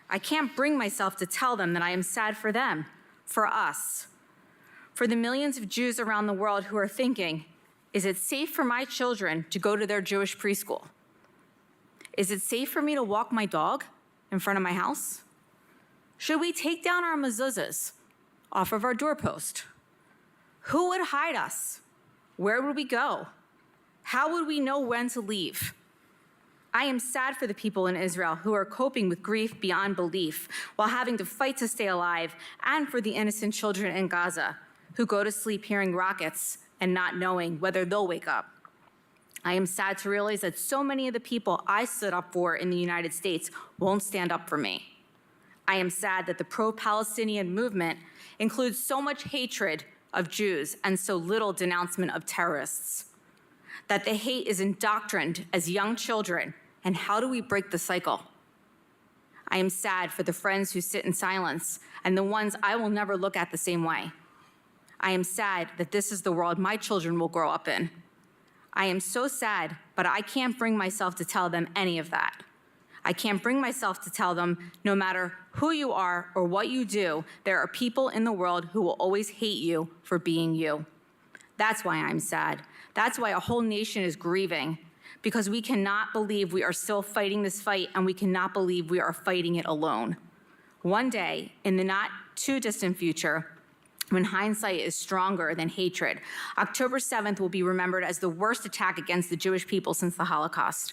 I can't bring myself to tell them that I am sad for them, for us, for the millions of Jews around the world who are thinking, is it safe for my children to go to their Jewish preschool? Is it safe for me to walk my dog in front of my house? Should we take down our mezuzahs off of our doorpost? Who would hide us? Where would we go? How would we know when to leave? I am sad for the people in Israel who are coping with grief beyond belief while having to fight to stay alive, and for the innocent children in Gaza who go to sleep hearing rockets and not knowing whether they'll wake up. I am sad to realize that so many of the people I stood up for in the United States won't stand up for me. I am sad that the pro-Palestinian movement includes so much hatred of Jews and so little denouncement of terrorists. That the hate is indoctrined as young children, and how do we break the cycle? I am sad for the friends who sit in silence and the ones I will never look at the same way. I am sad that this is the world my children will grow up in. I am so sad, but I can't bring myself to tell them any of that. I can't bring myself to tell them no matter who you are or what you do, there are people in the world who will always hate you for being you. That's why I'm sad. That's why a whole nation is grieving, because we cannot believe we are still fighting this fight, and we cannot believe we are fighting it alone. One day, in the not too distant future, when hindsight is stronger than hatred, October 7th will be remembered as the worst attack against the Jewish people since the Holocaust.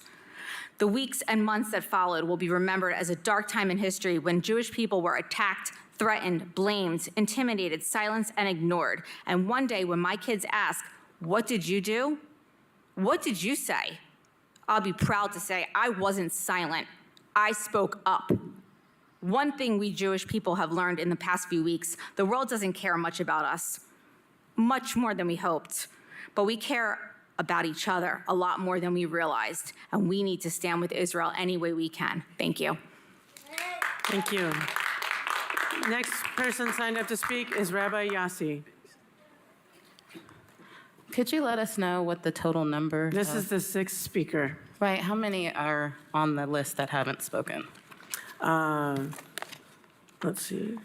The weeks and months that followed will be remembered as a dark time in history when Jewish people were attacked, threatened, blamed, intimidated, silenced, and ignored. And one day when my kids ask, "What did you do? What did you say?" I'll be proud to say I wasn't silent. I spoke up. One thing we Jewish people have learned in the past few weeks, the world doesn't care much about us, much more than we hoped. But we care about each other a lot more than we realized, and we need to stand with Israel any way we can. Thank you. Thank you. Next person signed up to speak is Rabbi Yossi. Could you let us know what the total number? This is the sixth speaker. Right, how many are on the list that haven't spoken? Let's see.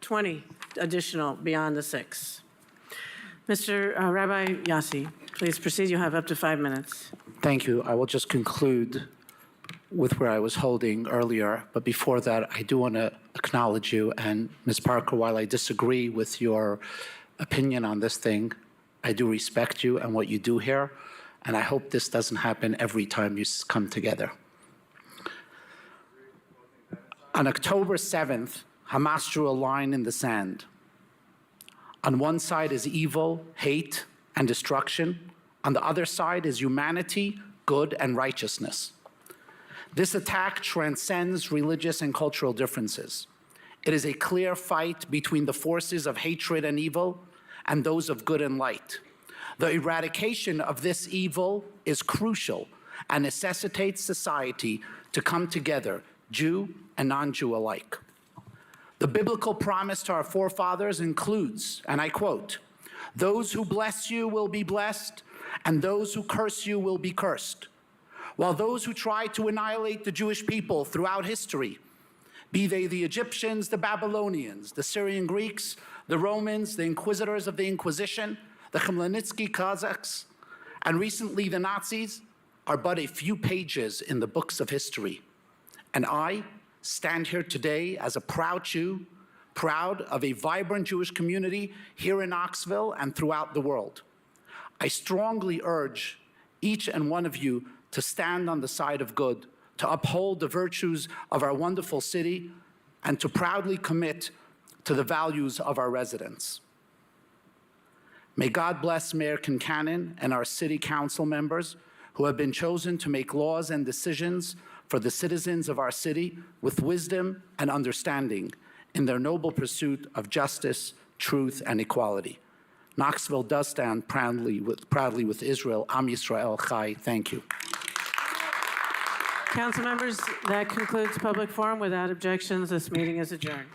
$20 additional beyond the 6. Mr. Rabbi Yossi, please proceed. You have up to 5 minutes. Thank you. I will just conclude with where I was holding earlier. But before that, I do want to acknowledge you. And Ms. Parker, while I disagree with your opinion on this thing, I do respect you and what you do here. And I hope this doesn't happen every time you come together. On October 7th, Hamas drew a line in the sand. On one side is evil, hate, and destruction. On the other side is humanity, good, and righteousness. This attack transcends religious and cultural differences. It is a clear fight between the forces of hatred and evil and those of good and light. The eradication of this evil is crucial and necessitates society to come together, Jew and non-Jew alike. The biblical promise to our forefathers includes, and I quote, "Those who bless you will be blessed, and those who curse you will be cursed." While those who tried to annihilate the Jewish people throughout history, be they the Egyptians, the Babylonians, the Syrian Greeks, the Romans, the inquisitors of the Inquisition, the Khmelnytsky Kazakhs, and recently the Nazis, are but a few pages in the books of history. And I stand here today as a proud Jew, proud of a vibrant Jewish community here in Knoxville and throughout the world. I strongly urge each and one of you to stand on the side of good, to uphold the virtues of our wonderful city, and to proudly commit to the values of our residents. May God bless Mayor Kincannon and our city council members who have been chosen to make laws and decisions for the citizens of our city with wisdom and understanding in their noble pursuit of justice, truth, and equality. Knoxville does stand proudly with Israel. Am Yisrael Chai. Thank you. Council members, that concludes public forum. Without objections, this meeting is adjourned.